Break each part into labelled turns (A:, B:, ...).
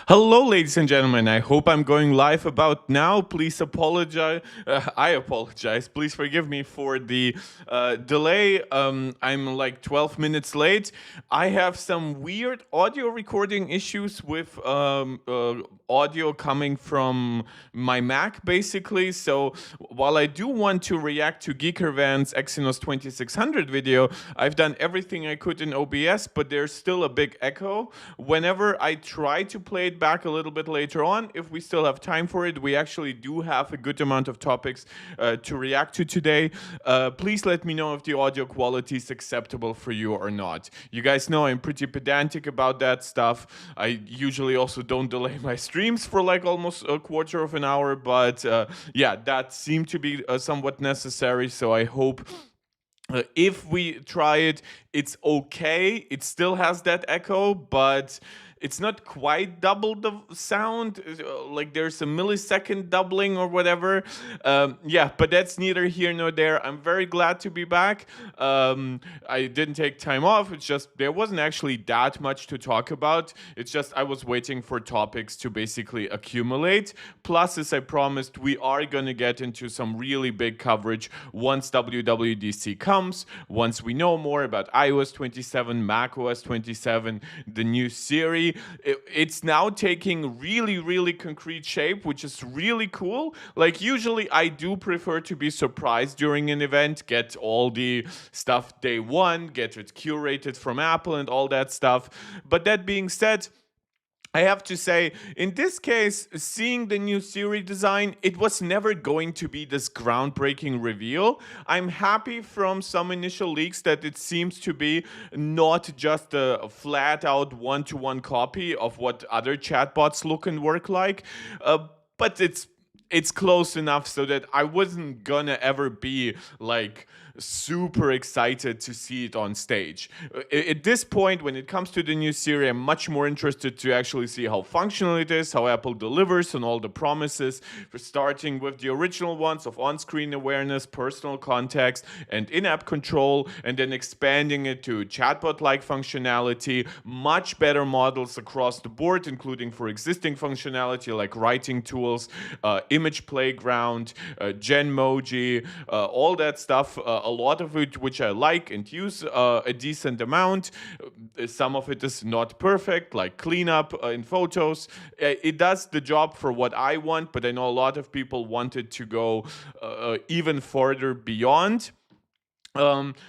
A: Hello, ladies and gentlemen. I hope I'm going live about now. Please apologize. I apologize. Please forgive me for the delay. I'm like 12 minutes late. I have some weird audio recording issues with audio coming from my Mac, basically. So while I do want to react to Geekerwan's Exynos 2600 video, I've done everything I could in OBS, but there's still a big echo. Whenever I try to play it back a little bit later on, if we still have time for it, we actually do have a good amount of topics to react to today. Please let me know if the audio quality is acceptable for you or not. You guys know I'm pretty pedantic about that stuff. I usually also don't delay my streams for like almost a quarter of an hour, but yeah, that seemed to be somewhat necessary, so I hope if we try it, it's okay. It still has that echo, but it's not quite double the sound. Like there's a millisecond doubling or whatever. Yeah, but that's neither here nor there. I'm very glad to be back. I didn't take time off. It's just there wasn't actually that much to talk about. It's just I was waiting for topics to basically accumulate. Plus, as I promised, we are going to get into some really big coverage once WWDC comes, once we know more about iOS 27, macOS 27, the new Siri. It's now taking really, really concrete shape, which is really cool. Like, usually I do prefer to be surprised during an event, get all the stuff day one, get it curated from Apple and all that stuff. But that being said, I have to say, in this case, seeing the new Siri design, it was never going to be this groundbreaking reveal. I'm happy from some initial leaks that it seems to be not just a flat out one-to-one copy of what other chatbots look and work like, but it's close enough so that I wasn't gonna ever be like super excited to see it on stage. At this point, when it comes to the new Siri, I'm much more interested to actually see how functional it is, how Apple delivers on all the promises, starting with the original ones of on-screen awareness, personal context, and in-app control, and then expanding it to chatbot-like functionality, much better models across the board, including for existing functionality like writing tools, image playground, Genmoji, all that stuff. A lot of it which I like and use a decent amount. Some of it is not perfect, like cleanup in photos. It does the job for what I want, but I know a lot of people wanted to go even further beyond.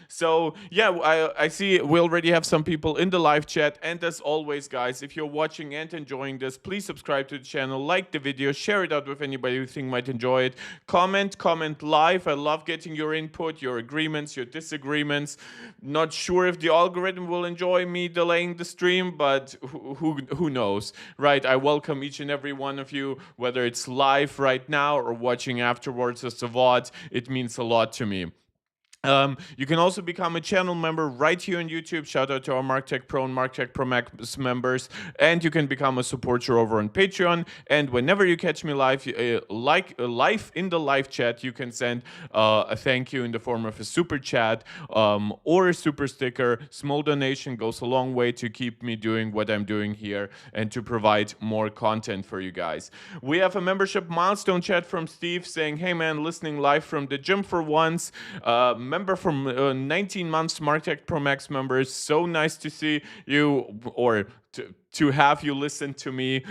A: So yeah, I see we already have some people in the live chat, and as always, guys, if you're watching and enjoying this, please subscribe to the channel, like the video, share it out with anybody you think might enjoy it, comment live. I love getting your input, your agreements, your disagreements. Not sure if the algorithm will enjoy me delaying the stream, but who knows, right? I welcome each and every one of you, whether it's live right now or watching afterwards as a VOD. It means a lot to me. You can also become a channel member right here on YouTube. Shout out to our MarkTech Pro and MarkTech Pro Max members. And you can become a supporter over on Patreon. And whenever you catch me live, live in the live chat, you can send a thank you in the form of a super chat or a super sticker. Small donation goes a long way to keep me doing what I'm doing here and to provide more content for you guys. We have a membership milestone chat from Steve saying, "Hey man, listening live from the gym for once." Member from 19 months, MarkTech Pro Max members. So nice to see you, or to have you listen to me.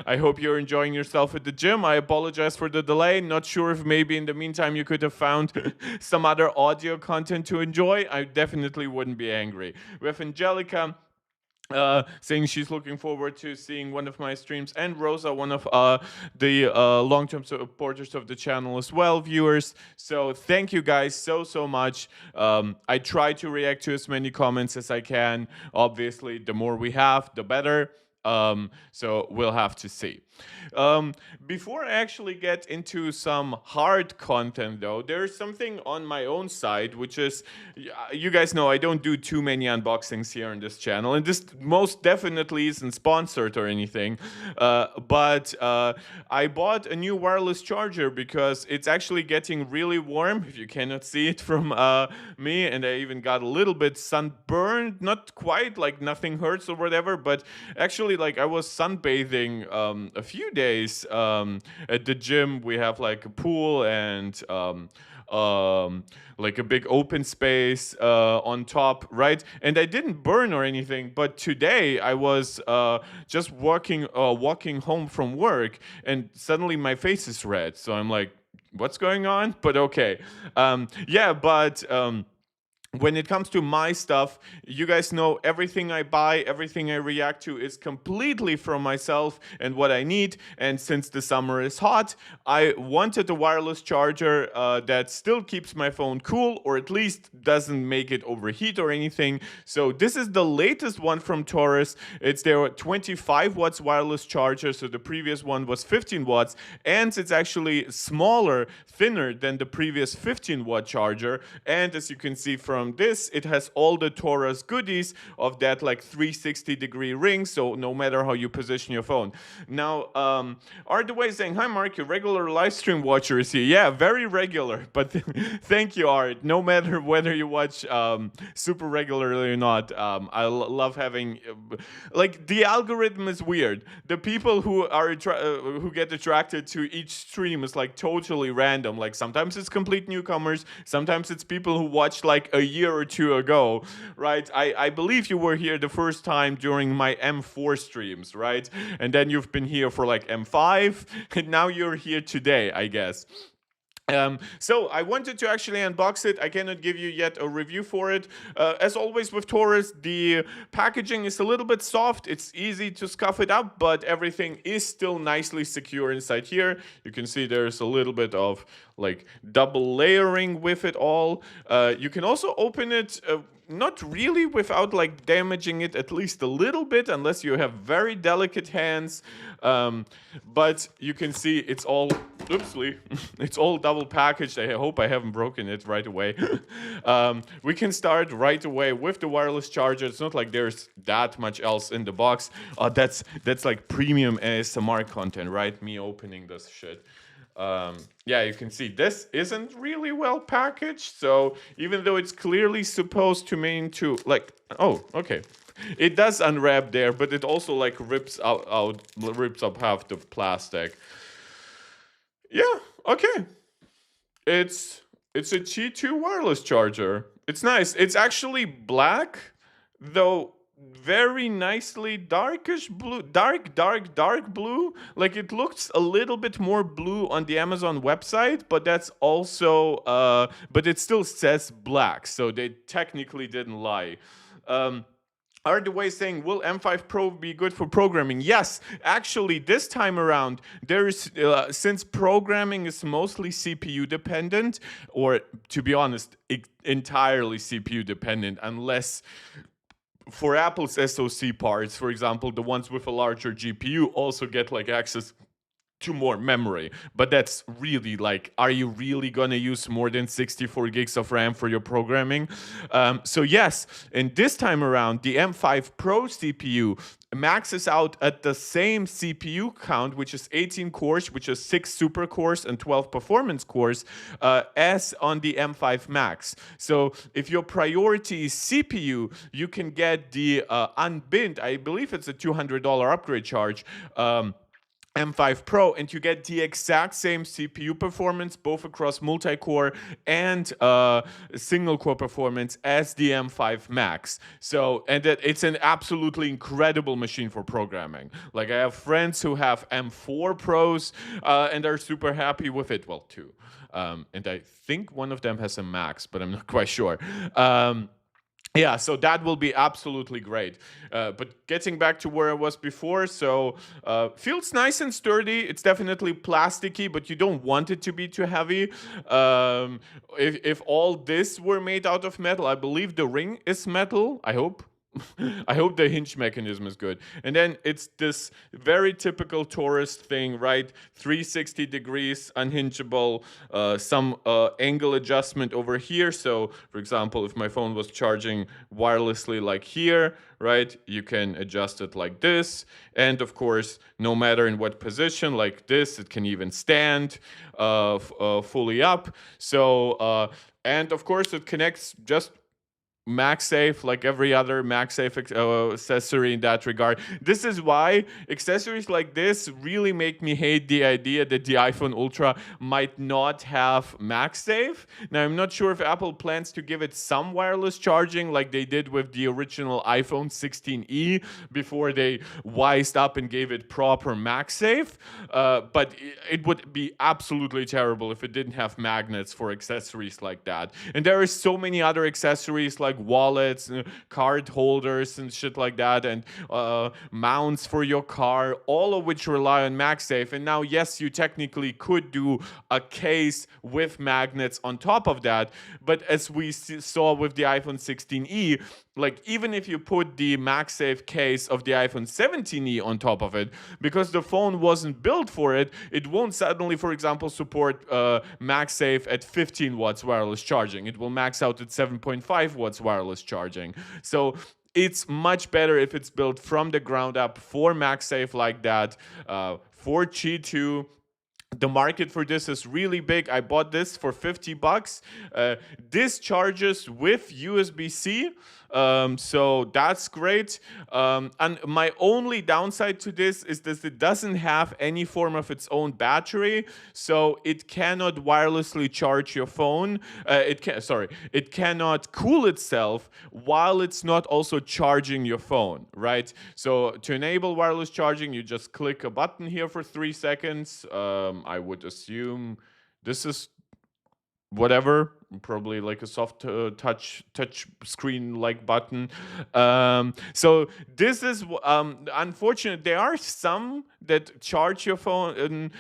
A: I hope you're enjoying yourself at the gym. I apologize for the delay. Not sure if maybe in the meantime you could have found some other audio content to enjoy. I definitely wouldn't be angry. We have Angelica saying she's looking forward to seeing one of my streams, and Rosa, one of the long-term supporters of the channel as well, viewers. So thank you guys so much. I try to react to as many comments as I can. Obviously, the more we have, the better. So we'll have to see. Before I actually get into some hard content, though, there's something on my own side, which is, you guys know I don't do too many unboxings here on this channel, and this most definitely isn't sponsored or anything, but I bought a new wireless charger because it's actually getting really warm, if you cannot see it from me, and I even got a little bit sunburned, not quite, like nothing hurts or whatever, but actually actually like I was sunbathing a few days at the gym. We have like a pool and like a big open space on top, right? And I didn't burn or anything, but today I was just walking home from work, and suddenly my face is red. So I'm like, what's going on? But okay. Yeah, but when it comes to my stuff, you guys know everything I buy, everything I react to is completely from myself and what I need. And since the summer is hot, I wanted a wireless charger that still keeps my phone cool, or at least doesn't make it overheat or anything. So this is the latest one from Torras. It's their 25 watts wireless charger. So the previous one was 15 watts, and it's actually smaller, thinner than the previous 15-watt charger. And as you can see from this, it has all the Torras goodies of that like 360-degree ring, so no matter how you position your phone. Now, Art saying, hi Mark, your regular live stream watcher is here. Yeah, very regular, but thank you, Art. No matter whether you watch super regularly or not, I love having, like, the algorithm is weird. The people who are who get attracted to each stream is like totally random. Like sometimes it's complete newcomers, sometimes it's people who watched like a year or two ago, right? I believe you were here the first time during my M4 streams, right? And then you've been here for like M5, and now you're here today, I guess. So I wanted to actually unbox it. I cannot give you yet a review for it. As always with Torras, the packaging is a little bit soft. It's easy to scuff it up, but everything is still nicely secure inside here. You can see there's a little bit of like double layering with it all. You can also open it not really without like damaging it at least a little bit, unless you have very delicate hands. But you can see it's all, oopsly, it's all double packaged. I hope I haven't broken it right away. We can start right away with the wireless charger. It's not like there's that much else in the box. That's like premium ASMR content, right? Me opening this shit. Yeah, you can see this isn't really well packaged. So even though it's clearly supposed to mean to like, oh, okay. It does unwrap there, but it also like rips up half the plastic. Yeah, okay. It's a G2 wireless charger. It's nice. It's actually black, though very nicely darkish blue, dark blue. Like it looks a little bit more blue on the Amazon website, but that's also but it still says black, so they technically didn't lie. Are the way saying, will M5 Pro be good for programming? Yes, actually, this time around, there is since programming is mostly CPU dependent, or to be honest, entirely CPU dependent, unless for Apple's SoC parts, for example, the ones with a larger GPU also get like access to more memory. But that's really like, are you really gonna use more than 64 gigs of RAM for your programming? So yes, and this time around, the M5 Pro CPU maxes out at the same CPU count, which is 18 cores, which is 6 super cores and 12 performance cores, as on the M5 Max. So if your priority is CPU, you can get the unbinned, I believe it's a $200 upgrade charge, M5 Pro, and you get the exact same CPU performance both across multi-core and single-core performance as the M5 Max. So, and that it's an absolutely incredible machine for programming. Like I have friends who have M4 Pros and are super happy with it. Well, two. And I think one of them has a Max, but I'm not quite sure. Yeah, so that will be absolutely great. But getting back to where I was before, so feels nice and sturdy. It's definitely plasticky, but you don't want it to be too heavy. If all this were made out of metal, I believe the ring is metal, I hope. I hope the hinge mechanism is good. And then it's this very typical Torras thing, right? 360 degrees, unhingeable, some angle adjustment over here. So, for example, if my phone was charging wirelessly like here, right, you can adjust it like this. And of course, no matter in what position, like this, it can even stand fully up. So, and of course, it connects just MagSafe, like every other MagSafe accessory in that regard. This is why accessories like this really make me hate the idea that the iPhone Ultra might not have MagSafe. Now, I'm not sure if Apple plans to give it some wireless charging like they did with the original iPhone 16e before they wised up and gave it proper MagSafe. But it would be absolutely terrible if it didn't have magnets for accessories like that. And there are so many other accessories like wallets, card holders, and shit like that, and mounts for your car, all of which rely on MagSafe. And now, yes, you technically could do a case with magnets on top of that, but as we saw with the iPhone 16e, like even if you put the MagSafe case of the iPhone 17e on top of it, because the phone wasn't built for it, it won't suddenly, for example, support MagSafe at 15 watts wireless charging. It will max out at 7.5 watts wireless charging. So it's much better if it's built from the ground up for MagSafe like that, for Qi 2. The market for this is really big. I bought this for $50. This charges with USB-C, so that's great. And my only downside to this is that it doesn't have any form of its own battery, so it cannot wirelessly charge your phone. It cannot cool itself while it's not also charging your phone, right? So to enable wireless charging, you just click a button here for 3 seconds. I would assume this is whatever, probably like a soft touch screen like button. So this is unfortunate. There are some that charge your phone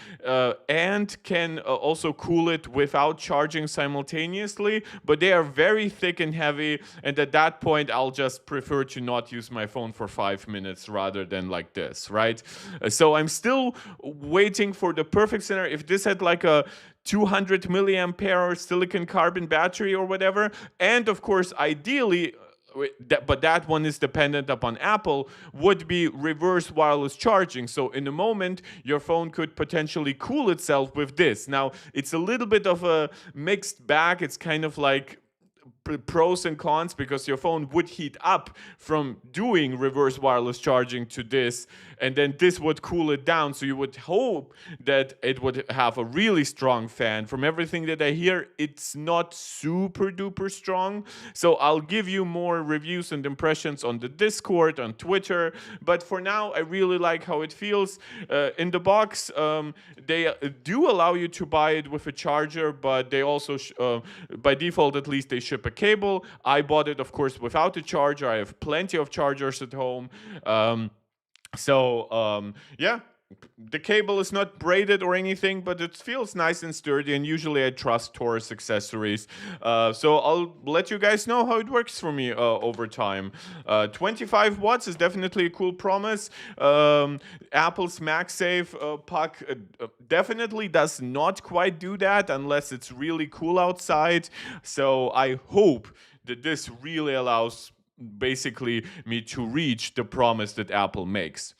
A: and can also cool it without charging simultaneously, but they are very thick and heavy, and at that point I'll just prefer to not use my phone for 5 minutes rather than like this, right? So I'm still waiting for the perfect scenario. If this had like a 200 milliampere silicon carbon battery or whatever, and of course ideally, but that one is dependent upon Apple, would be reverse wireless charging. So in a moment, your phone could potentially cool itself with this. Now, it's a little bit of a mixed bag. It's kind of like pros and cons, because your phone would heat up from doing reverse wireless charging to this, and then this would cool it down. So you would hope that it would have a really strong fan. From everything that I hear, it's not super duper strong. So I'll give you more reviews and impressions on the Discord, on Twitter. But for now, I really like how it feels. In the box, they do allow you to buy it with a charger, but they also, by default at least, they ship a cable. I bought it, of course, without a charger. I have plenty of chargers at home. Yeah, the cable is not braided or anything, but it feels nice and sturdy, and usually I trust Torras accessories. So I'll let you guys know how it works for me over time. 25 watts is definitely a cool promise. Apple's MagSafe puck definitely does not quite do that unless it's really cool outside. So I hope that this really allows basically me to reach the promise that Apple makes.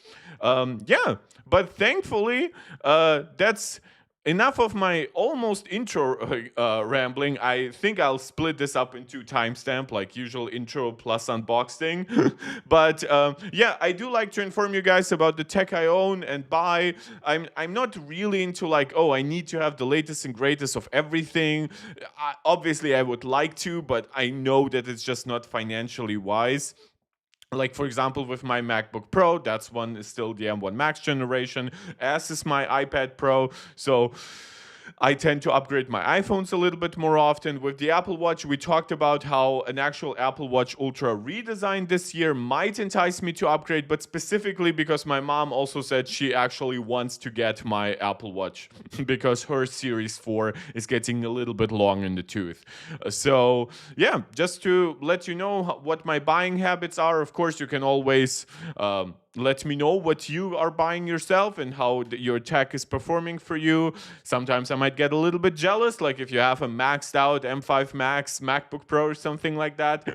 A: Yeah, but thankfully, that's enough of my almost intro rambling. I think I'll split this up into timestamp, like usual intro plus unboxing. But yeah, I do like to inform you guys about the tech I own and buy. I'm not really into like, oh, I need to have the latest and greatest of everything. Obviously, I would like to, but I know that it's just not financially wise. Like, for example, with my MacBook Pro, that's one is still the M1 Max generation, as is my iPad Pro. So I tend to upgrade my iPhones a little bit more often. With the Apple Watch, we talked about how an actual Apple Watch Ultra redesign this year might entice me to upgrade, but specifically because my mom also said she actually wants to get my Apple Watch because her Series 4 is getting a little bit long in the tooth. So, yeah, just to let you know what my buying habits are. Of course, you can always let me know what you are buying yourself and how your tech is performing for you. Sometimes I might get a little bit jealous, like if you have a maxed out M5 Max MacBook Pro or something like that.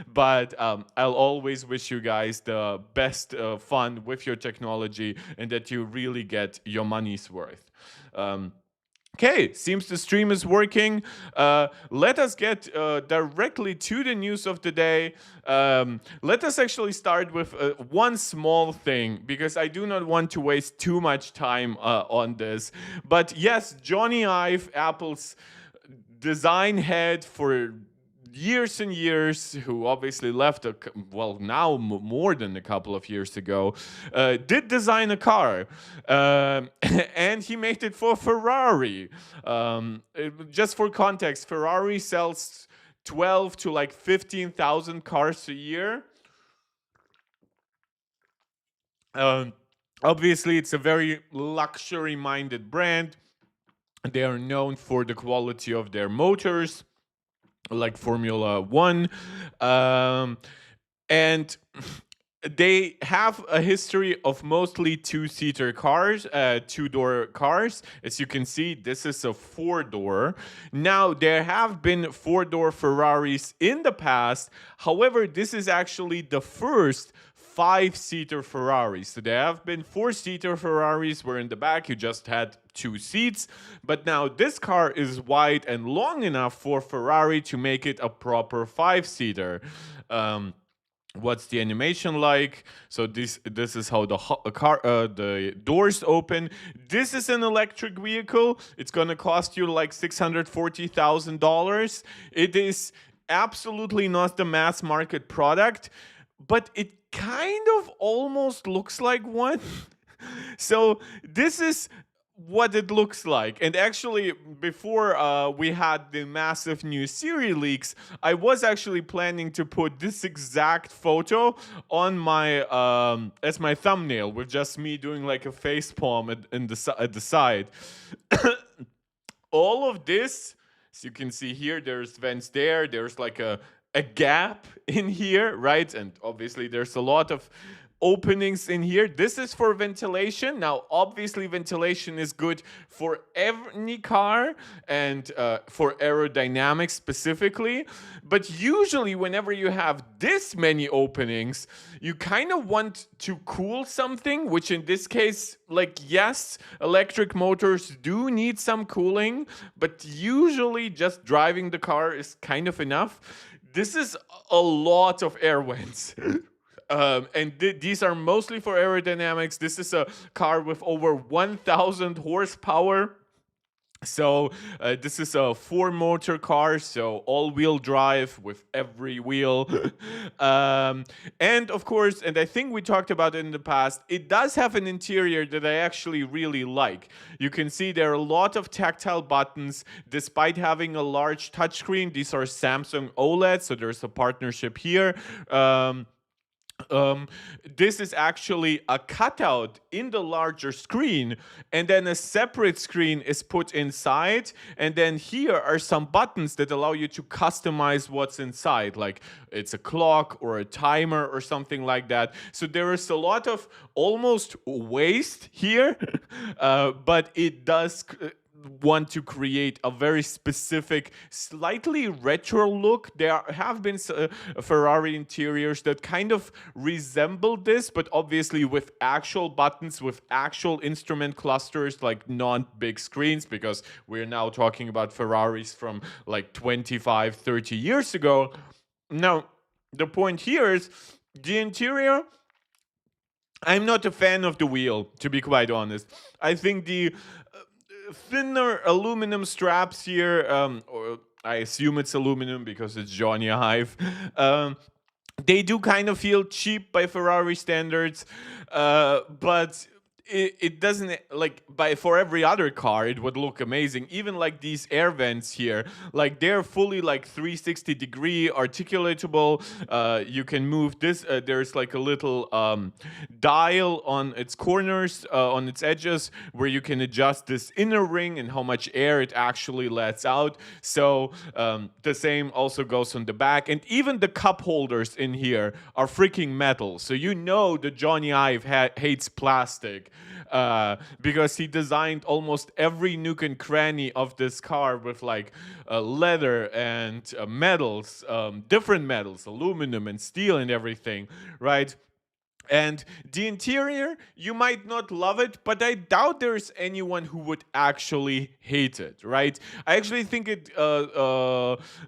A: But I'll always wish you guys the best fun with your technology and that you really get your money's worth. Okay, seems the stream is working. Let us get directly to the news of the day. Let us actually start with one small thing because I do not want to waste too much time on this. But yes, Jony Ive, Apple's design head for years and years, who obviously left well now more than a couple of years ago, did design a car, and he made it for Ferrari. Just for context, Ferrari sells 12 to like 15,000 cars a year. Um, Obviously, it's a very luxury-minded brand. They are known for the quality of their motors, like Formula One, and they have a history of mostly two-seater cars, two-door cars. As you can see, this is a four-door. Now, there have been four-door Ferraris in the past. However, this is actually the first five-seater Ferraris. So there have been four-seater Ferraris where in the back you just had two seats, but now this car is wide and long enough for Ferrari to make it a proper five-seater. What's the animation like? So this is how the doors open. This is an electric vehicle. It's gonna cost you like $640,000. It is absolutely not the mass market product, but it kind of almost looks like one. So this is what it looks like. And actually, before we had the massive new Siri leaks, I was actually planning to put this exact photo on my as my thumbnail, with just me doing like a face palm at the side. All of this, as you can see here, there's vents there. There's like a gap in here, right? And obviously, there's a lot of openings in here. This is for ventilation. Now, obviously, ventilation is good for any car and for aerodynamics specifically. But usually, whenever you have this many openings, you kind of want to cool something, which in this case, like, yes, electric motors do need some cooling, but usually just driving the car is kind of enough. This is a lot of air vents. And these are mostly for aerodynamics. This is a car with over 1,000 horsepower. So this is a four-motor car, so all-wheel drive with every wheel. And of course, and I think we talked about it in the past, it does have an interior that I actually really like. You can see there are a lot of tactile buttons, despite having a large touchscreen. These are Samsung OLED, so there's a partnership here. This is actually a cutout in the larger screen, and then a separate screen is put inside, and then here are some buttons that allow you to customize what's inside, like it's a clock or a timer or something like that. So there is a lot of almost waste here, but it does want to create a very specific, slightly retro look. There have been Ferrari interiors that kind of resemble this, but obviously with actual buttons, with actual instrument clusters, like not big screens, because we're now talking about Ferraris from like 25, 30 years ago. Now, the point here is the interior. I'm not a fan of the wheel, to be quite honest. I think the thinner aluminum straps here, or I assume it's aluminum because it's Jony Ive. They do kind of feel cheap by Ferrari standards, but it doesn't, like, for every other car it would look amazing. Even like these air vents here, like they're fully like 360 degree articulatable. You can move this. There's like a little dial on its corners, on its edges, where you can adjust this inner ring and how much air it actually lets out. So the same also goes on the back, and even the cup holders in here are freaking metal. So you know that Jony Ive hates plastic. Because he designed almost every nook and cranny of this car with like leather and metals, different metals, aluminum and steel and everything, right? And the interior, you might not love it, but I doubt there's anyone who would actually hate it, right? I actually think it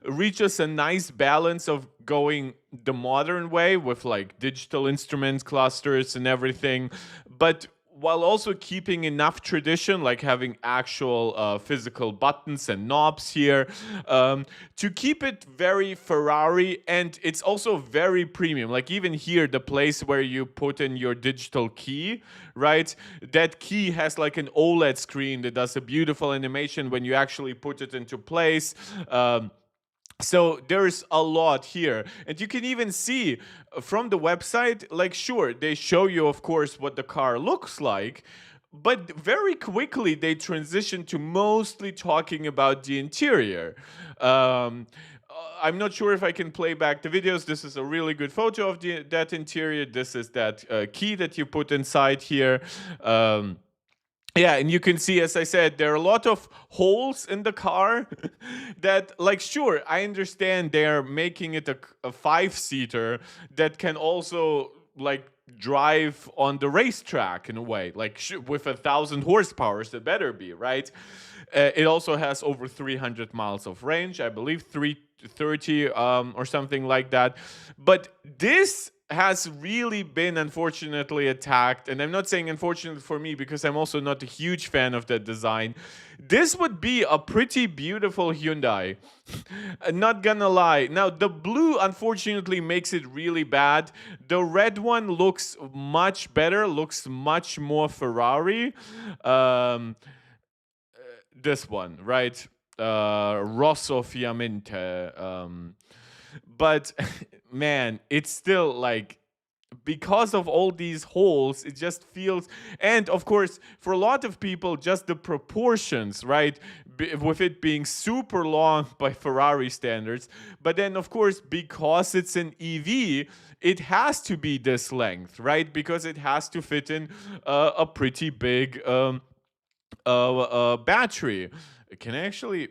A: reaches a nice balance of going the modern way with like digital instruments, clusters, and everything, but while also keeping enough tradition, like having actual physical buttons and knobs here, to keep it very Ferrari, and it's also very premium. Like even here, the place where you put in your digital key, right? That key has like an OLED screen that does a beautiful animation when you actually put it into place. So there's a lot here, and you can even see from the website, like, sure, they show you of course what the car looks like, but very quickly they transition to mostly talking about the interior. I'm not sure if I can play back the videos. This is a really good photo of that interior. This is that key that you put inside here. Yeah, and you can see, as I said, there are a lot of holes in the car that, like, sure, I understand they're making it a five-seater that can also, like, drive on the racetrack in a way, like, with 1,000 horsepower, it better be, right? It also has over 300 miles of range, I believe, 330 or something like that. But this has really been unfortunately attacked, and I'm not saying unfortunately for me because I'm also not a huge fan of that design. This would be a pretty beautiful Hyundai. Not gonna lie. Now the blue unfortunately makes it really bad. The red one looks much better, looks much more Ferrari. This one, right? Rosso Fiammente. But man, it's still like, because of all these holes, it just feels, and of course for a lot of people, just the proportions, right, with it being super long by Ferrari standards, but then of course because it's an EV, it has to be this length, right, because it has to fit in a pretty big battery. Can I actually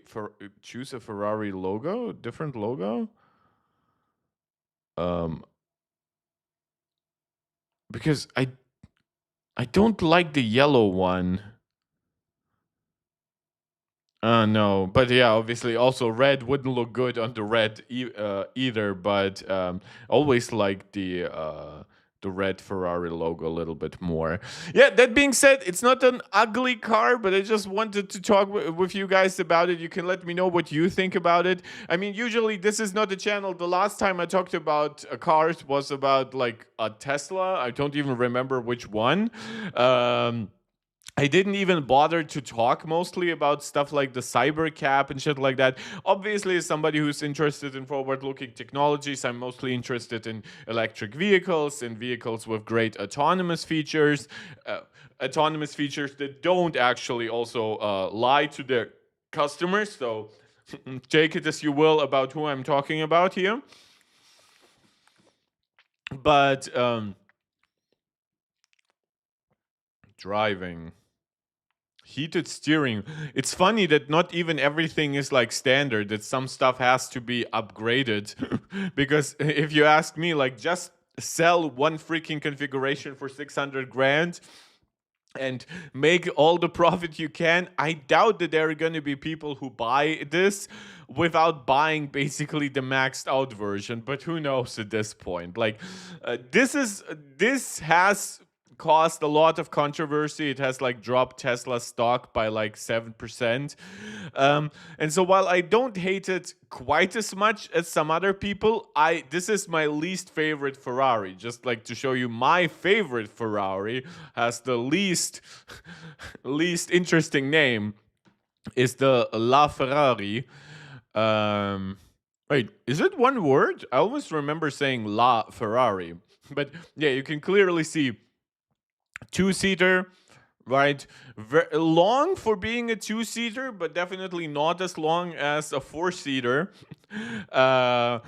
A: choose a Ferrari logo, different logo? um because I don't like the yellow one. No, but yeah, obviously, also red wouldn't look good on the red either. But always like the red Ferrari logo a little bit more. Yeah. That being said, it's not an ugly car, but I just wanted to talk with you guys about it. You can let me know what you think about it. I mean, usually this is not a channel. The last time I talked about cars was about like a Tesla. I don't even remember which one. I didn't even bother to talk mostly about stuff like the cyber cap and shit like that. Obviously, as somebody who's interested in forward-looking technologies, I'm mostly interested in electric vehicles and vehicles with great autonomous features that don't actually also lie to their customers. So take it as you will about who I'm talking about here. But driving. Heated steering. It's funny that not even everything is like standard, that some stuff has to be upgraded. Because if you ask me, like, just sell one freaking configuration for 600 grand and make all the profit you can. I doubt that there are going to be people who buy this without buying basically the maxed out version, but who knows at this point. Like, this has caused a lot of controversy. It has like dropped Tesla stock by like 7%. And so while I don't hate it quite as much as some other people, this is my least favorite Ferrari. Just like to show you, my favorite Ferrari has the least least interesting name, is the La Ferrari. Wait, is it one word? I always remember saying La Ferrari. But yeah, you can clearly see two-seater, right? Very long for being a two-seater, but definitely not as long as a four-seater. Uh,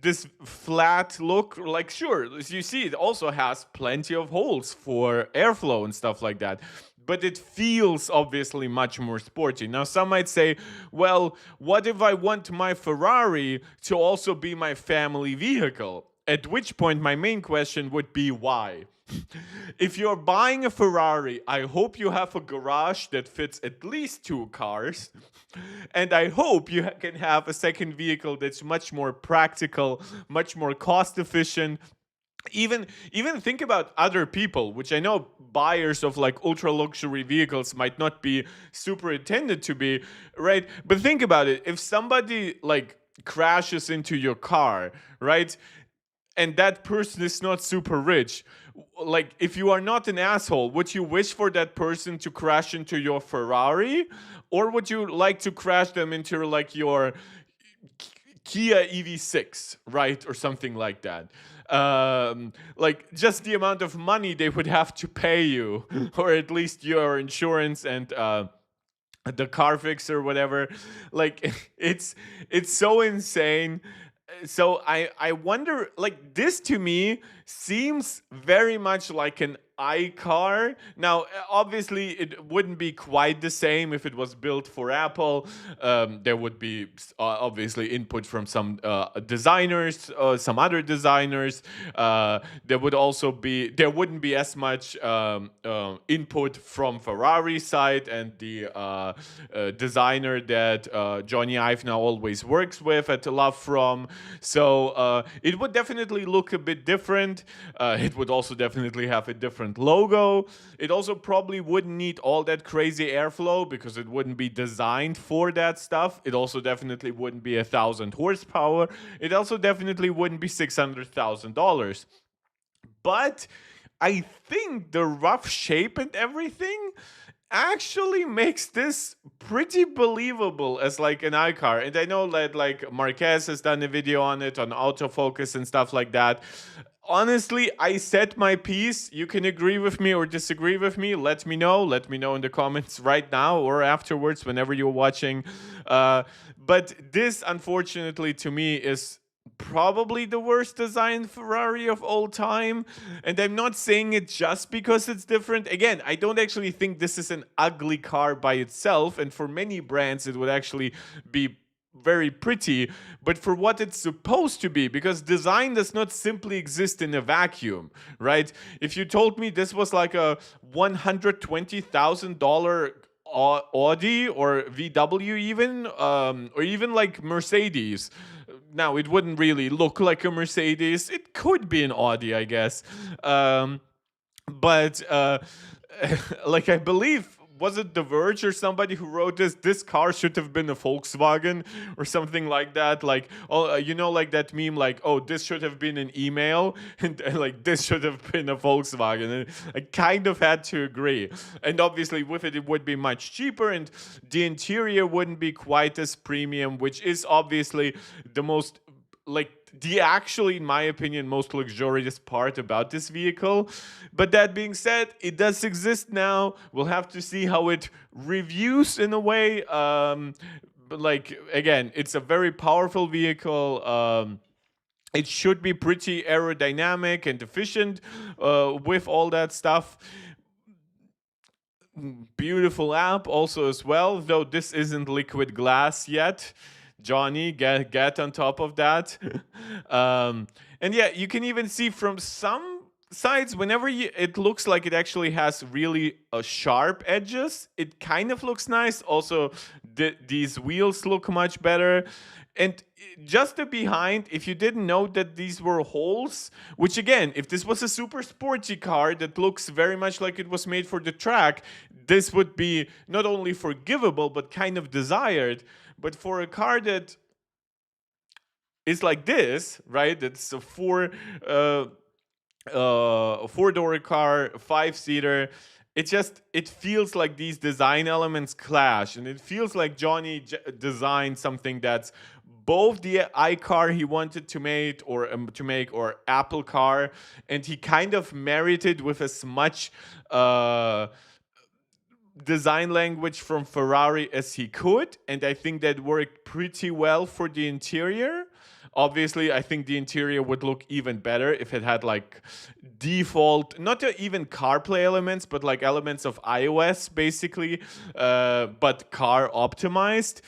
A: this flat look, like, sure, as you see, it also has plenty of holes for airflow and stuff like that. But it feels obviously much more sporty. Now, some might say, well, what if I want my Ferrari to also be my family vehicle? at which point my main question would be why. If you're buying a Ferrari, I hope you have a garage that fits at least 2 cars. And I hope you can have a second vehicle that's much more practical, much more cost efficient. Even think about other people, which I know buyers of like ultra luxury vehicles might not be super intended to be, right? But think about it. If somebody like crashes into your car, right? And that person is not super rich, like if you are not an asshole, would you wish for that person to crash into your Ferrari, or would you like to crash them into like your Kia EV6, right, or something like that? Like just the amount of money they would have to pay you, or at least your insurance and the car fix or whatever. Like it's so insane. So I wonder, like, this to me seems very much like an iCar. Now obviously it wouldn't be quite the same if it was built for Apple. There would be obviously input from some designers, some other designers. There wouldn't be as much input from Ferrari side and the designer that Jony Ive now always works with at Love From. So it would definitely look a bit different. It would also definitely have a different logo. It also probably wouldn't need all that crazy airflow because it wouldn't be designed for that stuff. It also definitely wouldn't be 1,000 horsepower. It also definitely wouldn't be $600,000. But I think the rough shape and everything actually makes this pretty believable as like an iCar. And I know that like Marquez has done a video on it on autofocus and stuff like that. Honestly, I said my piece. You can agree with me or disagree with me. Let me know. Let me know in the comments right now or afterwards, whenever you're watching. But this, unfortunately, to me is probably the worst designed Ferrari of all time. And I'm not saying it just because it's different. Again, I don't actually think this is an ugly car by itself. And for many brands, it would actually be very pretty, but for what it's supposed to be, because design does not simply exist in a vacuum, right? If you told me this was like a $120,000 Audi or VW even, or even like Mercedes, now it wouldn't really look like a Mercedes. It could be an Audi, I guess. But like I believe, was it The Verge or somebody who wrote this car should have been a Volkswagen or something like that? Like, oh, like that meme, like, oh, this should have been an email, and like this should have been a Volkswagen. And I kind of had to agree. And obviously with it would be much cheaper, and the interior wouldn't be quite as premium, which is obviously the most, like, the actually, in my opinion, most luxurious part about this vehicle. But that being said, it does exist now. We'll have to see how it reviews in a way. But like, again, it's a very powerful vehicle. It should be pretty aerodynamic and efficient with all that stuff. Beautiful app also as well, though this isn't liquid glass yet. Jony, get on top of that. And yeah, you can even see from some sides, whenever it looks like it actually has really sharp edges, it kind of looks nice. Also, these wheels look much better. And just the behind, if you didn't know that these were holes, which again, if this was a super sporty car that looks very much like it was made for the track, this would be not only forgivable, but kind of desired. But for a car that is like this, right? It's a four-door car, 5-seater. It feels like these design elements clash, and it feels like Jony designed something that's both the iCar he wanted to make, or Apple car, and he kind of married it with as much design language from Ferrari as he could, and I think that worked pretty well for the interior. Obviously, I think the interior would look even better if it had like default, not even CarPlay elements, but like elements of iOS basically, but car optimized.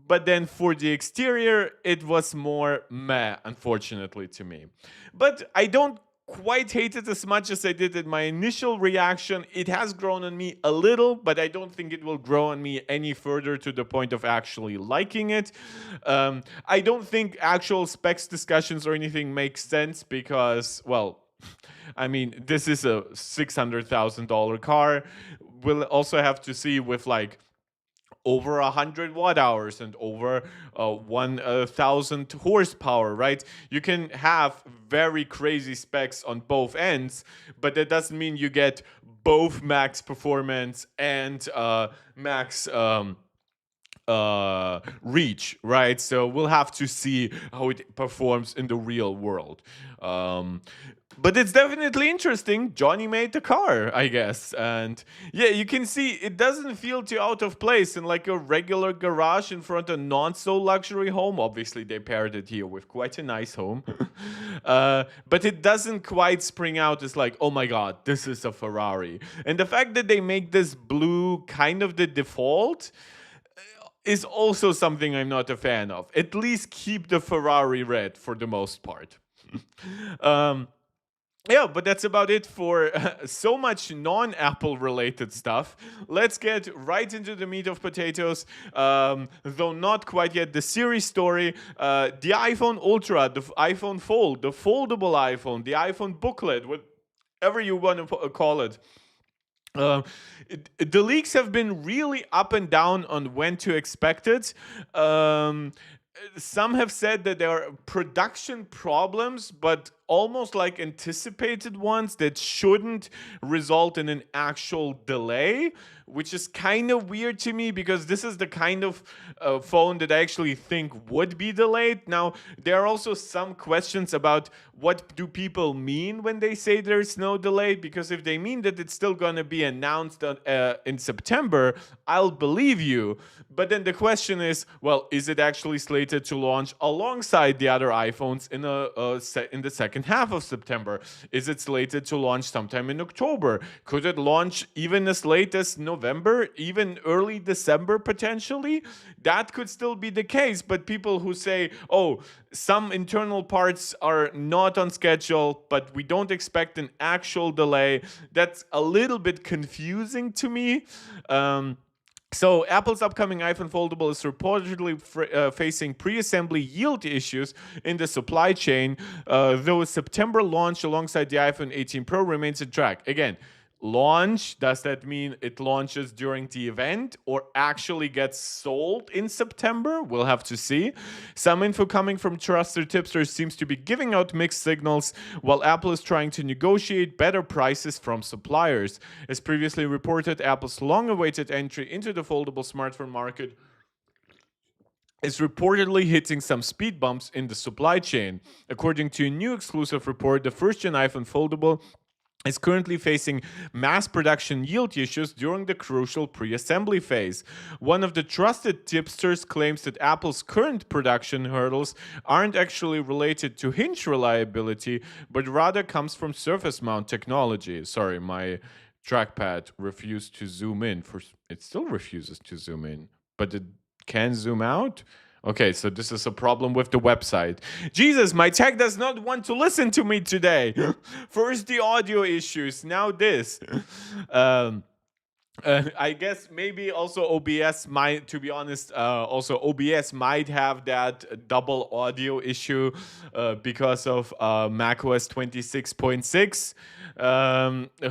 A: but then for the exterior, it was more meh, unfortunately, to me. But I don't quite hate it as much as I did in my initial reaction. It has grown on me a little, but I don't think it will grow on me any further to the point of actually liking it. I don't think actual specs discussions or anything make sense because, well, I mean, this is a $600,000 car. We'll also have to see with like over 100 watt hours and over 1,000 horsepower, right? You can have very crazy specs on both ends, but that doesn't mean you get both max performance and max reach, right? So we'll have to see how it performs in the real world. But it's definitely interesting. Jony made the car, I guess. And yeah, you can see it doesn't feel too out of place in like a regular garage in front of a not so luxury home. Obviously, they paired it here with quite a nice home. But it doesn't quite spring out as like, oh my God, this is a Ferrari. And the fact that they make this blue kind of the default is also something I'm not a fan of. At least keep the Ferrari red for the most part. um, yeah, but that's about it for so much non-Apple related stuff. Let's get right into the meat of potatoes, though not quite yet. The Siri story, the iPhone Ultra, the iPhone Fold, the foldable iPhone, the iPhone booklet, whatever you want to call it. Uh, the leaks have been really up and down on when to expect it. Some have said that there are production problems, but almost like anticipated ones that shouldn't result in an actual delay, which is kind of weird to me because this is the kind of phone that I actually think would be delayed. Now, there are also some questions about what do people mean when they say there's no delay, because if they mean that it's still going to be announced in September, I'll believe you. But then the question is, well, is it actually slated to launch alongside the other iPhones in the second half of September? Is it slated to launch sometime in October? Could it launch even as late as November, even early December potentially? That could still be the case, but people who say, oh, some internal parts are not on schedule, but we don't expect an actual delay, that's a little bit confusing to me. So Apple's upcoming iPhone foldable is reportedly facing pre-assembly yield issues in the supply chain, though a September launch alongside the iPhone 18 Pro remains on track. Again, launch, does that mean it launches during the event or actually gets sold in September? We'll have to see. Some info coming from trusted tipsters seems to be giving out mixed signals, while Apple is trying to negotiate better prices from suppliers. As previously reported, Apple's long-awaited entry into the foldable smartphone market is reportedly hitting some speed bumps in the supply chain. According to a new exclusive report, the first-gen iPhone foldable is currently facing mass production yield issues during the crucial pre-assembly phase. One of the trusted tipsters claims that Apple's current production hurdles aren't actually related to hinge reliability, but rather comes from surface mount technology. Sorry, my trackpad refused to zoom in. It still refuses to zoom in, but it can zoom out? Okay, so this is a problem with the website. Jesus, my tech does not want to listen to me today. First the audio issues, now this. I guess maybe also OBS might, to be honest, also OBS might have that double audio issue because of macOS 26.6.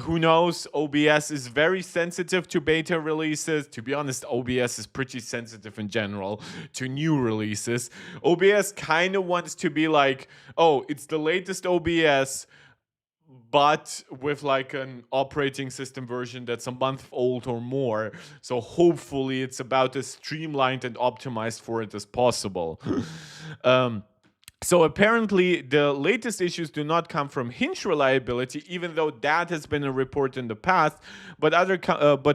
A: Who knows? OBS is very sensitive to beta releases. To be honest, OBS is pretty sensitive in general to new releases. OBS kind of wants to be like, oh, it's the latest OBS, but with like an operating system version that's a month old or more. So hopefully it's about as streamlined and optimized for it as possible. So apparently, the latest issues do not come from hinge reliability, even though that has been a report in the past, but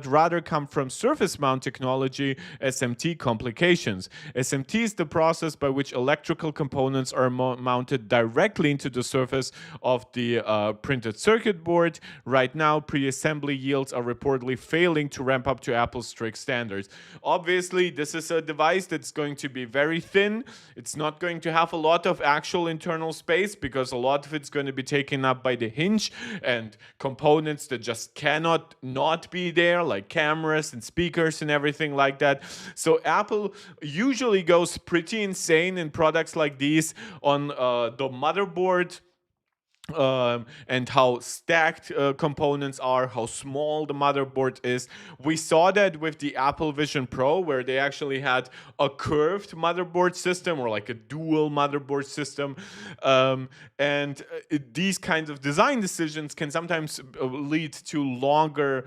A: rather come from surface mount technology (SMT) complications. SMT is the process by which electrical components are mounted directly into the surface of the printed circuit board. Right now, pre-assembly yields are reportedly failing to ramp up to Apple's strict standards. Obviously, this is a device that's going to be very thin. It's not going to have a lot of actual internal space because a lot of it's going to be taken up by the hinge and components that just cannot not be there, like cameras and speakers and everything like that. So Apple usually goes pretty insane in products like these on the motherboard, and how stacked components are, how small the motherboard is. We saw that with the Apple Vision Pro, where they actually had a curved motherboard system or like a dual motherboard system. These kinds of design decisions can sometimes lead to longer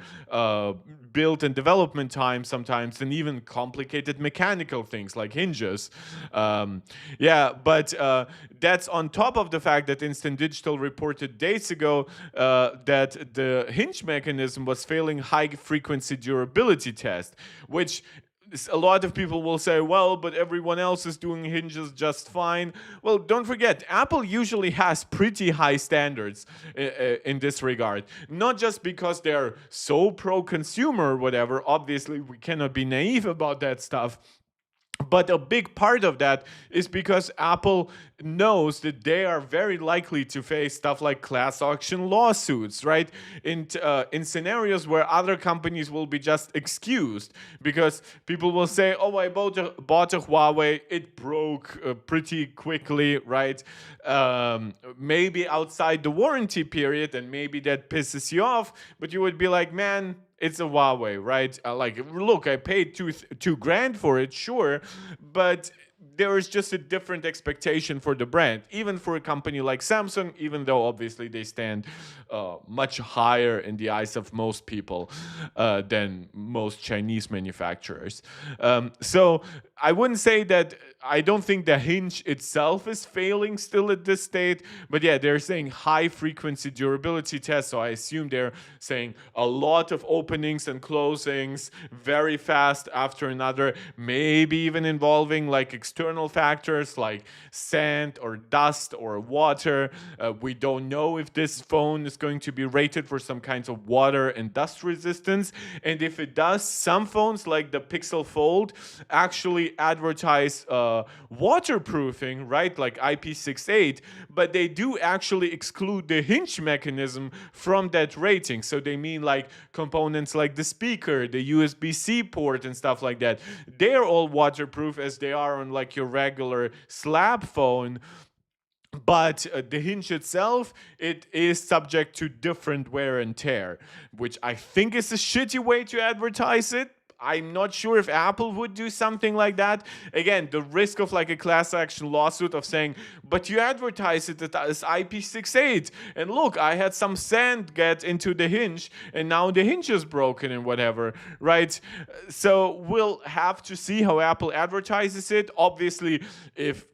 A: build and development time sometimes, and even complicated mechanical things like hinges. But that's on top of the fact that Instant Digital reported days ago that the hinge mechanism was failing high frequency durability test, which a lot of people will say, well, but everyone else is doing hinges just fine. Well, don't forget, Apple usually has pretty high standards in this regard. Not just because they're so pro-consumer or whatever. Obviously, we cannot be naive about that stuff. But a big part of that is because Apple knows that they are very likely to face stuff like class action lawsuits, right? In scenarios where other companies will be just excused because people will say, "Oh, I bought a Huawei, it broke pretty quickly, right? Maybe outside the warranty period, and maybe that pisses you off." But you would be like, "Man, it's a Huawei, right? Look, I paid two grand for it, sure, but there is just a different expectation for the brand, even for a company like Samsung, even though obviously they stand much higher in the eyes of most people than most Chinese manufacturers. So I wouldn't say that. I don't think the hinge itself is failing still at this state, but yeah, they're saying high frequency durability tests, so I assume they're saying a lot of openings and closings very fast after another, maybe even involving like external factors like sand or dust or water. We don't know if this phone is going to be rated for some kinds of water and dust resistance, and if it does, some phones like the Pixel Fold actually advertise waterproofing, right, like IP68, but they do actually exclude the hinge mechanism from that rating. So they mean like components like the speaker, the USB-C port and stuff like that. They're all waterproof as they are on like your regular slab phone. But the hinge itself, it is subject to different wear and tear, which I think is a shitty way to advertise it. I'm not sure if Apple would do something like that. Again, the risk of like a class action lawsuit of saying, but you advertise it as IP68, and look, I had some sand get into the hinge, and now the hinge is broken and whatever, right? So we'll have to see how Apple advertises it. Obviously, if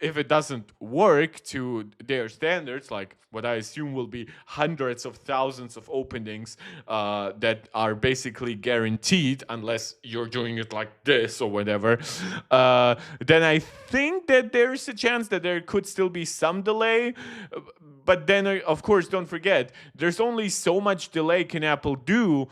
A: it doesn't work to their standards, like what I assume will be hundreds of thousands of openings that are basically guaranteed, unless you're doing it like this or whatever, then I think that there's a chance that there could still be some delay. But then, of course, don't forget, there's only so much delay can Apple do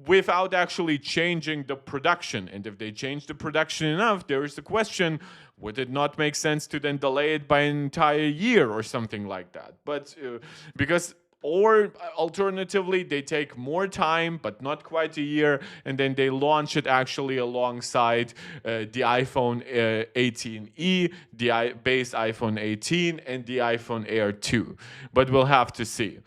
A: without actually changing the production. And if they change the production enough, there is the question, would it not make sense to then delay it by an entire year or something like that? But or alternatively, they take more time, but not quite a year, and then they launch it actually alongside the iPhone 18e, the base iPhone 18, and the iPhone Air 2. But we'll have to see.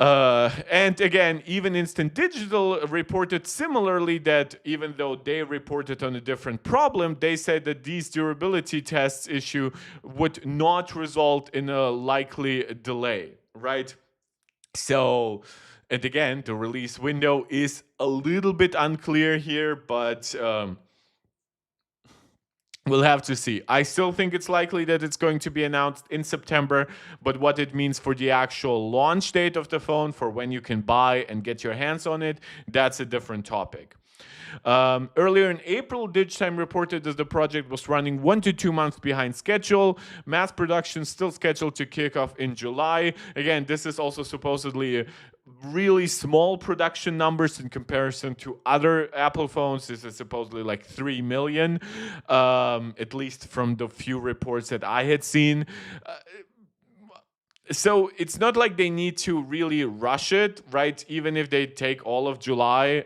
A: And again, even Instant Digital reported similarly that even though they reported on a different problem, they said that these durability tests issue would not result in a likely delay, right? So, and again, the release window is a little bit unclear here, but We'll have to see. I still think it's likely that it's going to be announced in September, but what it means for the actual launch date of the phone, for when you can buy and get your hands on it, that's a different topic. Earlier in April, Digitime reported that the project was running 1 to 2 months behind schedule. Mass production still scheduled to kick off in July. Again, this is also supposedly a really small production numbers in comparison to other Apple phones. This is supposedly like 3 million, at least from the few reports that I had seen. So it's not like they need to really rush it, right? Even if they take all of July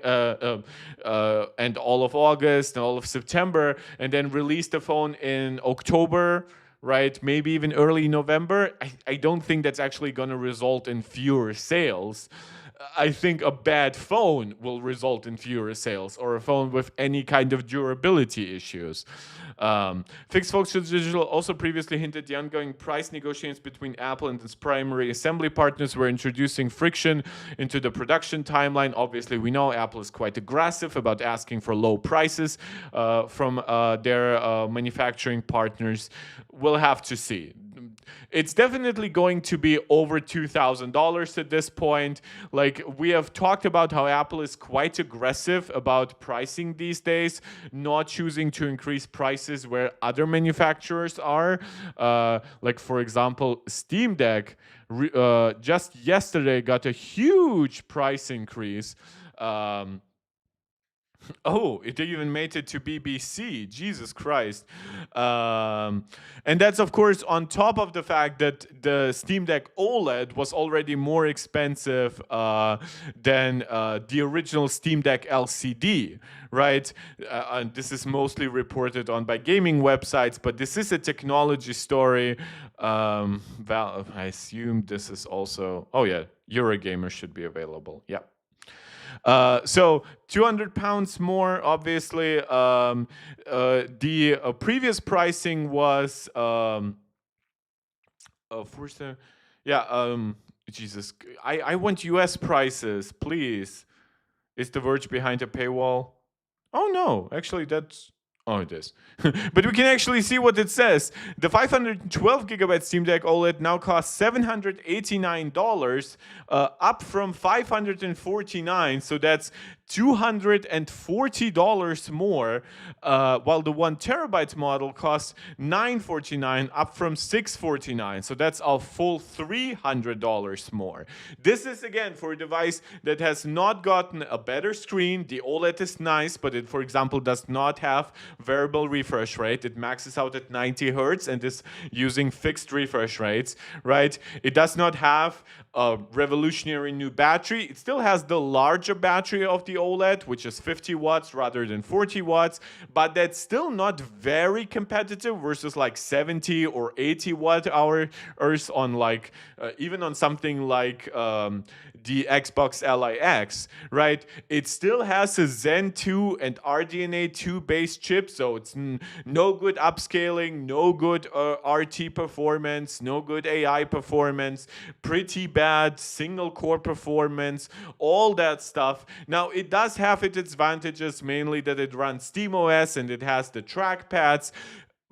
A: and all of August and all of September and then release the phone in October, right? Maybe even early November, I don't think that's actually going to result in fewer sales. I think a bad phone will result in fewer sales, or a phone with any kind of durability issues. Fixed Focus Digital also previously hinted the ongoing price negotiations between Apple and its primary assembly partners were introducing friction into the production timeline. Obviously, we know Apple is quite aggressive about asking for low prices from their manufacturing partners. We'll have to see. It's definitely going to be over $2,000 at this point. Like, we have talked about how Apple is quite aggressive about pricing these days, not choosing to increase prices where other manufacturers are. Like, for example, Steam Deck just yesterday got a huge price increase. Oh, it even made it to BBC. Jesus Christ. And that's, of course, on top of the fact that the Steam Deck OLED was already more expensive than the original Steam Deck LCD, right? And this is mostly reported on by gaming websites, but this is a technology story. I assume this is also... Oh, yeah, Eurogamer should be available. Yeah. So 200 pounds more, obviously. The previous pricing was Jesus, I want US prices, please. Is The Verge behind a paywall? Oh no, actually that's... Oh, it is. But we can actually see what it says. The 512 gigabyte Steam Deck OLED now costs $789, up from $549. So that's $240 more, while the 1 terabyte model costs $949, up from $649. So that's a full $300 more. This is, again, for a device that has not gotten a better screen. The OLED is nice, but it, for example, does not have variable refresh rate. It maxes out at 90 hertz and is using fixed refresh rates, right? It does not have a revolutionary new battery. It still has the larger battery of the OLED, which is 50 watts rather than 40 watts, but that's still not very competitive versus like 70 or 80 watt hours on like even on something like the Xbox LIX, right? It still has a Zen 2 and RDNA 2 based chip, so it's no good upscaling, no good RT performance, no good AI performance, pretty bad single core performance, all that stuff. Now, it does have its advantages, mainly that it runs SteamOS and it has the trackpads.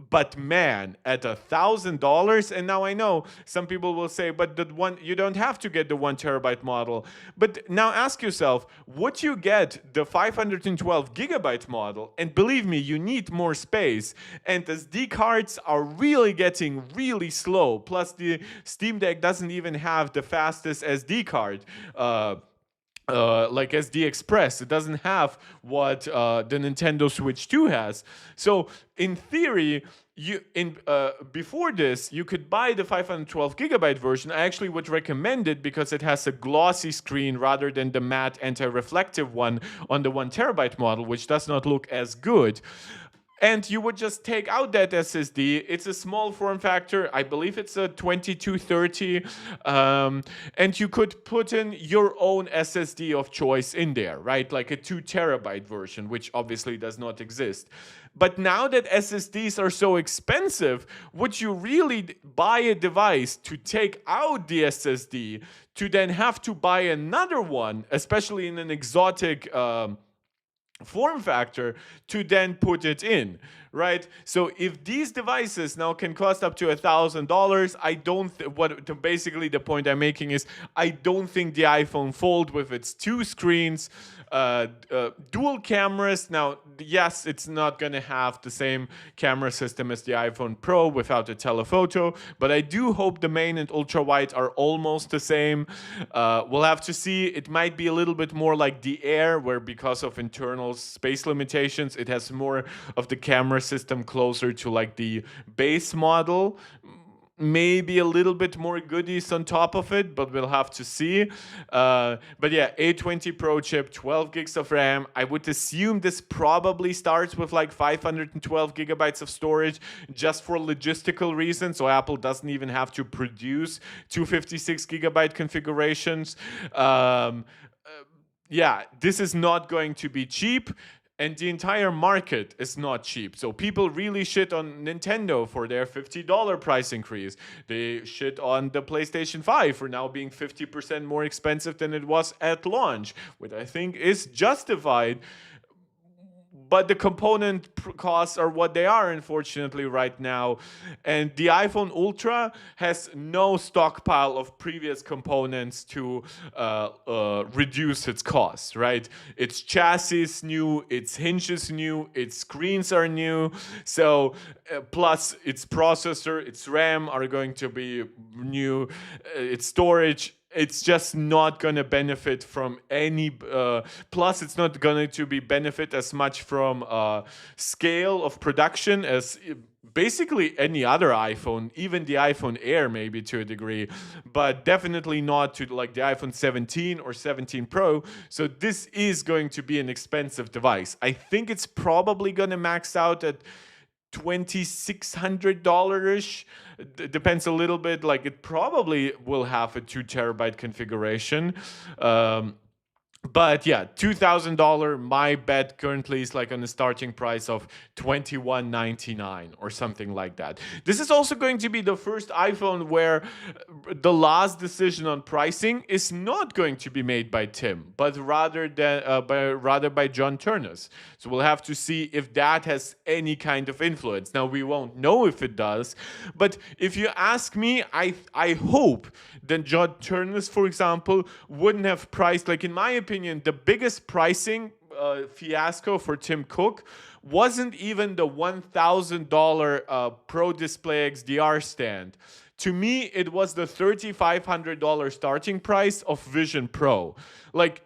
A: But man, at $1,000, and now I know some people will say, but you don't have to get the 1 terabyte model. But now ask yourself, would you get the 512 gigabyte model? And believe me, you need more space. And SD cards are really getting really slow. Plus, the Steam Deck doesn't even have the fastest SD card. Like SD Express. It doesn't have what the Nintendo Switch 2 has. So in theory, before this, you could buy the 512 gigabyte version. I actually would recommend it because it has a glossy screen rather than the matte anti-reflective one on the 1 terabyte model, which does not look as good. And you would just take out that SSD. It's a small form factor. I believe it's a 2230. And you could put in your own SSD of choice in there, right? Like a 2 terabyte version, which obviously does not exist. But now that SSDs are so expensive, would you really buy a device to take out the SSD to then have to buy another one, especially in an exotic form factor, to then put it in, right? So if these devices now can cost up to $1,000, I don't. Basically the point I'm making is I don't think the iPhone Fold with its two screens, dual cameras. Now, yes, it's not going to have the same camera system as the iPhone Pro without a telephoto, but I do hope the main and ultra wide are almost the same. We'll have to see. It might be a little bit more like the Air, where because of internal space limitations, it has more of the camera system closer to like the base model. Maybe a little bit more goodies on top of it, but we'll have to see. But yeah, A20 Pro chip, 12 gigs of RAM. I would assume this probably starts with like 512 gigabytes of storage just for logistical reasons. So Apple doesn't even have to produce 256 gigabyte configurations. Yeah, this is not going to be cheap. And the entire market is not cheap. So people really shit on Nintendo for their $50 price increase. They shit on the PlayStation 5 for now being 50% more expensive than it was at launch, which I think is justified. But the component costs are what they are, unfortunately, right now. And the iPhone Ultra has no stockpile of previous components to reduce its costs, right? Its chassis is new, its hinges new, its screens are new. So plus its processor, its RAM are going to be new, its storage. It's just not going to benefit from any plus it's not going to be benefit as much from scale of production as basically any other iPhone, even the iPhone Air maybe to a degree, but definitely not to like the iPhone 17 or 17 Pro. So this is going to be an expensive device. I think it's probably going to max out at $2,600-ish. Depends a little bit. Like it probably will have a 2 terabyte configuration. But yeah, $2,000. My bet currently is like on a starting price of $2,199 or something like that. This is also going to be the first iPhone where the last decision on pricing is not going to be made by Tim, but rather by John Torras. So we'll have to see if that has any kind of influence. Now we won't know if it does, but if you ask me, I hope that John Torras, for example, wouldn't have priced, like in my opinion, the biggest pricing fiasco for Tim Cook wasn't even the $1,000 Pro Display XDR stand. To me, it was the $3,500 starting price of Vision Pro. Like,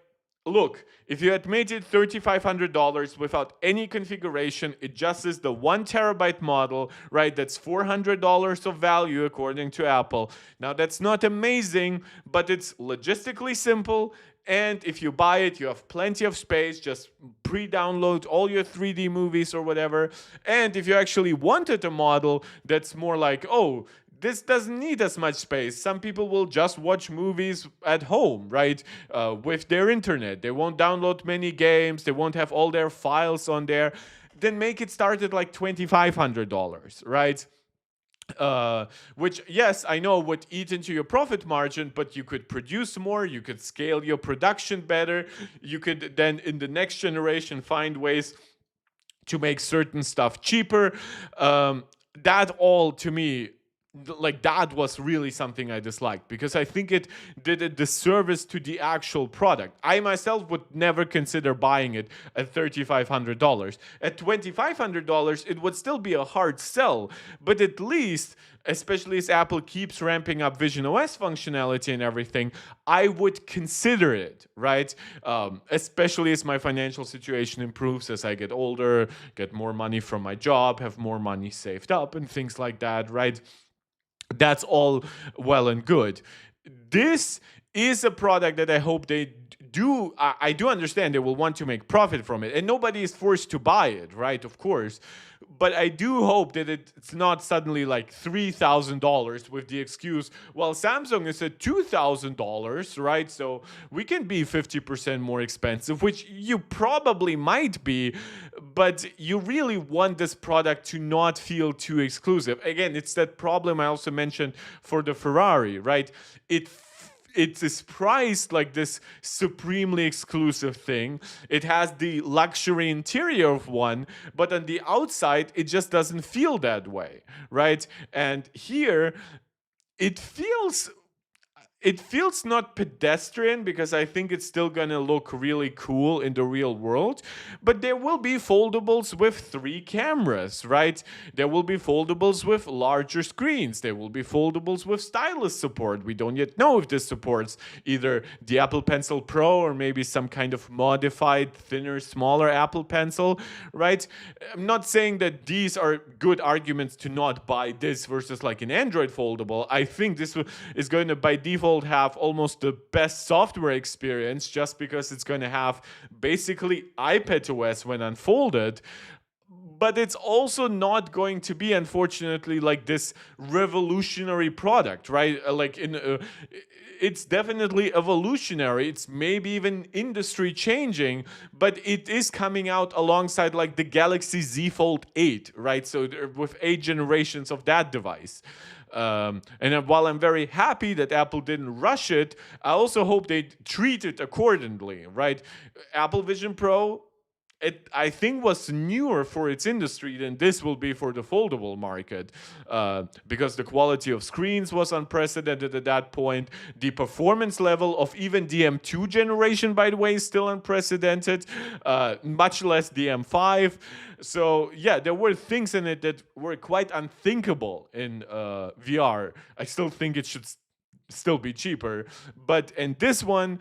A: look, if you had made it $3,500 without any configuration, it just is the 1 terabyte model, right? That's $400 of value according to Apple. Now, that's not amazing, but it's logistically simple. And if you buy it, you have plenty of space. Just pre-download all your 3D movies or whatever. And if you actually wanted a model that's more like, oh, this doesn't need as much space. Some people will just watch movies at home, right? With their internet. They won't download many games. They won't have all their files on there. Then make it start at like $2,500, right? Which, yes, I know would eat into your profit margin, but you could produce more, you could scale your production better, you could then in the next generation find ways to make certain stuff cheaper. That all to me, like that was really something I disliked because I think it did a disservice to the actual product. I myself would never consider buying it at $3,500. At $2,500, it would still be a hard sell, but at least, especially as Apple keeps ramping up Vision OS functionality and everything, I would consider it, right? Especially as my financial situation improves as I get older, get more money from my job, have more money saved up and things like that, right? That's all well and good. This is a product that I hope they do. I do understand they will want to make profit from it, and nobody is forced to buy it, right? Of course. But I do hope that it's not suddenly like $3,000 with the excuse, well, Samsung is at $2,000, right? So we can be 50% more expensive, which you probably might be, but you really want this product to not feel too exclusive. Again, it's that problem I also mentioned for the Ferrari, right? it is priced like this supremely exclusive thing. It has the luxury interior of one, but on the outside, it just doesn't feel that way, right? And here, it feels it feels not pedestrian because I think it's still gonna look really cool in the real world. But there will be foldables with 3 cameras, right? There will be foldables with larger screens. There will be foldables with stylus support. We don't yet know if this supports either the Apple Pencil Pro or maybe some kind of modified, thinner, smaller Apple Pencil, right? I'm not saying that these are good arguments to not buy this versus like an Android foldable. I think this is going to by default have almost the best software experience just because it's going to have basically iPadOS when unfolded. But it's also not going to be, unfortunately, like this revolutionary product, right? It's definitely evolutionary. It's maybe even industry changing, but it is coming out alongside like the Galaxy Z Fold 8, right? So with 8 generations of that device. And while I'm very happy that Apple didn't rush it, I also hope they treat it accordingly, right? Apple Vision Pro, it, I think, was newer for its industry than this will be for the foldable market, because the quality of screens was unprecedented at that point. The performance level of even the M2 generation, by the way, is still unprecedented, much less the M5. So yeah, there were things in it that were quite unthinkable in VR. I still think it should still be cheaper, but in this one,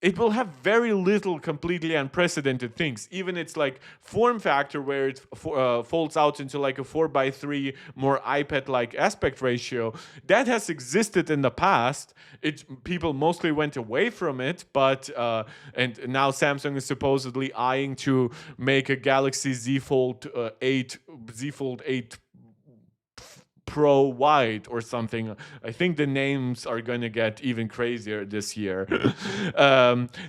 A: it will have very little completely unprecedented things. Even its like form factor, where it folds out into like a 4:3 more iPad-like aspect ratio, that has existed in the past. People mostly went away from it, but and now Samsung is supposedly eyeing to make a Galaxy Z Fold 8 Pro White or something. I think the names are going to get even crazier this year.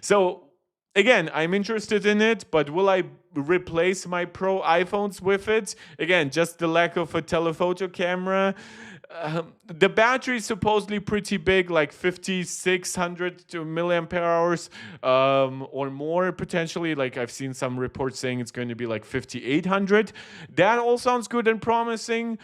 A: So again, I'm interested in it, but will I replace my Pro iPhones with it? Again, just the lack of a telephoto camera. The battery is supposedly pretty big, like 5,600 to milliampere hours or more potentially. Like I've seen some reports saying it's going to be like 5,800. That all sounds good and promising.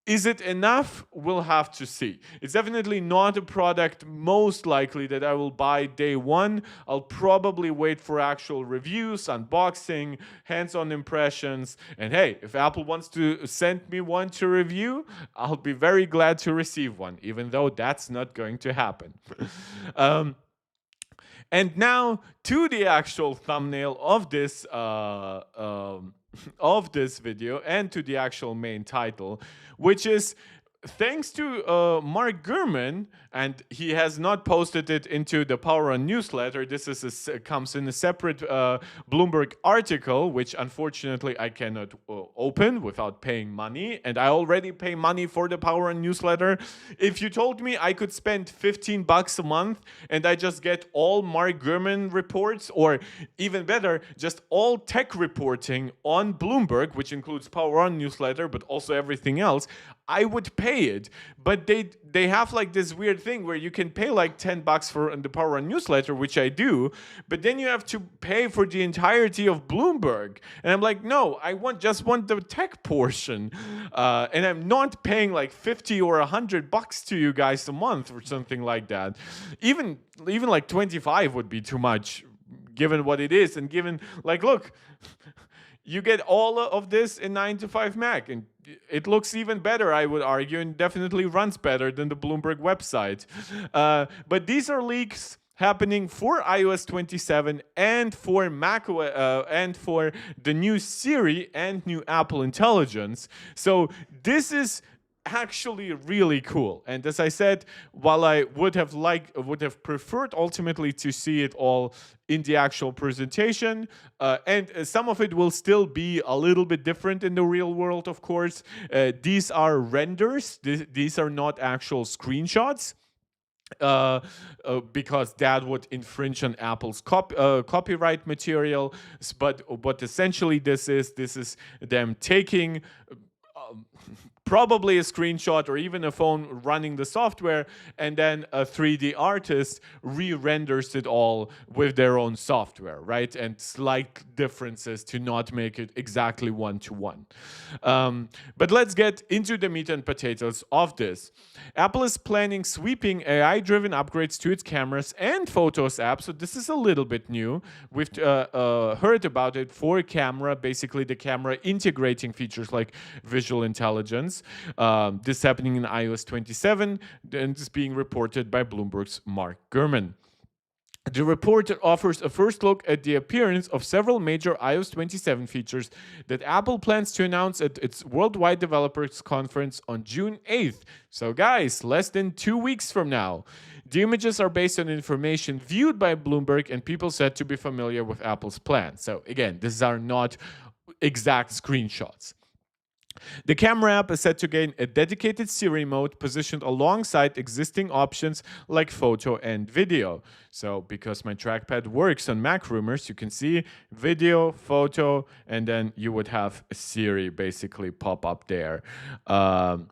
A: Is it enough? We'll have to see. It's definitely not a product most likely that I will buy day one. I'll probably wait for actual reviews, unboxing, hands-on impressions. And hey, if Apple wants to send me one to review, I'll be very glad to receive one, even though that's not going to happen. And now to the actual thumbnail of this of this video and to the actual main title, which is thanks to Mark Gurman, and he has not posted it into the Power On newsletter. This is comes in a separate Bloomberg article, which unfortunately I cannot open without paying money, and I already pay money for the Power On newsletter. If you told me I could spend $15 a month and I just get all Mark Gurman reports, or even better, just all tech reporting on Bloomberg, which includes Power On newsletter, but also everything else, I would pay it. But they have like this weird thing where you can pay like $10 for the Power On newsletter, which I do, but then you have to pay for the entirety of Bloomberg. And I'm like, no, I just want the tech portion. And I'm not paying like 50 or $100 to you guys a month or something like that. Even like 25 would be too much, given what it is, and given like, look, you get all of this in 9 to 5 Mac, and it looks even better, I would argue, and definitely runs better than the Bloomberg website. But these are leaks happening for iOS 27 and for macOS and for the new Siri and new Apple Intelligence. So this is actually really cool. And as I said, while I would have preferred ultimately to see it all in the actual presentation, and some of it will still be a little bit different in the real world, of course. These are renders. These are not actual screenshots. Because that would infringe on Apple's copyright material. But what essentially this is them taking probably a screenshot or even a phone running the software, and then a 3D artist re-renders it all with their own software, right? And slight differences to not make it exactly one-to-one. But let's get into the meat and potatoes of this. Apple is planning sweeping AI-driven upgrades to its cameras and Photos app, so this is a little bit new. We've heard about it for camera, basically the camera integrating features like visual intelligence. This happening in iOS 27, and is being reported by Bloomberg's Mark Gurman. The report offers a first look at the appearance of several major iOS 27 features that Apple plans to announce at its Worldwide Developers Conference on June 8th. So, guys, less than 2 weeks from now. The images are based on information viewed by Bloomberg and people said to be familiar with Apple's plan. So, again, these are not exact screenshots. The camera app is set to gain a dedicated Siri mode positioned alongside existing options like photo and video. So because my trackpad works on Mac rumors, you can see video, photo, and then you would have Siri basically pop up there. And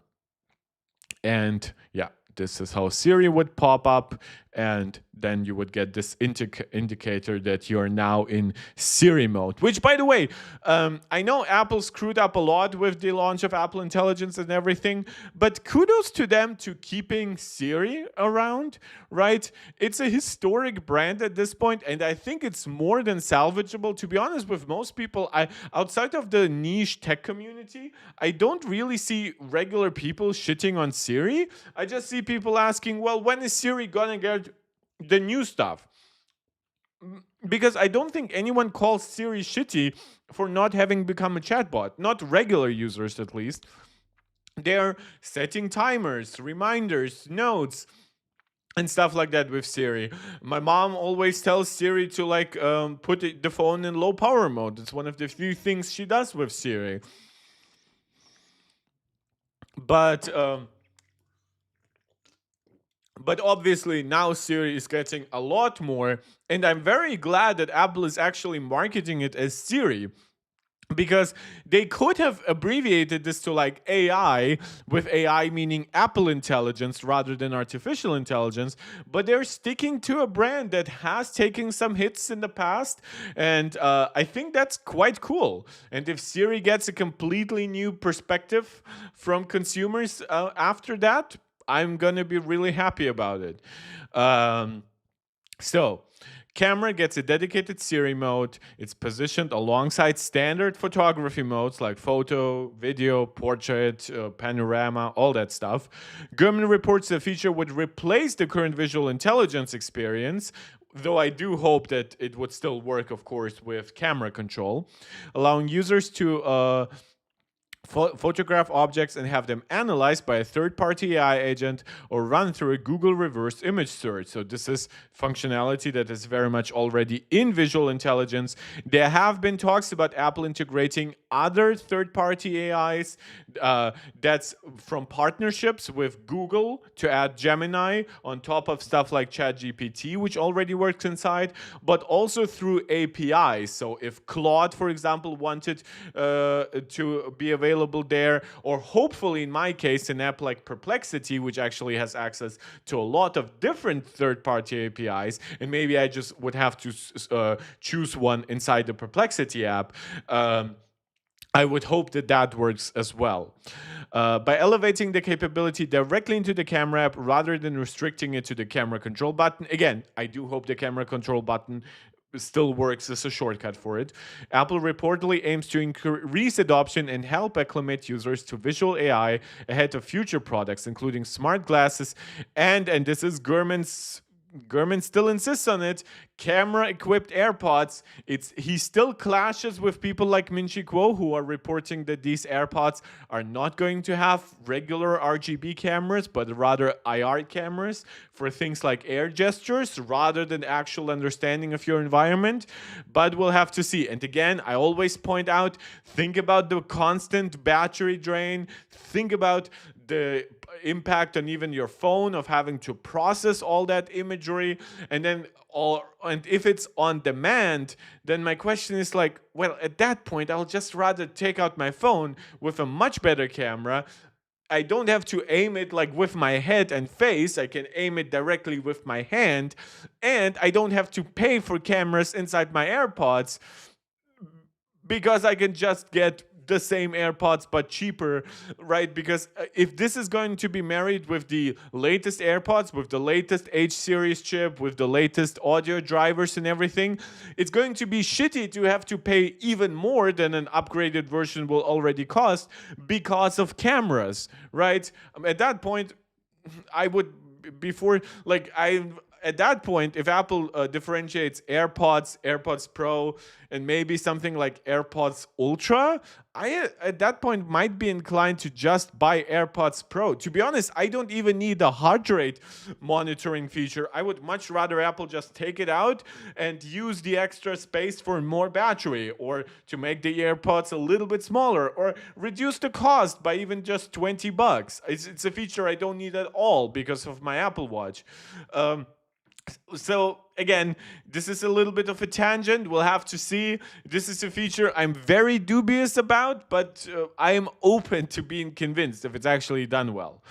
A: yeah, this is how Siri would pop up, and then you would get this indicator that you're now in Siri mode. Which, by the way, I know Apple screwed up a lot with the launch of Apple Intelligence and everything, but kudos to them to keeping Siri around, right? It's a historic brand at this point, and I think it's more than salvageable. To be honest with most people, outside of the niche tech community, I don't really see regular people shitting on Siri. I just see people asking, well, when is Siri gonna get the new stuff? Because I don't think anyone calls Siri shitty for not having become a chatbot. Not regular users, at least. They're setting timers, reminders, notes, and stuff like that with Siri. My mom always tells Siri to put the phone in low power mode. It's one of the few things she does with Siri. But obviously now Siri is getting a lot more, and I'm very glad that Apple is actually marketing it as Siri, because they could have abbreviated this to like AI, with AI meaning Apple Intelligence rather than artificial intelligence, but they're sticking to a brand that has taken some hits in the past, and I think that's quite cool. And if Siri gets a completely new perspective from consumers after that, I'm gonna be really happy about it. So, camera gets a dedicated Siri mode. It's positioned alongside standard photography modes like photo, video, portrait, panorama, all that stuff. Gurman reports the feature would replace the current visual intelligence experience, though I do hope that it would still work, of course, with camera control, allowing users to photograph objects and have them analyzed by a third-party AI agent or run through a Google reverse image search. So this is functionality that is very much already in visual intelligence. There have been talks about Apple integrating other third-party AIs that's from partnerships with Google to add Gemini on top of stuff like ChatGPT, which already works inside, but also through APIs. So if Claude, for example, wanted to be available there, or hopefully in my case an app like Perplexity, which actually has access to a lot of different third-party APIs, and maybe I just would have to choose one inside the Perplexity app, I would hope that that works as well. By elevating the capability directly into the camera app rather than restricting it to the camera control button. Again, I do hope the camera control button still works as a shortcut for it. Apple reportedly aims to increase adoption and help acclimate users to visual AI ahead of future products, including smart glasses and this is Gurman still insists on it, camera-equipped AirPods. He still clashes with people like Min-Chi Kuo, who are reporting that these AirPods are not going to have regular RGB cameras, but rather IR cameras for things like air gestures rather than actual understanding of your environment. But we'll have to see. And again, I always point out, think about the constant battery drain. Think about the impact on even your phone of having to process all that imagery, and if it's on demand, then my question is like, well, at that point I'll just rather take out my phone with a much better camera, I don't have to aim it like with my head and face. I can aim it directly with my hand, and I don't have to pay for cameras inside my AirPods because I can just get the same AirPods but cheaper, right? Because if this is going to be married with the latest AirPods, with the latest H series chip, with the latest audio drivers and everything, it's going to be shitty to have to pay even more than an upgraded version will already cost because of cameras, right? At that point, I would before like I at that point, if Apple differentiates AirPods, AirPods Pro, and maybe something like AirPods Ultra, I at that point might be inclined to just buy AirPods Pro. To be honest, I don't even need a heart rate monitoring feature. I would much rather Apple just take it out and use the extra space for more battery, or to make the AirPods a little bit smaller, or reduce the cost by even just $20. It's a feature I don't need at all because of my Apple Watch. So again, this is a little bit of a tangent. We'll have to see. This is a feature I'm very dubious about, but I am open to being convinced if it's actually done well.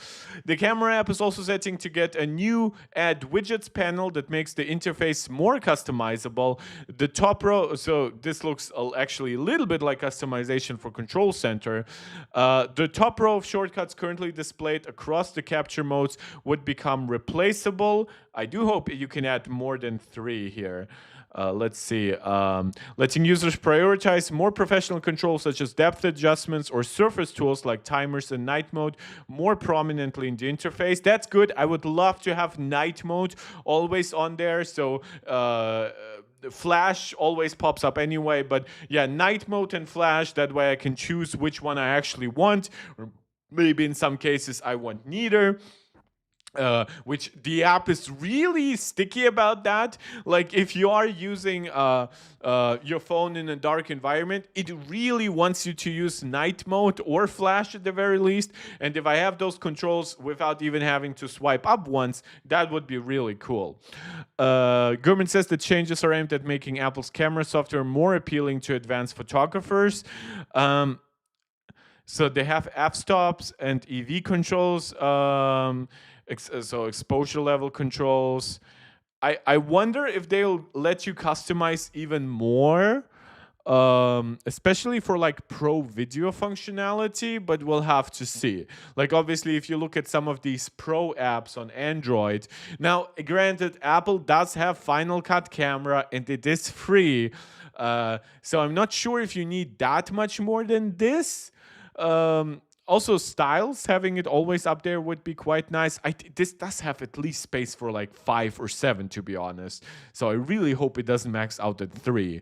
A: The camera app is also setting to get a new Add Widgets panel that makes the interface more customizable. The top row, so this looks actually a little bit like customization for Control Center. The top row of shortcuts currently displayed across the capture modes would become replaceable. I do hope you can add more than 3 here. Let's see. Letting users prioritize more professional controls such as depth adjustments or surface tools like timers and night mode more prominently in the interface. That's good. I would love to have night mode always on there. So flash always pops up anyway. But yeah, night mode and flash. That way I can choose which one I actually want. Or maybe in some cases I want neither. Which the app is really sticky about that. Like if you are using your phone in a dark environment, it really wants you to use night mode or flash at the very least. And if I have those controls without even having to swipe up once, that would be really cool. Gurman says the changes are aimed at making Apple's camera software more appealing to advanced photographers. So they have f-stops and EV controls. So exposure level controls. I wonder if they'll let you customize even more, especially for like pro video functionality, but we'll have to see. Like obviously if you look at some of these pro apps on Android, now granted Apple does have Final Cut camera and it is free, so I'm not sure if you need that much more than this. Also, styles, having it always up there would be quite nice. This does have at least space for like 5 or 7, to be honest. So I really hope it doesn't max out at 3.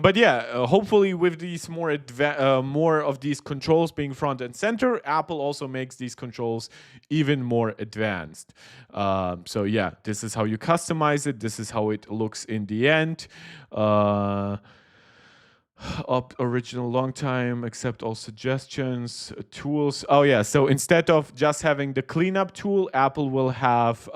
A: But yeah, hopefully with these more of these controls being front and center, Apple also makes these controls even more advanced. So yeah, this is how you customize it. This is how it looks in the end. Original long time, accept all suggestions, tools. Oh yeah, so instead of just having the cleanup tool, Apple will have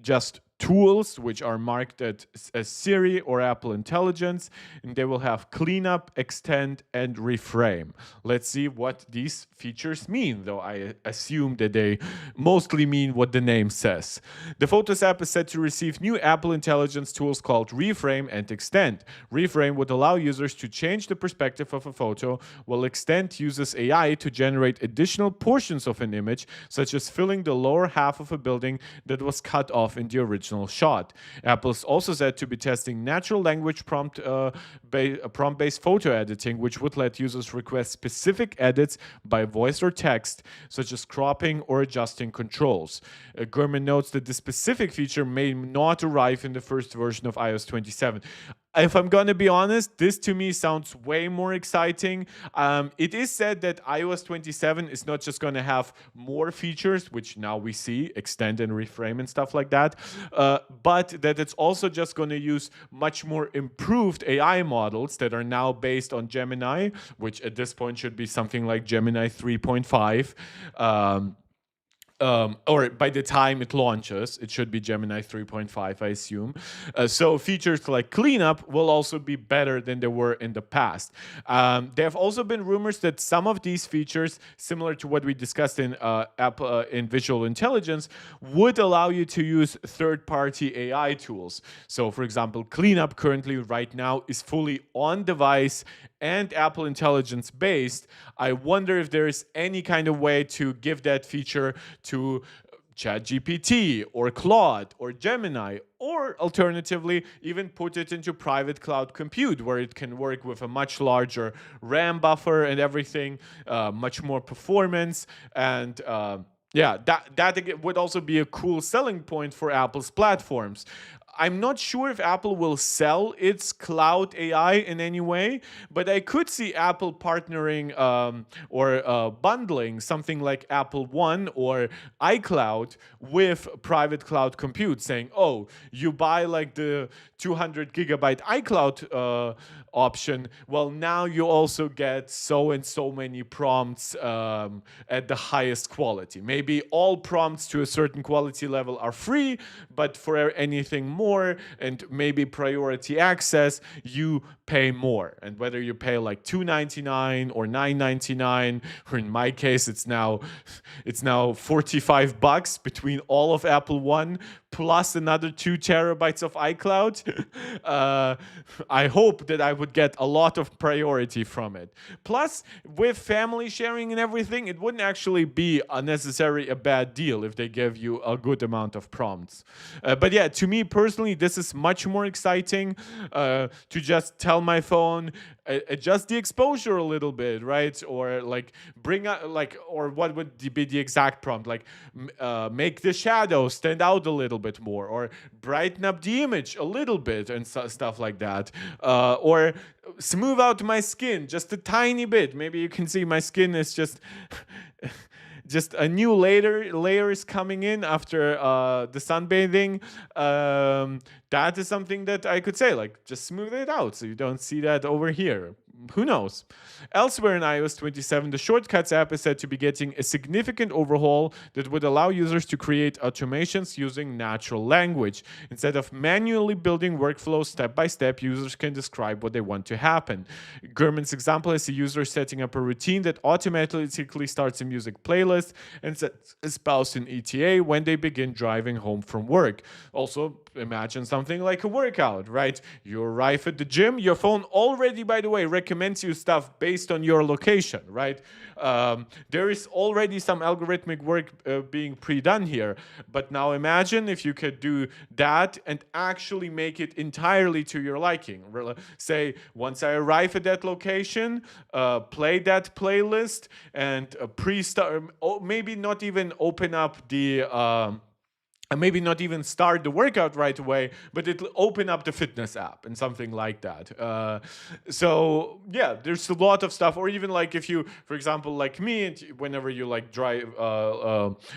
A: just tools which are marked as Siri or Apple Intelligence, and they will have cleanup, extend, and reframe. Let's see what these features mean, though I assume that they mostly mean what the name says. The Photos app is set to receive new Apple Intelligence tools called reframe and extend. Reframe would allow users to change the perspective of a photo, while extend uses AI to generate additional portions of an image, such as filling the lower half of a building that was cut off in the original shot. Apple is also said to be testing natural language prompt-based photo editing, which would let users request specific edits by voice or text, such as cropping or adjusting controls. Gurman notes that this specific feature may not arrive in the first version of iOS 27. If I'm going to be honest, this to me sounds way more exciting. It is said that iOS 27 is not just going to have more features, which now we see, extend and reframe and stuff like that, but that it's also just going to use much more improved AI models that are now based on Gemini, which at this point should be something like Gemini 3.5. or by the time it launches, it should be Gemini 3.5, I assume. So features like cleanup will also be better than they were in the past. There have also been rumors that some of these features, similar to what we discussed in Apple in Visual Intelligence, would allow you to use third-party AI tools. So, for example, cleanup currently right now is fully on device and Apple Intelligence based. I wonder if there is any kind of way to give that feature to ChatGPT or Claude or Gemini, or alternatively, even put it into private cloud compute where it can work with a much larger RAM buffer and everything, much more performance, and yeah, that would also be a cool selling point for Apple's platforms. I'm not sure if Apple will sell its cloud AI in any way, but I could see Apple partnering or bundling something like Apple One or iCloud with private cloud compute, saying, oh, you buy like the 200 gigabyte iCloud option, well, now you also get so and so many prompts at the highest quality. Maybe all prompts to a certain quality level are free, but for anything more and maybe priority access, you pay more. And whether you pay like $2.99 or $9.99, or in my case, it's now $45 between all of Apple One plus another 2 terabytes of iCloud. I hope that I would get a lot of priority from it. Plus, with family sharing and everything, it wouldn't actually be unnecessarily a bad deal if they give you a good amount of prompts. But yeah, to me personally, this is much more exciting to just tell my phone, adjust the exposure a little bit, right? Or like bring out, like, or what would be the exact prompt? Like make the shadow stand out a little bit more, or brighten up the image a little bit, and stuff like that. Or smooth out my skin just a tiny bit. Maybe you can see my skin is just just a new layer is coming in after the sunbathing. That is something that I could say, like, just smooth it out so you don't see that over here. Who knows? Elsewhere in iOS 27, the Shortcuts app is said to be getting a significant overhaul that would allow users to create automations using natural language. Instead of manually building workflows step by step, users can describe what they want to happen. Gurman's example is a user setting up a routine that automatically starts a music playlist and sets a spouse in ETA when they begin driving home from work. Also, imagine something like a workout, right? You arrive at the gym, your phone already, by the way, recommends you stuff based on your location, right? There is already some algorithmic work being pre-done here, but now imagine if you could do that and actually make it entirely to your liking. Say, once I arrive at that location, play that playlist and pre-start, maybe not even open up the and maybe not even start the workout right away, but it'll open up the fitness app and something like that. So yeah, there's a lot of stuff. Or even like if you, for example, like me, and whenever you like drive,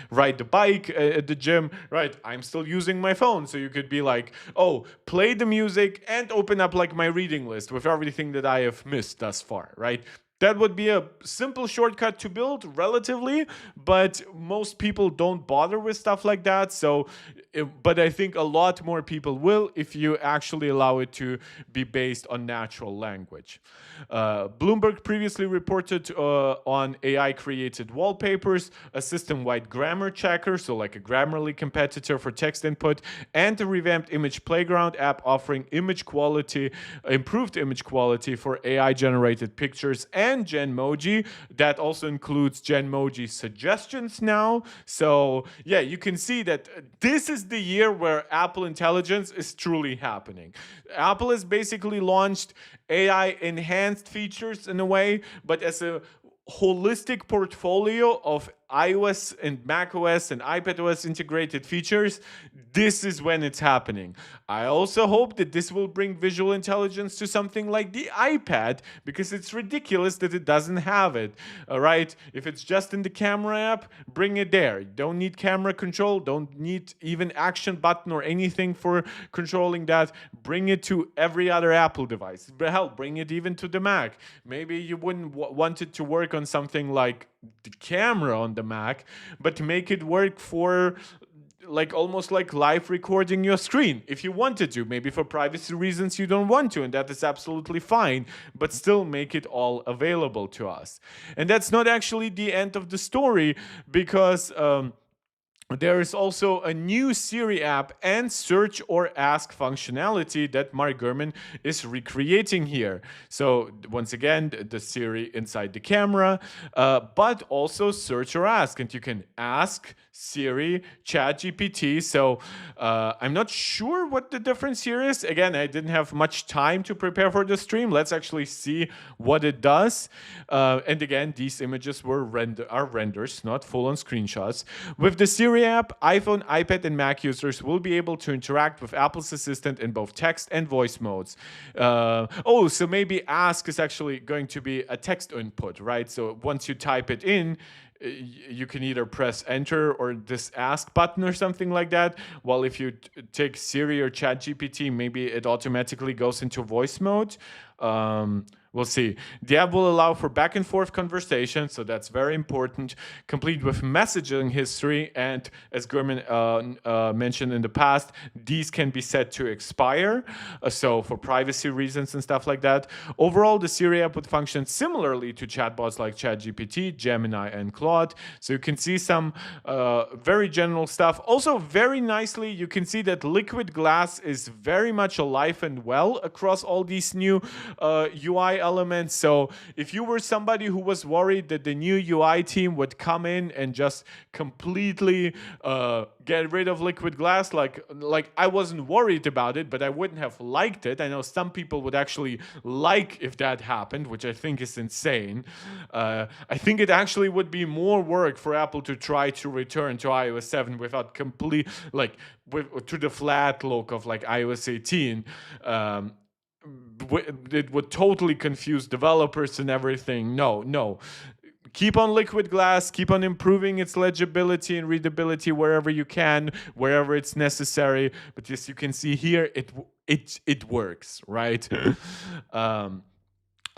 A: ride the bike at the gym, right? I'm still using my phone, so you could be like, oh, play the music and open up like my reading list with everything that I have missed thus far, right? That would be a simple shortcut to build, relatively, but most people don't bother with stuff like that. So, but I think a lot more people will if you actually allow it to be based on natural language. Bloomberg previously reported on AI-created wallpapers, a system-wide grammar checker, so like a Grammarly competitor for text input, and a revamped image playground app offering improved image quality for AI-generated pictures and Genmoji. That also includes Genmoji suggestions now. So yeah, you can see that this is the year where Apple Intelligence is truly happening. Apple has basically launched AI enhanced features in a way, but as a holistic portfolio of iOS and macOS and iPadOS integrated features, this is when it's happening. I also hope that this will bring visual intelligence to something like the iPad, because it's ridiculous that it doesn't have it. All right, if it's just in the camera app, bring it there. You don't need camera control, don't need even action button or anything for controlling that. Bring it to every other Apple device. Hell, bring it even to the Mac. Maybe you wouldn't want it to work on something like the camera on the Mac, but to make it work for like almost like live recording your screen if you wanted to. Maybe for privacy reasons you don't want to, and that is absolutely fine, but still make it all available to us. And that's not actually the end of the story, because there is also a new Siri app and search or ask functionality that Mark Gurman is recreating here. So once again, the Siri inside the camera, but also search or ask, and you can ask Siri, ChatGPT. So I'm not sure what the difference here is. Again, I didn't have much time to prepare for the stream. Let's actually see what it does. And again, these images are renders, not full-on screenshots. With the Siri app, iPhone, iPad, and Mac users will be able to interact with Apple's Assistant in both text and voice modes. So maybe ask is actually going to be a text input, right? So once you type it in, you can either press enter or this ask button or something like that. While if you take Siri or ChatGPT, maybe it automatically goes into voice mode. We'll see. The app will allow for back and forth conversation, so that's very important, complete with messaging history. And as Gurman mentioned in the past, these can be set to expire, so for privacy reasons and stuff like that. Overall, the Siri app would function similarly to chatbots like ChatGPT, Gemini, and Claude. So you can see some very general stuff. Also, very nicely, you can see that Liquid Glass is very much alive and well across all these new UI elements. So if you were somebody who was worried that the new UI team would come in and just completely get rid of Liquid Glass, like I wasn't worried about it, but I wouldn't have liked it. I know some people would actually like if that happened, which I think is insane. I think it actually would be more work for Apple to try to return to iOS 7 without to the flat look of like iOS 18. It would totally confuse developers and everything. No. Keep on Liquid Glass, keep on improving its legibility and readability wherever you can, wherever it's necessary. But as you can see here, it works, right?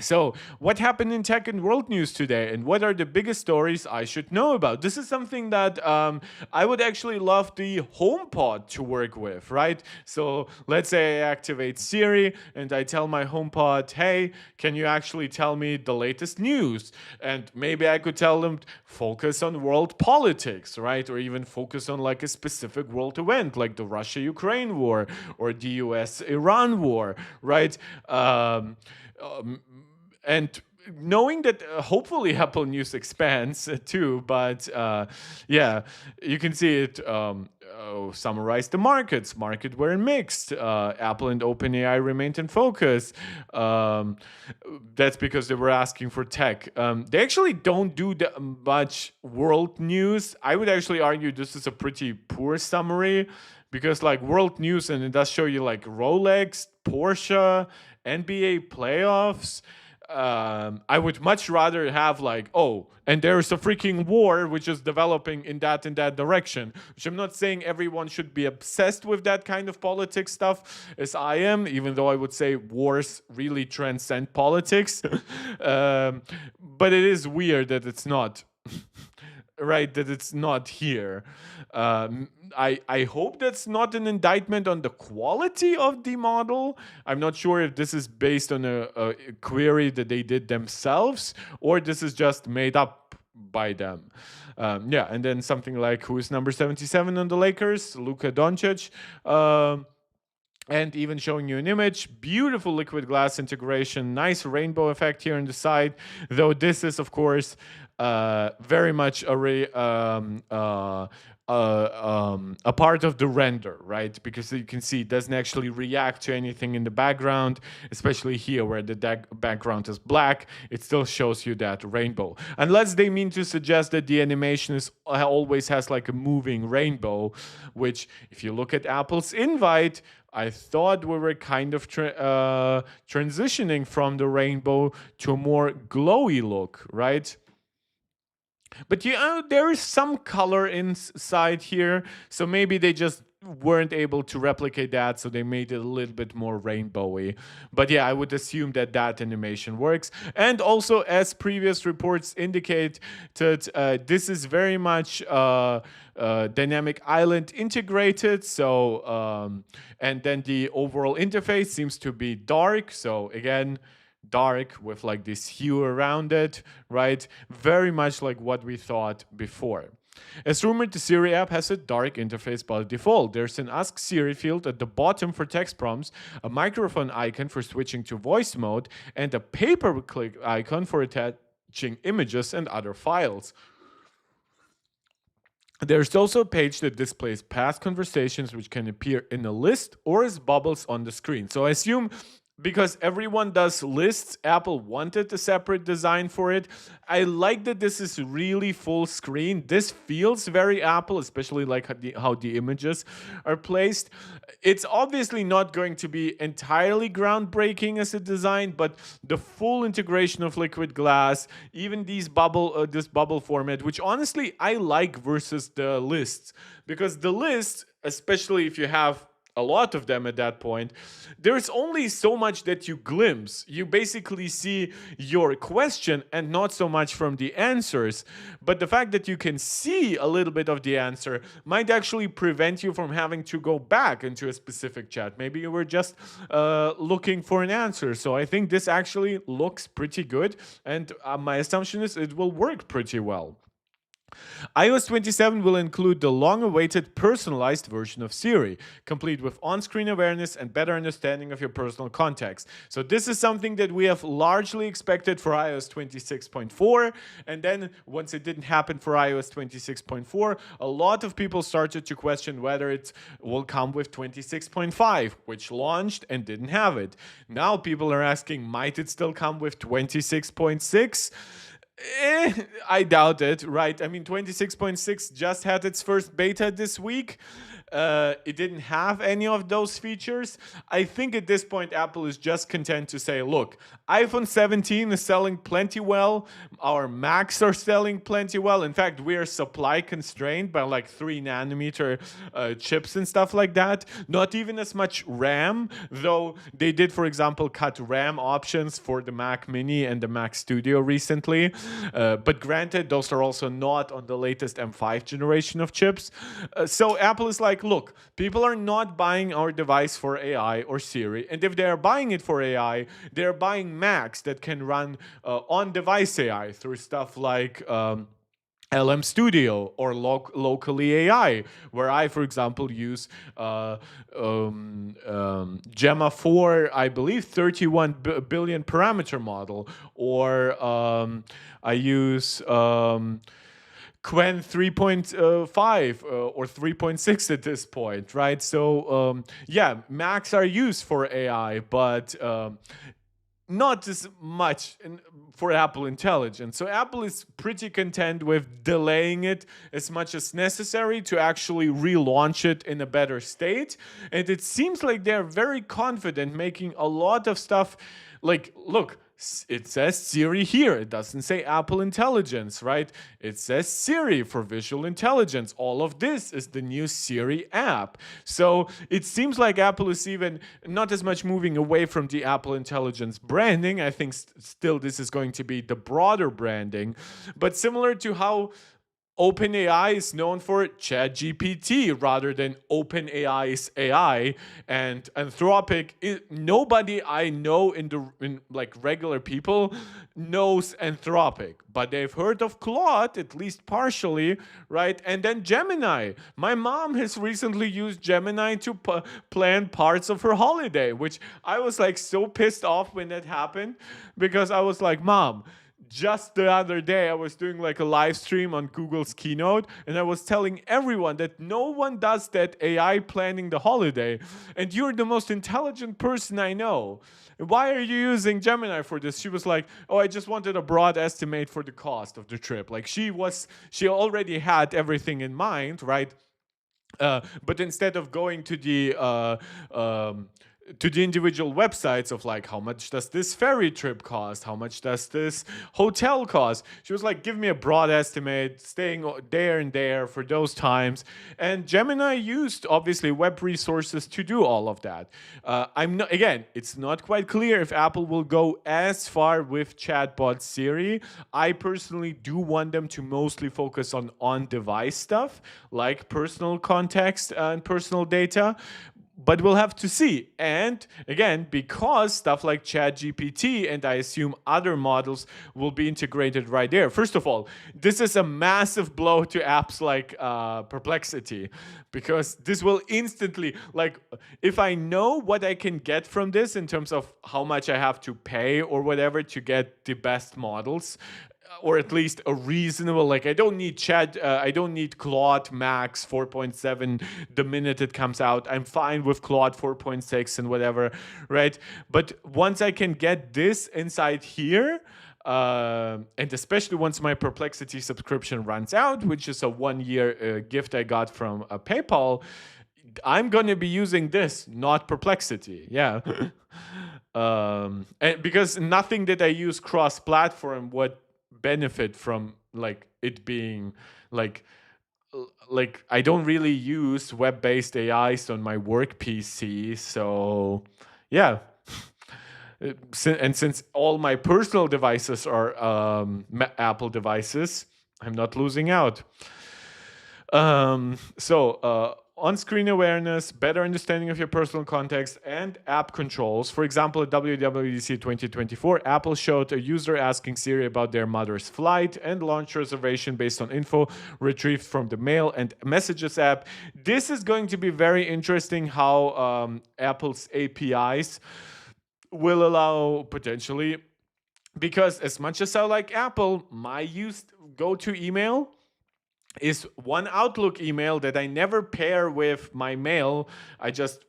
A: So, what happened in tech and world news today, and what are the biggest stories I should know about? This is something that I would actually love the HomePod to work with, right? So, let's say I activate Siri and I tell my HomePod, hey, can you actually tell me the latest news? And maybe I could tell them, focus on world politics, right? Or even focus on like a specific world event, like the Russia-Ukraine war or the US-Iran war, right? And knowing that hopefully Apple News expands too, but yeah, you can see it summarize the markets. Market were mixed. Apple and OpenAI remained in focus. That's because they were asking for tech. They actually don't do that much world news. I would actually argue this is a pretty poor summary, because like world news, and it does show you like Rolex, Porsche, NBA playoffs. I would much rather have like, oh, and there's a freaking war which is developing in that direction. Which I'm not saying everyone should be obsessed with that kind of politics stuff as I am, even though I would say wars really transcend politics. But it is weird that it's not. Right, that it's not here. I hope that's not an indictment on the quality of the model. I'm not sure if this is based on a query that they did themselves, or this is just made up by them. Yeah, and then something like, who is number 77 on the Lakers? Luka Doncic. And even showing you an image, beautiful Liquid Glass integration, nice rainbow effect here on the side, though this is, of course, very much a part of the render, right? Because you can see it doesn't actually react to anything in the background, especially here where the background is black. It still shows you that rainbow. Unless they mean to suggest that the animation always has like a moving rainbow, which if you look at Apple's invite, I thought we were kind of transitioning from the rainbow to a more glowy look, right? But there is some color inside here, so maybe they just weren't able to replicate that, so they made it a little bit more rainbowy. But yeah, I would assume that that animation works. And also, as previous reports indicate, that this is very much dynamic island integrated. So and then the overall interface seems to be dark. So again, dark with like this hue around it, right? Very much like what we thought before. As rumored, the Siri app has a dark interface by default. There's an Ask Siri field at the bottom for text prompts, a microphone icon for switching to voice mode, and a paper-click icon for attaching images and other files. There's also a page that displays past conversations which can appear in a list or as bubbles on the screen. So I assume because everyone does lists, Apple wanted a separate design for it. I like that this is really full screen. This feels very Apple, especially like how the images are placed. It's obviously not going to be entirely groundbreaking as a design, but the full integration of liquid glass, even this bubble format, which honestly I like versus the lists, because the list, especially if you have a lot of them at that point, there's only so much that you glimpse. You basically see your question and not so much from the answers. But the fact that you can see a little bit of the answer might actually prevent you from having to go back into a specific chat. Maybe you were just looking for an answer. So I think this actually looks pretty good. And my assumption is it will work pretty well. iOS 27 will include the long-awaited personalized version of Siri, complete with on-screen awareness and better understanding of your personal context. So this is something that we have largely expected for iOS 26.4, and then once it didn't happen for iOS 26.4, a lot of people started to question whether it will come with 26.5, which launched and didn't have it. Now people are asking, might it still come with 26.6? I doubt it, right? I mean, 26.6 just had its first beta this week. It didn't have any of those features. I think at this point, Apple is just content to say, look, iPhone 17 is selling plenty well. Our Macs are selling plenty well. In fact, we are supply constrained by like 3 nanometer chips and stuff like that. Not even as much RAM, though they did, for example, cut RAM options for the Mac Mini and the Mac Studio recently. But granted, those are also not on the latest M5 generation of chips. So Apple is like, look, people are not buying our device for AI or Siri. And if they are buying it for AI, they're buying Macs that can run on-device AI through stuff like LM Studio or locally AI, where I, for example, use Gemma 4, I believe, 31 billion parameter model, or I use Qwen 3.5 or 3.6 at this point, right? So yeah, Macs are used for AI, but not as much for Apple Intelligence. So Apple is pretty content with delaying it as much as necessary to actually relaunch it in a better state. And it seems like they're very confident making a lot of stuff like, look, it says Siri here. It doesn't say Apple Intelligence, right? It says Siri for visual intelligence. All of this is the new Siri app. So it seems like Apple is even not as much moving away from the Apple Intelligence branding. I think still this is going to be the broader branding. But similar to how OpenAI is known for ChatGPT rather than OpenAI's AI, and Anthropic. Nobody I know in like regular people knows Anthropic, but they've heard of Claude at least partially, right? And then Gemini. My mom has recently used Gemini to plan parts of her holiday, which I was like so pissed off when that happened because I was like, Mom, just the other day I was doing like a live stream on Google's keynote, and I was telling everyone that no one does that AI planning the holiday, and you're the most intelligent person I know. Why are you using Gemini for this? She was like, oh, I just wanted a broad estimate for the cost of the trip. Like she already had everything in mind, right? But instead of going to the to the individual websites of like, how much does this ferry trip cost? How much does this hotel cost? She was like, give me a broad estimate, staying there and there for those times. And Gemini used obviously web resources to do all of that. I'm not, again, it's not quite clear if Apple will go as far with chatbot Siri. I personally do want them to mostly focus on on-device stuff like personal context and personal data, but we'll have to see. And again, because stuff like ChatGPT and I assume other models will be integrated right there. First of all, this is a massive blow to apps like Perplexity, because this will instantly, like, if I know what I can get from this in terms of how much I have to pay or whatever to get the best models, or at least a reasonable, like, I don't need Claude Max 4.7 the minute it comes out. I'm fine with Claude 4.6 and whatever, right? But once I can get this inside here, and especially once my Perplexity subscription runs out, which is a 1-year gift I got from PayPal, I'm going to be using this, not Perplexity. Yeah. And because nothing that I use cross-platform would benefit from like it being like I don't really use web-based AIs on my work PC, so yeah. And since all my personal devices are Apple devices, I'm not losing out. On-screen awareness, better understanding of your personal context, and app controls. For example, at WWDC 2024, Apple showed a user asking Siri about their mother's flight and launched reservation based on info retrieved from the Mail and Messages app. This is going to be very interesting how Apple's APIs will allow potentially, because as much as I like Apple, my go-to email is one Outlook email that I never pair with my mail. I just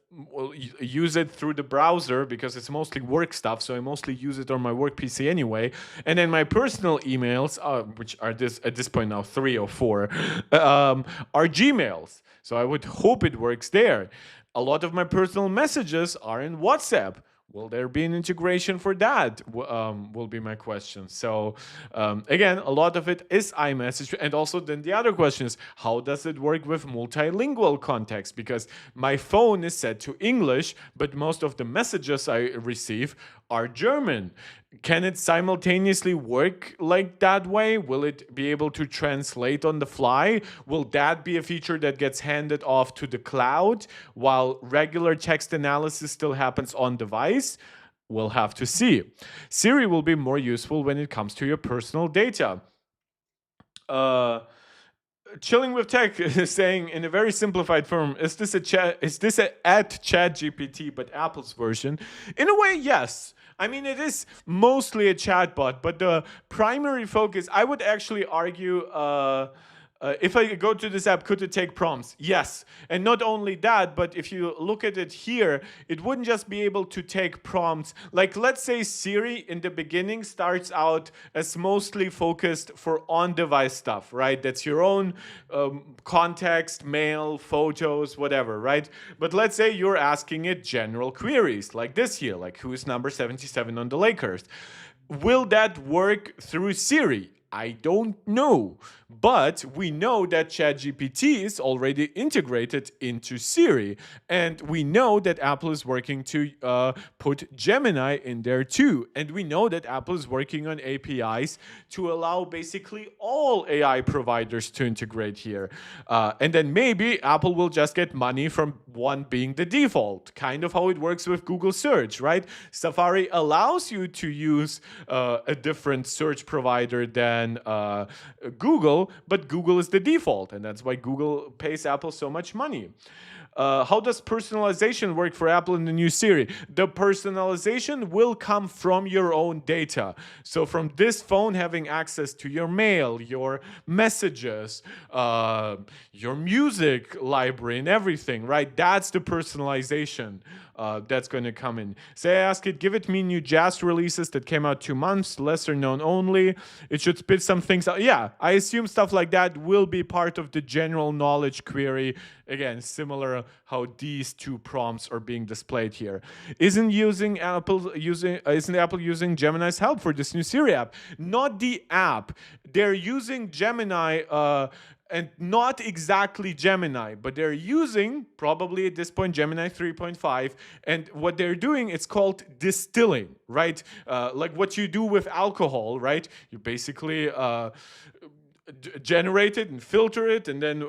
A: use it through the browser because it's mostly work stuff, so I mostly use it on my work PC anyway. And then my personal emails, which are at this point now 3 or 4, are Gmails. So I would hope it works there. A lot of my personal messages are in WhatsApp. Will there be an integration for that? Will be my question. So again, a lot of it is iMessage. And also then the other question is, how does it work with multilingual context? Because my phone is set to English, but most of the messages I receive are German. Can it simultaneously work like that way? Will it be able to translate on the fly? Will that be a feature that gets handed off to the cloud while regular text analysis still happens on device? We'll have to see. Siri will be more useful when it comes to your personal data. Chilling with Tech is saying in a very simplified form, is this a at ChatGPT but Apple's version? In a way, yes. I mean, it is mostly a chatbot, but the primary focus, I would actually argue, if I go to this app, could it take prompts? Yes. And not only that, but if you look at it here, it wouldn't just be able to take prompts. Like, let's say Siri in the beginning starts out as mostly focused for on-device stuff, right? That's your own context, mail, photos, whatever, right? But let's say you're asking it general queries like this here, like who's number 77 on the Lakers? Will that work through Siri? I don't know, but we know that ChatGPT is already integrated into Siri, and we know that Apple is working to put Gemini in there too, and we know that Apple is working on APIs to allow basically all AI providers to integrate here, and then maybe Apple will just get money from one being the default, kind of how it works with Google search, right? Safari allows you to use a different search provider than Google, but Google is the default, and that's why Google pays Apple so much money. How does personalization work for Apple in the new Siri? The personalization will come from your own data. So from this phone having access to your mail, your messages, your music library and everything, right? That's the personalization. that's going to come in. Say I ask it, give it me new jazz releases that came out 2 months, lesser known only. It should spit some things out. Yeah, I assume stuff like that will be part of the general knowledge query. Again, similar how these two prompts are being displayed here. Isn't Apple using Gemini's help for this new Siri app? Not the app. They're using Gemini and not exactly Gemini, but they're using, probably at this point, Gemini 3.5. And what they're doing, it's called distilling, right? Like what you do with alcohol, right? You basically generate it and filter it, and then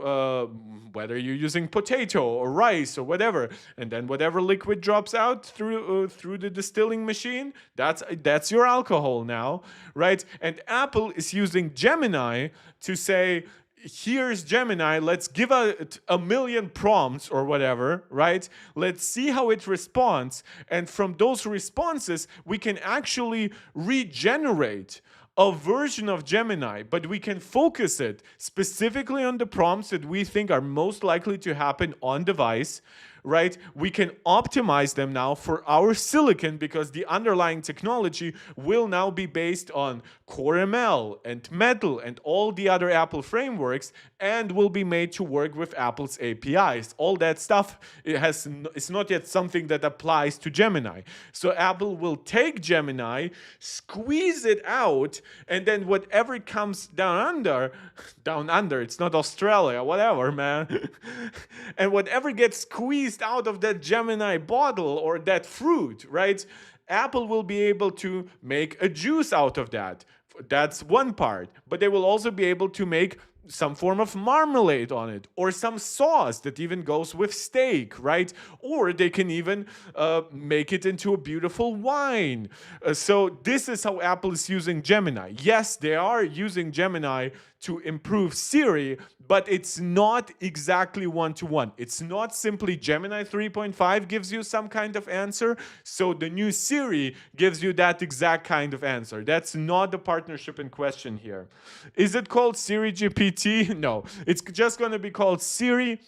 A: whether you're using potato or rice or whatever, and then whatever liquid drops out through the distilling machine, that's your alcohol now, right? And Apple is using Gemini to say, here's Gemini, let's give it a million prompts or whatever, right? Let's see how it responds. And from those responses, we can actually regenerate a version of Gemini, but we can focus it specifically on the prompts that we think are most likely to happen on device, right? We can optimize them now for our silicon because the underlying technology will now be based on Core ML and Metal and all the other Apple frameworks, and will be made to work with Apple's APIs. All that stuff, it's not yet something that applies to Gemini. So Apple will take Gemini, squeeze it out, and then whatever comes down under, it's not Australia, whatever, man. And whatever gets squeezed out of that Gemini bottle or that fruit, right? Apple will be able to make a juice out of that. That's one part. But they will also be able to make some form of marmalade on it, or some sauce that even goes with steak, right? Or they can even make it into a beautiful wine. So this is how Apple is using Gemini. Yes, they are using Gemini to improve Siri, but it's not exactly one-to-one. It's not simply Gemini 3.5 gives you some kind of answer, so the new Siri gives you that exact kind of answer. That's not the partnership in question here. Is it called Siri GPT? No, it's just going to be called Siri,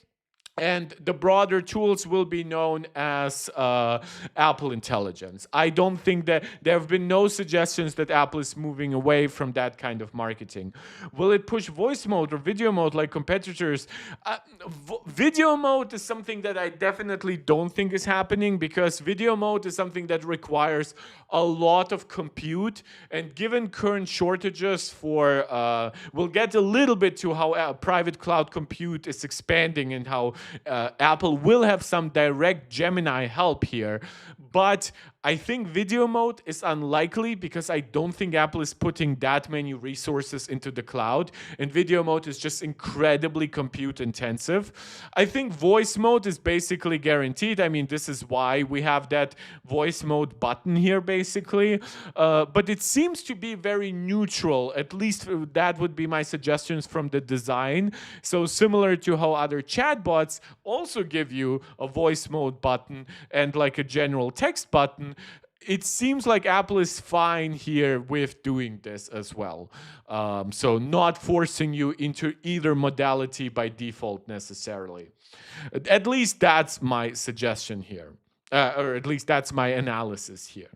A: and the broader tools will be known as Apple Intelligence. I don't think that there have been no suggestions that Apple is moving away from that kind of marketing. Will it push voice mode or video mode like competitors? Video mode is something that I definitely don't think is happening, because video mode is something that requires a lot of compute, and given current shortages for, we'll get a little bit to how private cloud compute is expanding and how Apple will have some direct Gemini help here. But I think video mode is unlikely, because I don't think Apple is putting that many resources into the cloud, and video mode is just incredibly compute intensive. I think voice mode is basically guaranteed. I mean, this is why we have that voice mode button here, basically. But it seems to be very neutral. At least that would be my suggestions from the design. So similar to how other chatbots also give you a voice mode button and like a general text button, it seems like Apple is fine here with doing this as well. So not forcing you into either modality by default necessarily. At least that's my suggestion here. Or at least that's my analysis here.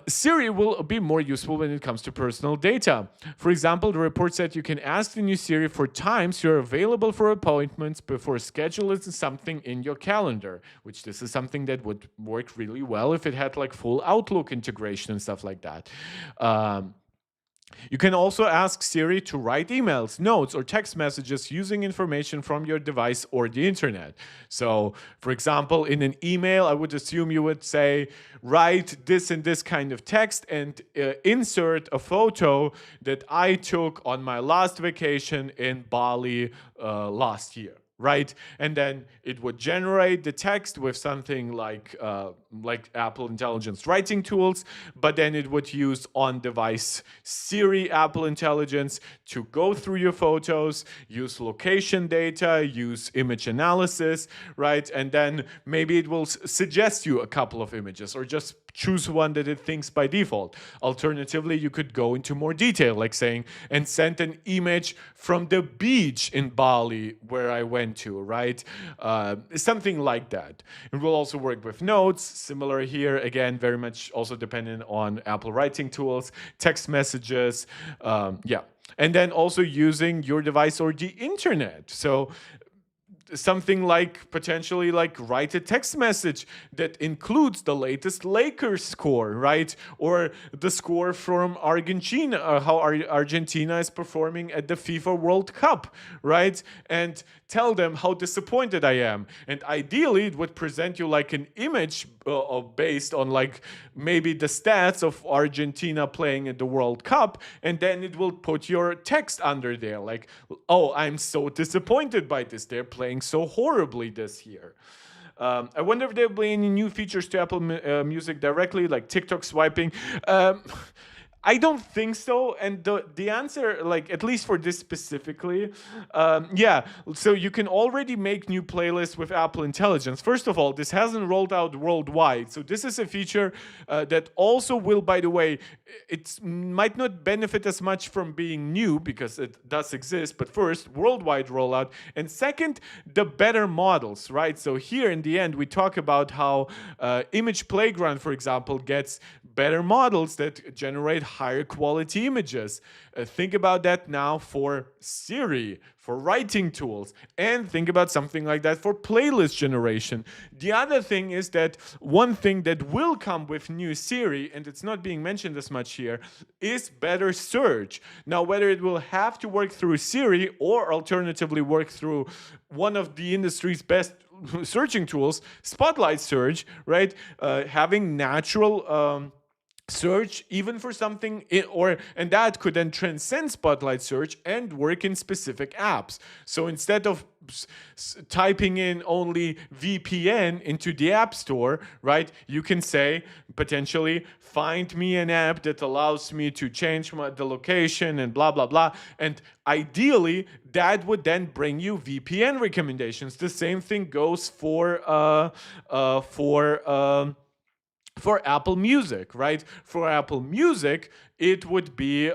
A: Siri will be more useful when it comes to personal data. For example, the report said you can ask the new Siri for times you're available for appointments before scheduling something in your calendar, which this is something that would work really well if it had like full Outlook integration and stuff like that. You can also ask Siri to write emails, notes, or text messages using information from your device or the internet. So, for example, in an email, I would assume you would say, write this and this kind of text and insert a photo that I took on my last vacation in Bali last year. Right? And then it would generate the text with something like like Apple Intelligence writing tools, but then it would use on-device Siri Apple Intelligence to go through your photos, use location data, use image analysis, right? And then maybe it will suggest you a couple of images or just choose one that it thinks by default. Alternatively, you could go into more detail, like saying, and send an image from the beach in Bali where I went to, right? Something like that. It will also work with notes, similar here, again, very much also dependent on Apple writing tools, text messages, yeah. And then also using your device or the internet. So something like potentially like write a text message that includes the latest Lakers score, right? Or the score from Argentina, how Argentina is performing at the FIFA World Cup, right? And tell them how disappointed I am. And ideally, it would present you like an image based on like maybe the stats of Argentina playing at the World Cup, and then it will put your text under there, like, oh, I'm so disappointed by this. They're playing so horribly this year. I wonder if there'll be any new features to Apple Music directly, like TikTok swiping. I don't think so. And the answer, like at least for this specifically, yeah. So you can already make new playlists with Apple Intelligence. First of all, this hasn't rolled out worldwide. So this is a feature that also will, by the way, it might not benefit as much from being new because it does exist. But first, worldwide rollout. And second, the better models, right? So here in the end, we talk about how Image Playground, for example, gets better models that generate higher quality images. Think about that now for Siri, for writing tools, and think about something like that for playlist generation. The other thing is that one thing that will come with new Siri, and it's not being mentioned as much here, is better search. Now, whether it will have to work through Siri or alternatively work through one of the industry's best searching tools, Spotlight Search, right? Having natural search even for something and that could then transcend Spotlight Search and work in specific apps. So instead of typing in only VPN into the App Store, right, you can say potentially find me an app that allows me to change the location and blah blah blah, and ideally that would then bring you VPN recommendations. The same thing goes for Apple Music, right? For Apple Music, it would be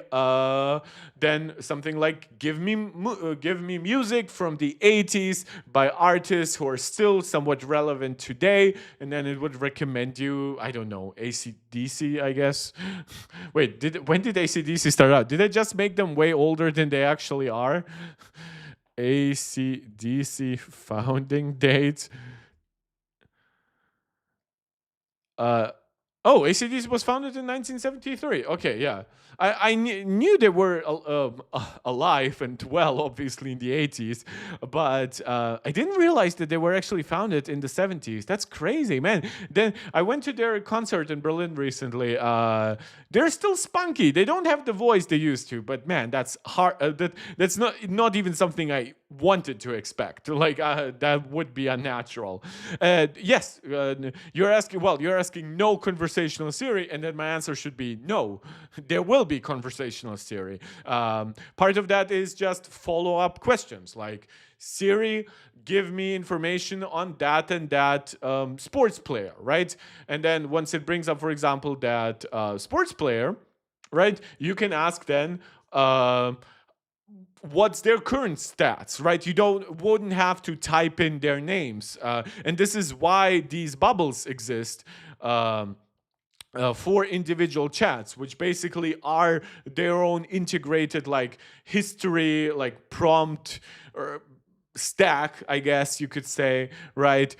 A: then something like give me music from the 80s by artists who are still somewhat relevant today, and then it would recommend you, I don't know, AC/DC, I guess. Wait, when did AC/DC start out? Did I just make them way older than they actually are? AC/DC founding date. Oh, AC/DC was founded in 1973. Okay, yeah. I knew they were alive and well, obviously, in the 80s, but I didn't realize that they were actually founded in the 70s. That's crazy, man. Then I went to their concert in Berlin recently. They're still spunky. They don't have the voice they used to, but man, that's hard. That's not even something I wanted to expect. Like that would be unnatural. Yes, you're asking no conversational Siri, and then my answer should be no. There will be conversational Siri. Part of that is just follow-up questions like, Siri, give me information on that and that sports player, right? And then once it brings up, for example, that sports player, right, you can ask then, what's their current stats, right? You wouldn't have to type in their names. And this is why these bubbles exist. For individual chats, which basically are their own integrated like history, like prompt or stack, I guess you could say, right?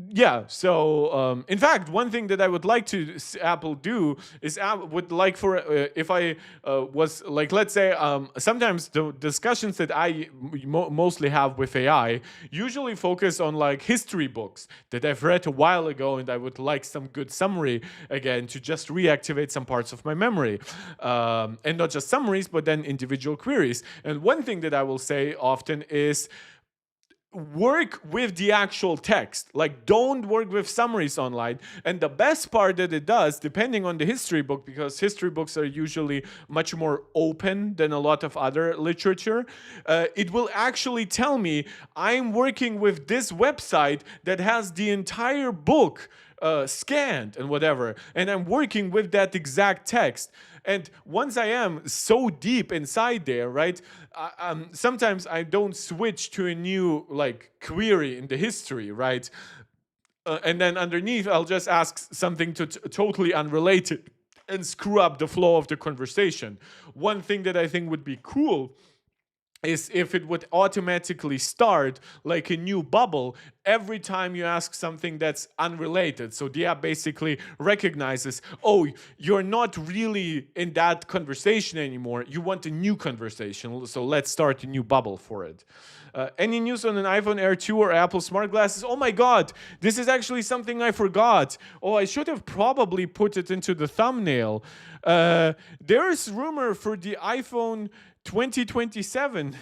A: Yeah, so in fact, one thing that I would like to Apple do is would like for if I was like, let's say sometimes the discussions that I mostly have with AI usually focus on like history books that I've read a while ago, and I would like some good summary again to just reactivate some parts of my memory, and not just summaries but then individual queries. And one thing that I will say often is, work with the actual text. Like, don't work with summaries online. And the best part that it does, depending on the history book, because history books are usually much more open than a lot of other literature, it will actually tell me I'm working with this website that has the entire book scanned and whatever, and I'm working with that exact text. And once I am so deep inside there, right, sometimes I don't switch to a new like query in the history, right? And then underneath, I'll just ask something totally unrelated and screw up the flow of the conversation. One thing that I think would be cool is if it would automatically start like a new bubble every time you ask something that's unrelated. So the app basically recognizes, oh, you're not really in that conversation anymore. You want a new conversation. So let's start a new bubble for it. Any news on an iPhone Air 2 or Apple smart glasses? Oh my God, this is actually something I forgot. Oh, I should have probably put it into the thumbnail. There is rumor for the iPhone 2027,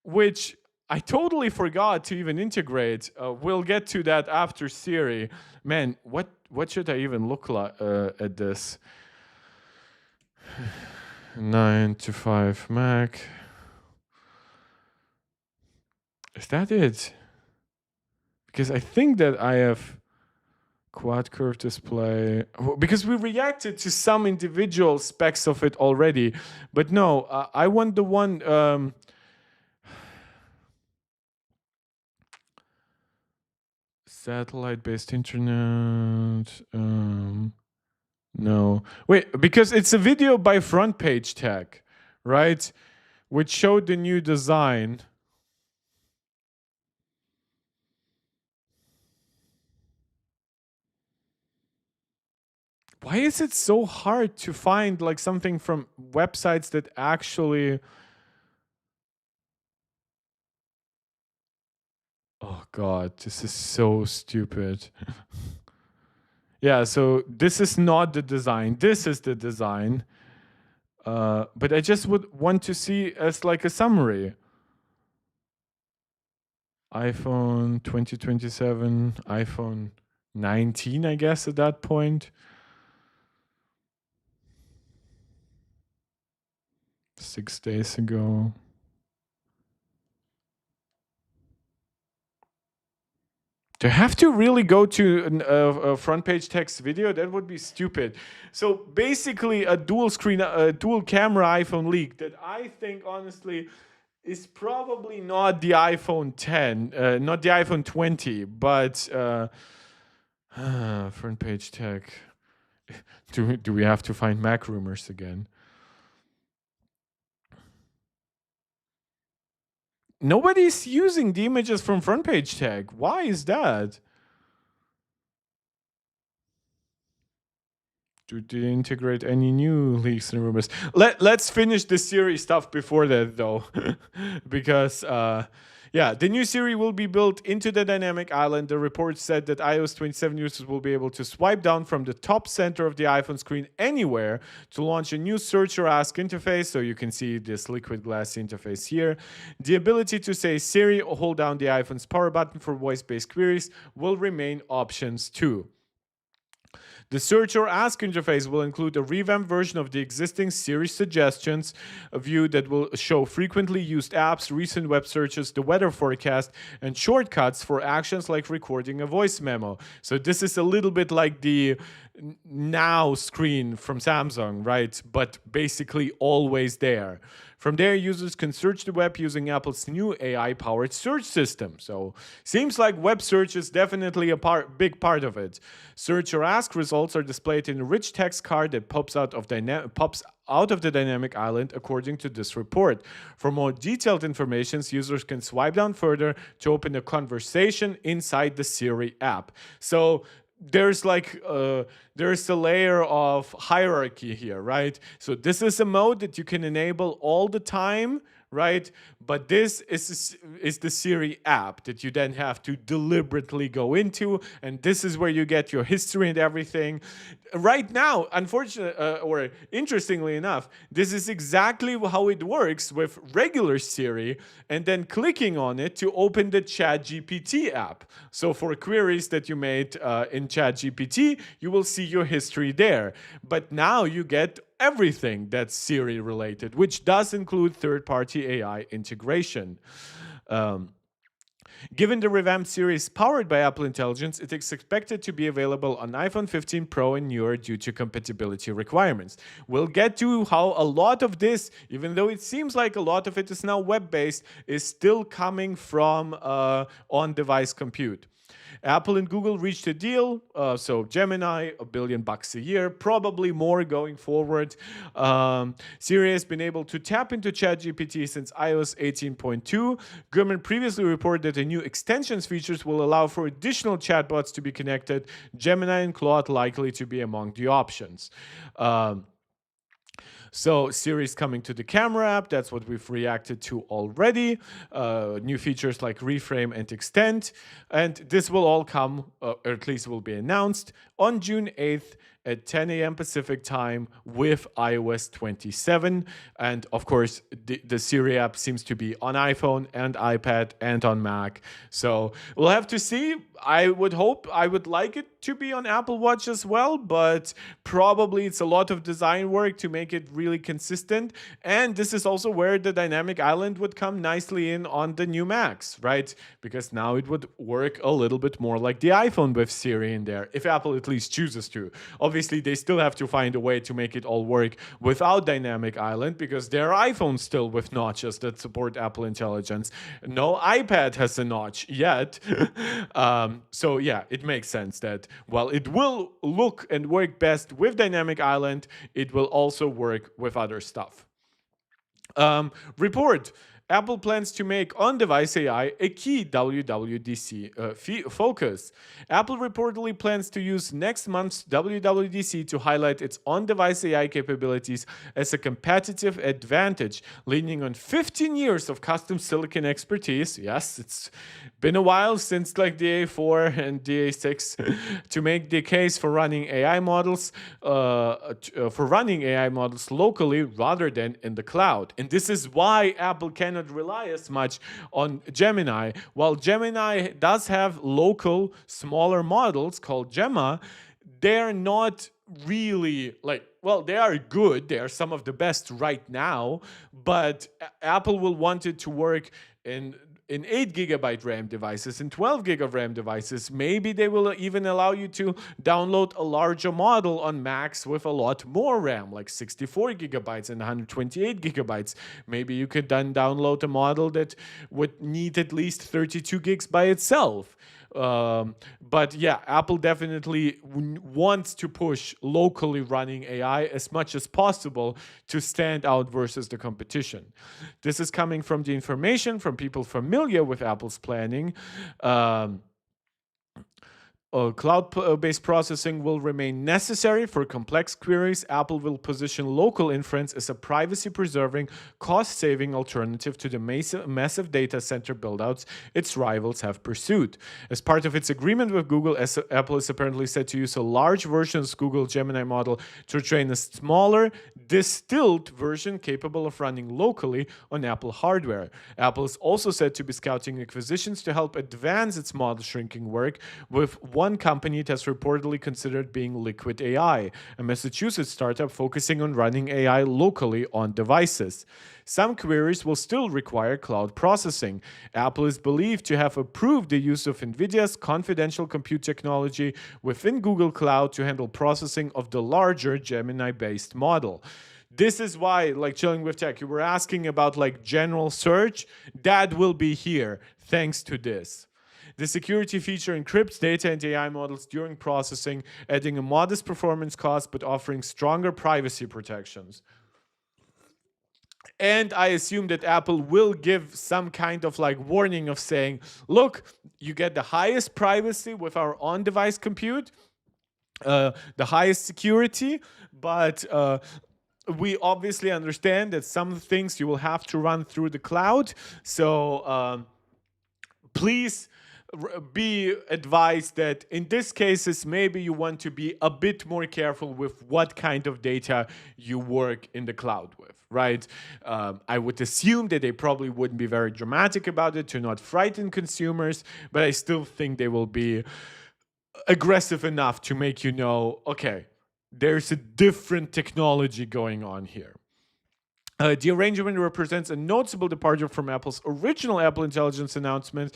A: which I totally forgot to even integrate. We'll get to that after Siri. Man, what should I even look like at this? 9 to 5 Mac. Is that it? Because I think that I have quad curve display, because we reacted to some individual specs of it already, but no, I want the one satellite-based internet. No, wait, because it's a video by Front Page Tech, right, which showed the new design. Why is it so hard to find like something from websites that actually... Oh God, this is so stupid. Yeah, so this is not the design. This is the design. But I just would want to see as like a summary. iPhone 2027, iPhone 19, I guess, at that point. 6 days ago. Do I have to really go to a front page text video? That would be stupid. So basically a dual screen, a dual camera iPhone leak that I think honestly is probably not the iPhone 10, not the iPhone 20, but front page tech. Do we have to find Mac rumors again? Nobody's using the images from front page tag. Why is that? Do they integrate any new leaks and rumors? Let's finish the Siri stuff before that, though, because yeah, the new Siri will be built into the dynamic island. The report said that iOS 27 users will be able to swipe down from the top center of the iPhone screen anywhere to launch a new search or ask interface. So you can see this liquid glass interface here. The ability to say Siri or hold down the iPhone's power button for voice-based queries will remain options too. The search or ask interface will include a revamped version of the existing Siri suggestions, a view that will show frequently used apps, recent web searches, the weather forecast, and shortcuts for actions like recording a voice memo. So this is a little bit like the Now screen from Samsung, right? But basically always there. From there, users can search the web using Apple's new AI-powered search system. So seems like web search is definitely a big part of it. Search or ask results are displayed in a rich text card that pops out of the dynamic island, according to this report. For more detailed information, users can swipe down further to open a conversation inside the Siri app. So there's like there's a layer of hierarchy here, right? So this is a mode that you can enable all the time, right? But this is the Siri app that you then have to deliberately go into, and this is where you get your history and everything. Right now, unfortunately, or interestingly enough, this is exactly how it works with regular Siri, and then clicking on it to open the ChatGPT app. So for queries that you made in ChatGPT, you will see your history there. But now you get everything that's Siri related, which does include third-party AI integration. Given the revamped Siri is powered by Apple Intelligence, it is expected to be available on iPhone 15 Pro and newer due to compatibility requirements. We'll get to how a lot of this, even though it seems like a lot of it is now web-based, is still coming from on-device compute. Apple and Google reached a deal, so Gemini, $1 billion a year, probably more going forward. Siri has been able to tap into ChatGPT since iOS 18.2. Gurman previously reported that the new extensions features will allow for additional chatbots to be connected. Gemini and Claude likely to be among the options. So Siri is coming to the camera app. That's what we've reacted to already. New features like reframe and extend. And this will all come, or at least will be announced, on June 8th at 10 a.m. Pacific time with iOS 27. And of course, the Siri app seems to be on iPhone and iPad and on Mac. So we'll have to see. I would like it to be on Apple Watch as well, but probably it's a lot of design work to make it really consistent. And this is also where the dynamic island would come nicely in on the new Macs, right? Because now it would work a little bit more like the iPhone with Siri in there, if Apple at least chooses to. Obviously, they still have to find a way to make it all work without dynamic island, because there are iPhones still with notches that support Apple Intelligence. No iPad has a notch yet. So yeah, it makes sense that while it will look and work best with dynamic island, it will also work with other stuff. Report. Apple plans to make on-device AI a key WWDC focus. Apple reportedly plans to use next month's WWDC to highlight its on-device AI capabilities as a competitive advantage, leaning on 15 years of custom silicon expertise. Yes, it's been a while since like the A4 and the A6 to make the case for running AI models locally rather than in the cloud. And this is why Apple cannot rely as much on Gemini. While Gemini does have local smaller models called Gemma, they're not really like, well, they are good. They are some of the best right now, but Apple will want it to work in 8 gigabyte RAM devices and 12 gig of RAM devices. Maybe they will even allow you to download a larger model on Macs with a lot more RAM, like 64 gigabytes and 128 gigabytes. Maybe you could then download a model that would need at least 32 gigs by itself. But yeah, Apple definitely wants to push locally running AI as much as possible to stand out versus the competition. This is coming from the information from people familiar with Apple's planning. Cloud-based processing will remain necessary for complex queries. Apple will position local inference as a privacy-preserving, cost-saving alternative to the massive data center buildouts its rivals have pursued. As part of its agreement with Google, Apple is apparently set to use a large version of Google Gemini model to train a smaller, distilled version capable of running locally on Apple hardware. Apple is also said to be scouting acquisitions to help advance its model shrinking work, with one company it has reportedly considered being Liquid AI, a Massachusetts startup focusing on running AI locally on devices. Some queries will still require cloud processing. Apple is believed to have approved the use of NVIDIA's confidential compute technology within Google Cloud to handle processing of the larger Gemini-based model. This is why, like Chilling with Tech, you were asking about like general search. That will be here thanks to this. The security feature encrypts data and AI models during processing, adding a modest performance cost but offering stronger privacy protections. And I assume that Apple will give some kind of like warning of saying, look, you get the highest privacy with our on-device compute, the highest security, but we obviously understand that some things you will have to run through the cloud. So please be advised that in these cases, maybe you want to be a bit more careful with what kind of data you work in the cloud with, right? I would assume that they probably wouldn't be very dramatic about it to not frighten consumers, but I still think they will be aggressive enough to make you know, okay, there's a different technology going on here. The arrangement represents a noticeable departure from Apple's original Apple Intelligence announcement.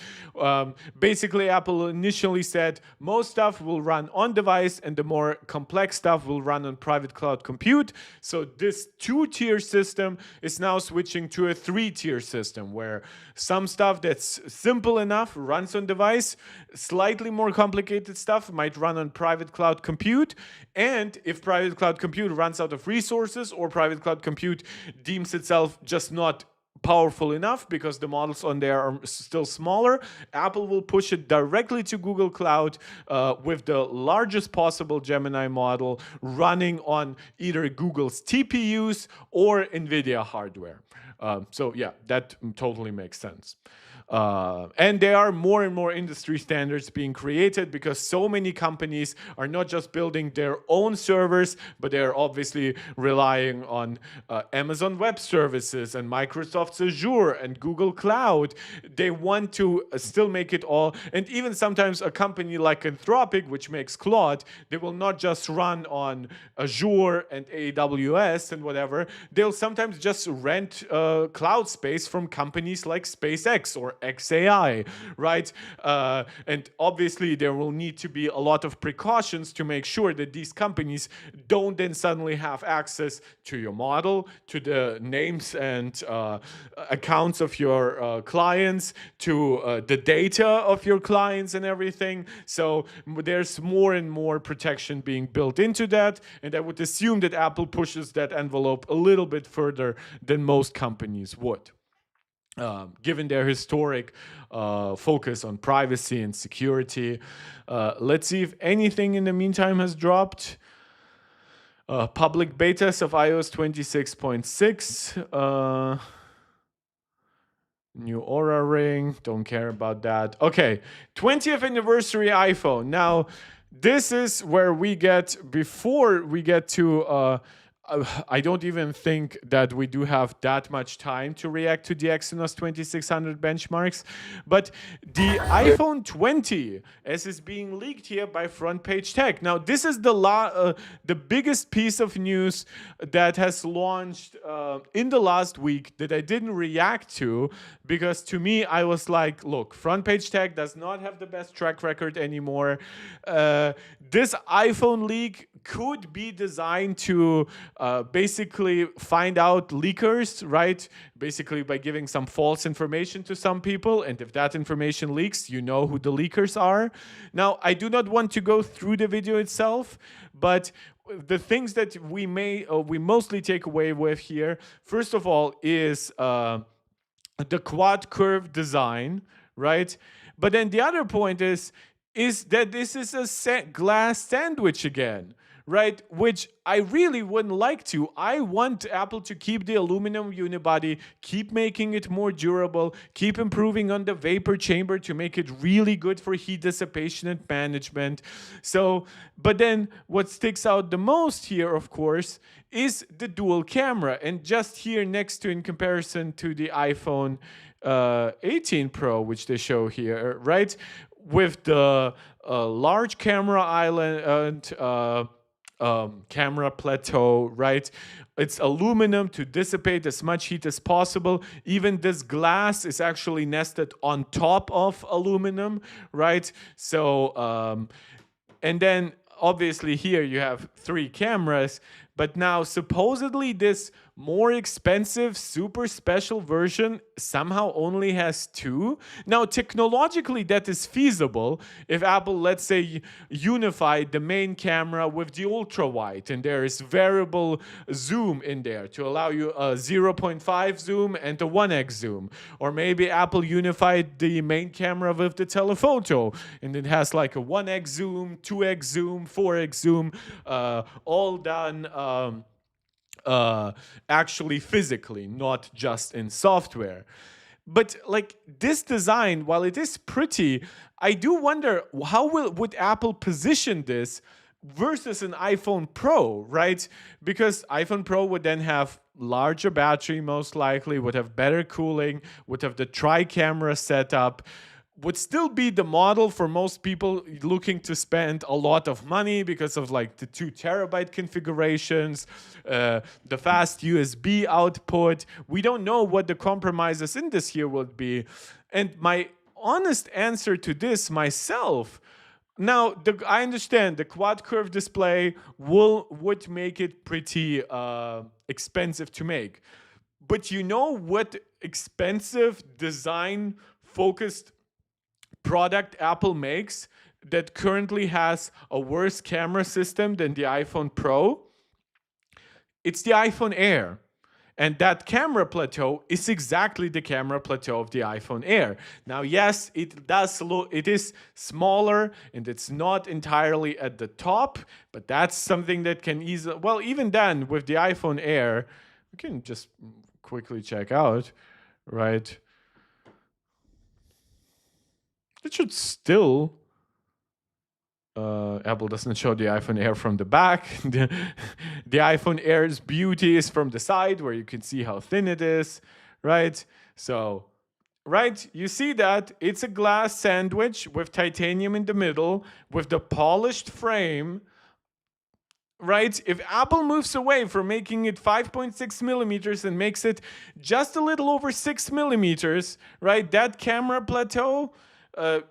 A: Basically, Apple initially said most stuff will run on device and the more complex stuff will run on private cloud compute. So this two-tier system is now switching to a three-tier system where some stuff that's simple enough runs on device, slightly more complicated stuff might run on private cloud compute, and if private cloud compute runs out of resources or private cloud compute deems itself just not powerful enough because the models on there are still smaller, Apple will push it directly to Google Cloud with the largest possible Gemini model running on either Google's TPUs or NVIDIA hardware. So yeah, that totally makes sense. And there are more and more industry standards being created because so many companies are not just building their own servers, but they're obviously relying on Amazon Web Services and Microsoft's Azure and Google Cloud. They want to still make it all. And even sometimes a company like Anthropic, which makes Claude, they will not just run on Azure and AWS and whatever. They'll sometimes just rent cloud space from companies like SpaceX or XAI, right? And obviously there will need to be a lot of precautions to make sure that these companies don't then suddenly have access to your model, to the names and accounts of your clients, to the data of your clients and everything. So there's more and more protection being built into that, and I would assume that Apple pushes that envelope a little bit further than most companies would. Given their historic focus on privacy and security. Let's see if anything in the meantime has dropped. Public betas of iOS 26.6. New Aura ring. Don't care about that. Okay, 20th anniversary iPhone. Now, this is where we get, before we get to I don't even think that we do have that much time to react to the Exynos 2600 benchmarks, but the iPhone 20, as is being leaked here by Front Page Tech. Now, this is the biggest piece of news that has launched in the last week that I didn't react to, because to me, I was like, look, Front Page Tech does not have the best track record anymore. This iPhone leak could be designed to basically find out leakers, right? Basically by giving some false information to some people. And if that information leaks, you know who the leakers are. Now, I do not want to go through the video itself, but the things that we mostly take away with here, first of all, is the quad curve design, right? But then the other point is that this is a glass sandwich again, right? Which I really wouldn't like to. I want Apple to keep the aluminum unibody, keep making it more durable, keep improving on the vapor chamber to make it really good for heat dissipation and management. So, but then what sticks out the most here, of course, is the dual camera. And just here next to, in comparison to the iPhone 18 Pro, which they show here, right? With the large camera island and camera plateau, right? It's aluminum to dissipate as much heat as possible. Even this glass is actually nested on top of aluminum, right? So, and then obviously here you have 3 cameras, but now supposedly this more expensive, super special version somehow only has 2. Now, technologically, that is feasible if Apple, let's say, unified the main camera with the ultra wide, and there is variable zoom in there to allow you a 0.5 zoom and a 1x zoom. Or maybe Apple unified the main camera with the telephoto, and it has like a 1x zoom, 2x zoom, 4x zoom, all done actually physically, not just in software. But like this design, while it is pretty, I do wonder how would Apple position this versus an iPhone Pro, right? Because iPhone Pro would then have larger battery, most likely, would have better cooling, would have the tri-camera setup, would still be the model for most people looking to spend a lot of money because of like the 2 terabyte configurations, the fast USB output. We don't know what the compromises in this here would be. And my honest answer to this myself, now, I understand the quad curve display would make it pretty expensive to make. But you know what expensive design focused product Apple makes that currently has a worse camera system than the iPhone Pro? It's the iPhone Air. And that camera plateau is exactly the camera plateau of the iPhone Air. Now, yes, it is smaller and it's not entirely at the top, but that's something that can easily, well, even then with the iPhone Air, we can just quickly check out, right? It should still, Apple doesn't show the iPhone Air from the back. The iPhone Air's beauty is from the side where you can see how thin it is, right? So, right, you see that it's a glass sandwich with titanium in the middle, with the polished frame, right? If Apple moves away from making it 5.6 millimeters and makes it just a little over 6 millimeters, right? That camera plateau,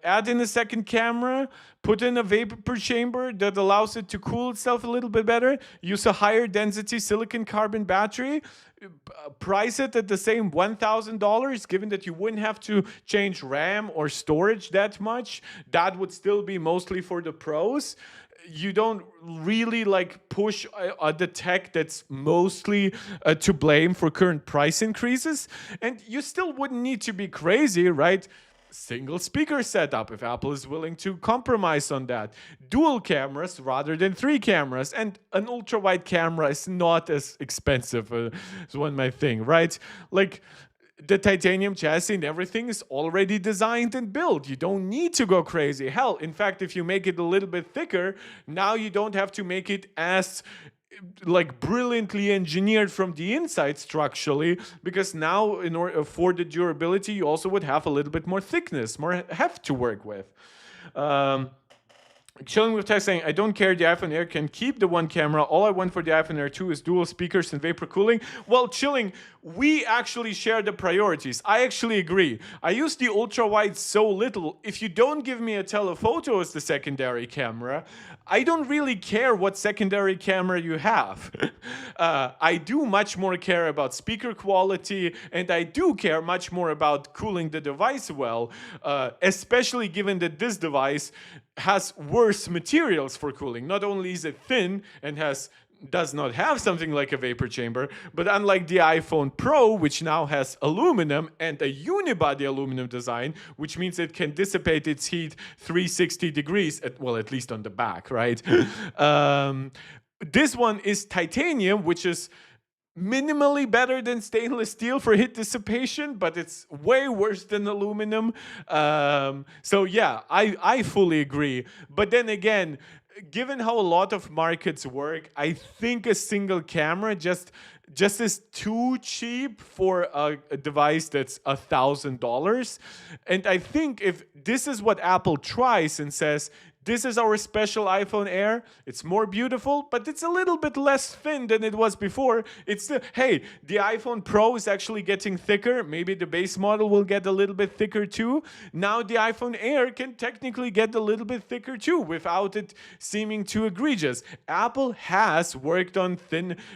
A: add in a second camera, put in a vapor chamber that allows it to cool itself a little bit better, use a higher density silicon carbon battery, price it at the same $1,000, given that you wouldn't have to change RAM or storage that much. That would still be mostly for the pros. You don't really like push the tech that's mostly to blame for current price increases. And you still wouldn't need to be crazy, right? Single speaker setup, if Apple is willing to compromise on that. Dual cameras rather than 3 cameras. And an ultra wide camera is not as expensive as one might think, right? Like, the titanium chassis and everything is already designed and built. You don't need to go crazy. Hell, in fact, if you make it a little bit thicker, now you don't have to make it as like brilliantly engineered from the inside structurally, because now in order for the durability you also would have a little bit more thickness, more heft to work with. Chilling with text saying, I don't care, the iPhone Air can keep the 1 camera. All I want for the iPhone Air 2 is dual speakers and vapor cooling. Well, Chilling, we actually share the priorities. I actually agree. I use the ultra wide so little. If you don't give me a telephoto as the secondary camera, I don't really care what secondary camera you have. I do much more care about speaker quality, and I do care much more about cooling the device well, especially given that this device has worse materials for cooling. Not only is it thin and does not have something like a vapor chamber, but unlike the iPhone Pro, which now has aluminum and a unibody aluminum design, which means it can dissipate its heat 360 degrees, at least on the back, right? This one is titanium, which is minimally better than stainless steel for heat dissipation, but it's way worse than aluminum. So yeah, I fully agree. But then again, given how a lot of markets work, I think a single camera just is too cheap for a device that's $1,000. And I think if this is what Apple tries and says, this is our special iPhone Air. It's more beautiful, but it's a little bit less thin than it was before. It's hey, the iPhone Pro is actually getting thicker. Maybe the base model will get a little bit thicker too. Now the iPhone Air can technically get a little bit thicker too without it seeming too egregious. Apple has worked on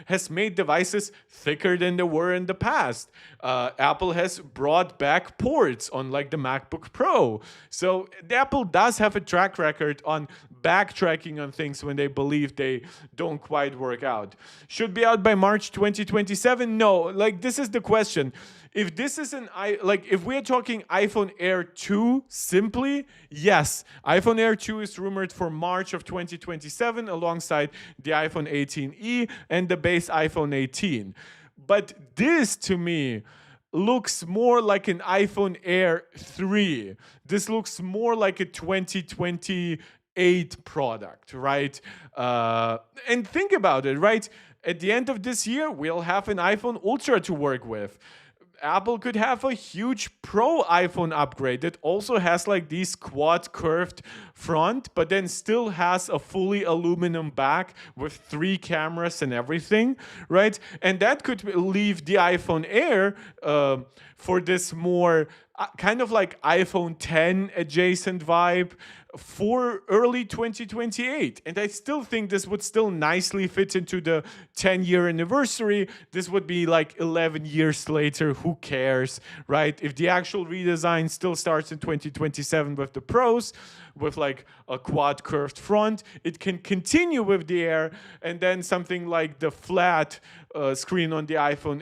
A: has made devices thicker than they were in the past. Apple has brought back ports on like the MacBook Pro. So Apple does have a track record on backtracking on things when they believe they don't quite work out. Should be out by March 2027? No. Like, this is the question. If this is if we're talking iPhone Air 2 simply, yes, iPhone Air 2 is rumored for March of 2027 alongside the iPhone 18e and the base iPhone 18. But this, to me, looks more like an iPhone Air 3. This looks more like a 2028 product, right? And think about it, right? At the end of this year, we'll have an iPhone Ultra to work with. Apple could have a huge Pro iPhone upgrade that also has like these quad curved front, but then still has a fully aluminum back with 3 cameras and everything, right? And that could leave the iPhone Air for this more kind of like iPhone 10 adjacent vibe for early 2028. And I still think this would still nicely fit into the 10-year anniversary. This would be like 11 years later. Who cares, right? If the actual redesign still starts in 2027 with the Pros, with like a quad curved front, it can continue with the Air, and then something like the flat screen on the iPhone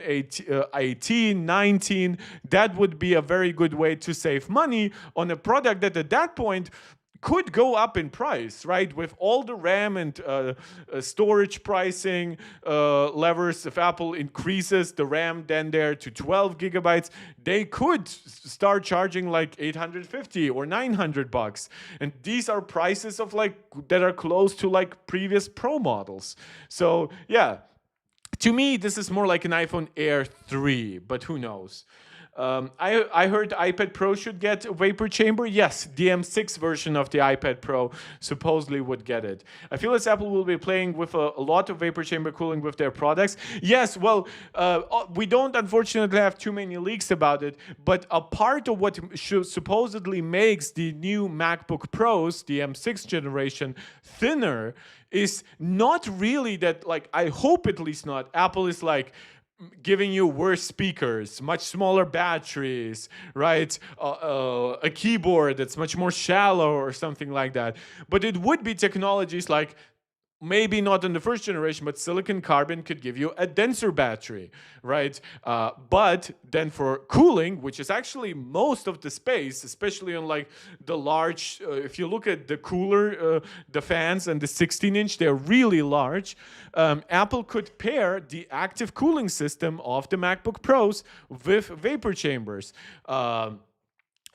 A: 18, 19, that would be a very good way to save money on a product that at that point could go up in price, right? With all the RAM and storage pricing levers, if Apple increases the RAM then there to 12 gigabytes, they could start charging like $850 or $900. And these are prices of like that are close to like previous Pro models. So yeah, to me, this is more like an iPhone Air 3, but who knows? I heard iPad Pro should get a vapor chamber. Yes, the M6 version of the iPad Pro supposedly would get it. I feel as Apple will be playing with a lot of vapor chamber cooling with their products. Yes, well, we don't unfortunately have too many leaks about it, but a part of what supposedly makes the new MacBook Pros, the M6 generation, thinner is not really that, like, I hope at least not, Apple is like giving you worse speakers, much smaller batteries, right? A keyboard that's much more shallow or something like that. But it would be technologies like, maybe not in the first generation, but silicon carbon could give you a denser battery, right? But then for cooling, which is actually most of the space, especially on like the large, if you look at the cooler, the fans and the 16-inch, they're really large. Apple could pair the active cooling system of the MacBook Pros with vapor chambers.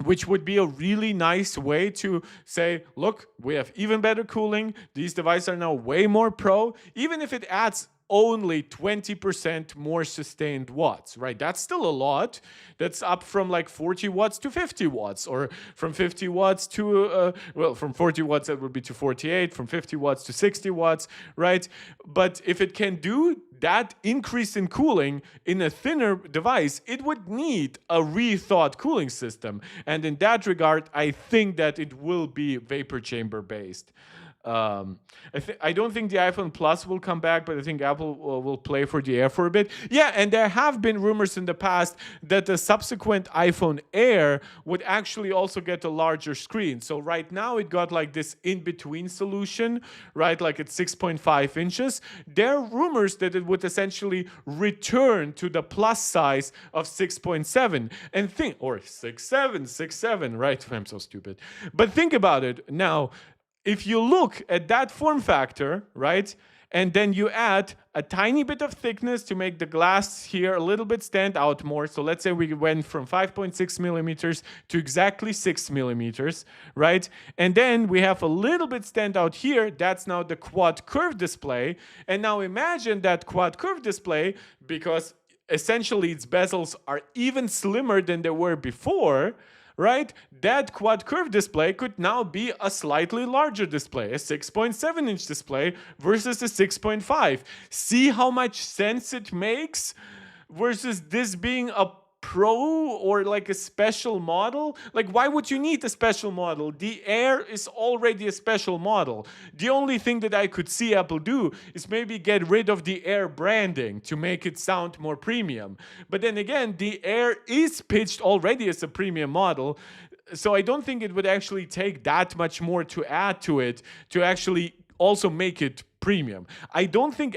A: Which would be a really nice way to say, look, we have even better cooling. These devices are now way more pro, even if it adds only 20% more sustained watts, right? That's still a lot. That's up from like 40 watts to 50 watts, or from 50 watts to, from 40 watts, that would be to 48, from 50 watts to 60 watts, right? But if it can do that increase in cooling in a thinner device, it would need a rethought cooling system. And in that regard, I think that it will be vapor chamber based. I don't think the iPhone Plus will come back, but I think Apple will play for the Air for a bit. Yeah, and there have been rumors in the past that the subsequent iPhone Air would actually also get a larger screen. So right now it got like this in-between solution, right? Like it's 6.5 inches. There are rumors that it would essentially return to the plus size of 6.7 and think, or 6.7, right? I'm so stupid. But think about it now. If you look at that form factor, right, and then you add a tiny bit of thickness to make the glass here a little bit stand out more. So let's say we went from 5.6 millimeters to exactly 6 millimeters, right? And then we have a little bit stand out here. That's now the quad curve display. And now imagine that quad curve display, because essentially its bezels are even slimmer than they were before, right? That quad curve display could now be a slightly larger display, a 6.7 inch display versus a 6.5. See how much sense it makes versus this being a Pro or like a special model? Like, why would you need a special model? The Air is already a special model. The only thing that I could see Apple do is maybe get rid of the Air branding to make it sound more premium. But then again, the Air is pitched already as a premium model. So I don't think it would actually take that much more to add to it to actually also make it premium. I don't think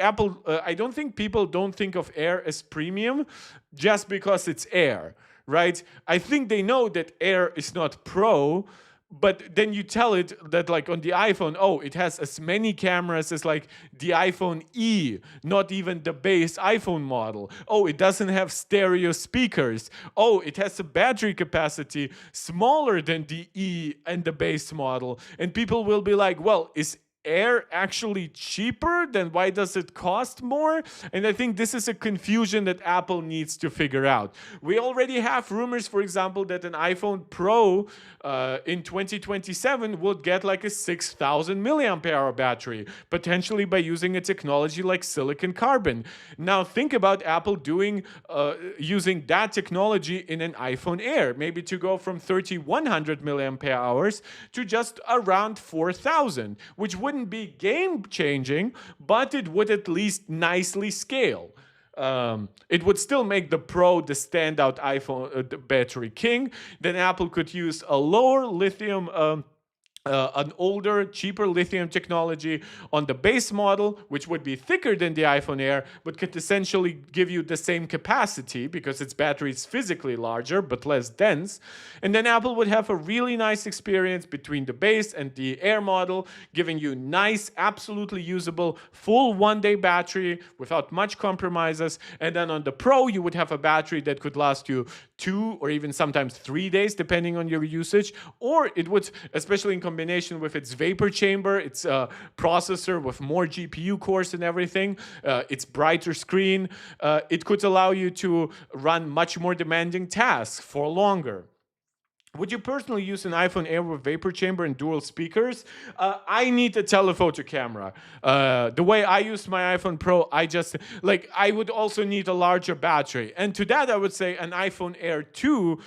A: people don't think of Air as premium just because it's Air, right? I think they know that Air is not Pro, but then you tell it that like on the iPhone, oh, it has as many cameras as like the iPhone E, not even the base iPhone model. Oh, it doesn't have stereo speakers. Oh, it has a battery capacity smaller than the E and the base model. And people will be like, well, is Air actually cheaper? Then why does it cost more? And I think this is a confusion that Apple needs to figure out. We already have rumors, for example, that an iPhone Pro in 2027 would get like a 6,000 milliampere hour battery, potentially by using a technology like silicon carbon. Now think about Apple doing using that technology in an iPhone Air, maybe to go from 3,100 milliampere hours to just around 4,000, which wouldn't be game changing, but it would at least nicely scale. It would still make the Pro the standout iPhone the battery king. Then Apple could use a lower lithium an older, cheaper lithium technology on the base model, which would be thicker than the iPhone Air, but could essentially give you the same capacity because its battery is physically larger but less dense. And then Apple would have a really nice experience between the base and the Air model, giving you nice, absolutely usable, full one-day battery without much compromises. And then on the Pro, you would have a battery that could last you 2 or even sometimes 3 days, depending on your usage. Or it would, especially in combination with its vapor chamber, its processor with more GPU cores and everything, its brighter screen, it could allow you to run much more demanding tasks for longer. Would you personally use an iPhone Air with vapor chamber and dual speakers? I need a telephoto camera. The way I use my iPhone Pro, I would also need a larger battery. And to that, I would say an iPhone Air 2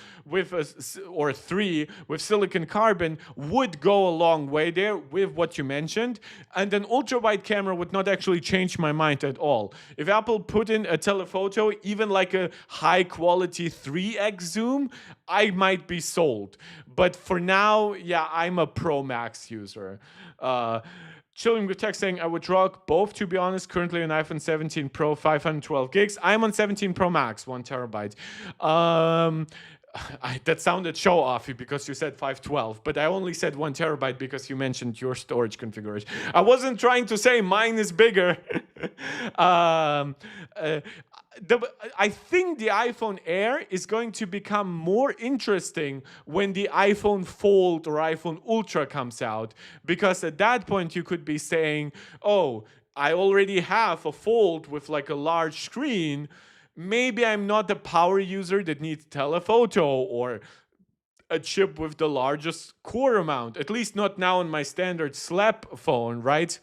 A: or 3 with silicon carbon would go a long way there with what you mentioned. And an ultra wide camera would not actually change my mind at all. If Apple put in a telephoto, even like a high quality 3x zoom, I might be sold. But for now, yeah, I'm a Pro Max user. Chilling with text saying I would rock both, to be honest. Currently an iPhone 17 Pro, 512 gigs. I'm on 17 Pro Max, 1 terabyte. That sounded show-offy because you said 512, but I only said 1 terabyte because you mentioned your storage configuration. I wasn't trying to say mine is bigger. I think the iPhone Air is going to become more interesting when the iPhone Fold or iPhone Ultra comes out, because at that point you could be saying, oh, I already have a Fold with like a large screen. Maybe I'm not a power user that needs telephoto or a chip with the largest core amount, at least not now on my standard slap phone, right?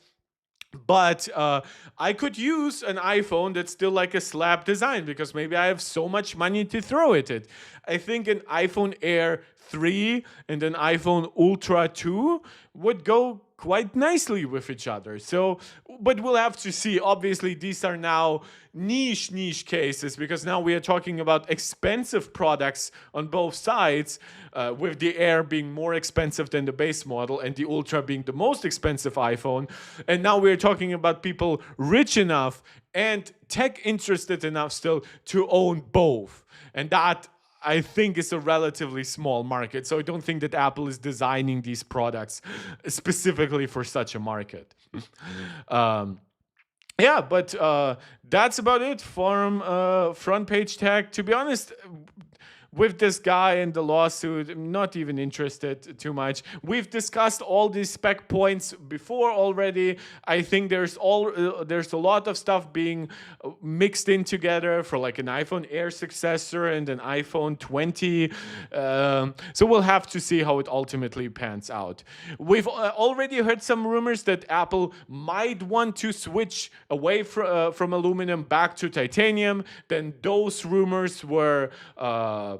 A: But I could use an iPhone that's still like a slab design because maybe I have so much money to throw at it. I think an iPhone Air 3 and an iPhone Ultra 2 would go quite nicely with each other. So, but we'll have to see. Obviously, these are now niche cases because now we are talking about expensive products on both sides, with the Air being more expensive than the base model and the Ultra being the most expensive iPhone. And now we're talking about people rich enough and tech interested enough still to own both. And that, I think, is a relatively small market. So I don't think that Apple is designing these products specifically for such a market. Yeah, but that's about it from Front Page Tech. To be honest, with this guy and the lawsuit, I'm not even interested too much. We've discussed all these spec points before already. I think there's a lot of stuff being mixed in together for like an iPhone Air successor and an iPhone 20. So we'll have to see how it ultimately pans out. We've already heard some rumors that Apple might want to switch away from aluminum back to titanium. Then those rumors were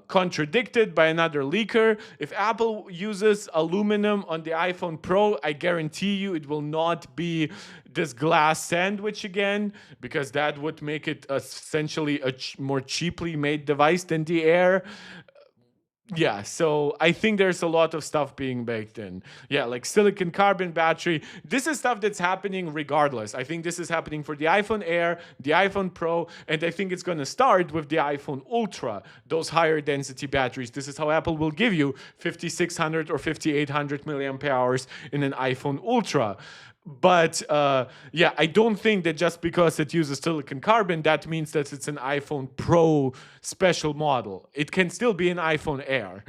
A: contradicted by another leaker. If Apple uses aluminum on the iPhone Pro, I guarantee you it will not be this glass sandwich again, because that would make it essentially a more cheaply made device than the Air. Yeah, so I think there's a lot of stuff being baked in. Yeah, like silicon carbon battery. This is stuff that's happening regardless. I think this is happening for the iPhone Air, the iPhone Pro, and I think it's going to start with the iPhone Ultra, those higher density batteries. This is how Apple will give you 5600 or 5800 milliampere hours in an iPhone Ultra. But yeah, I don't think that just because it uses silicon carbon, that means that it's an iPhone Pro special model. It can still be an iPhone Air.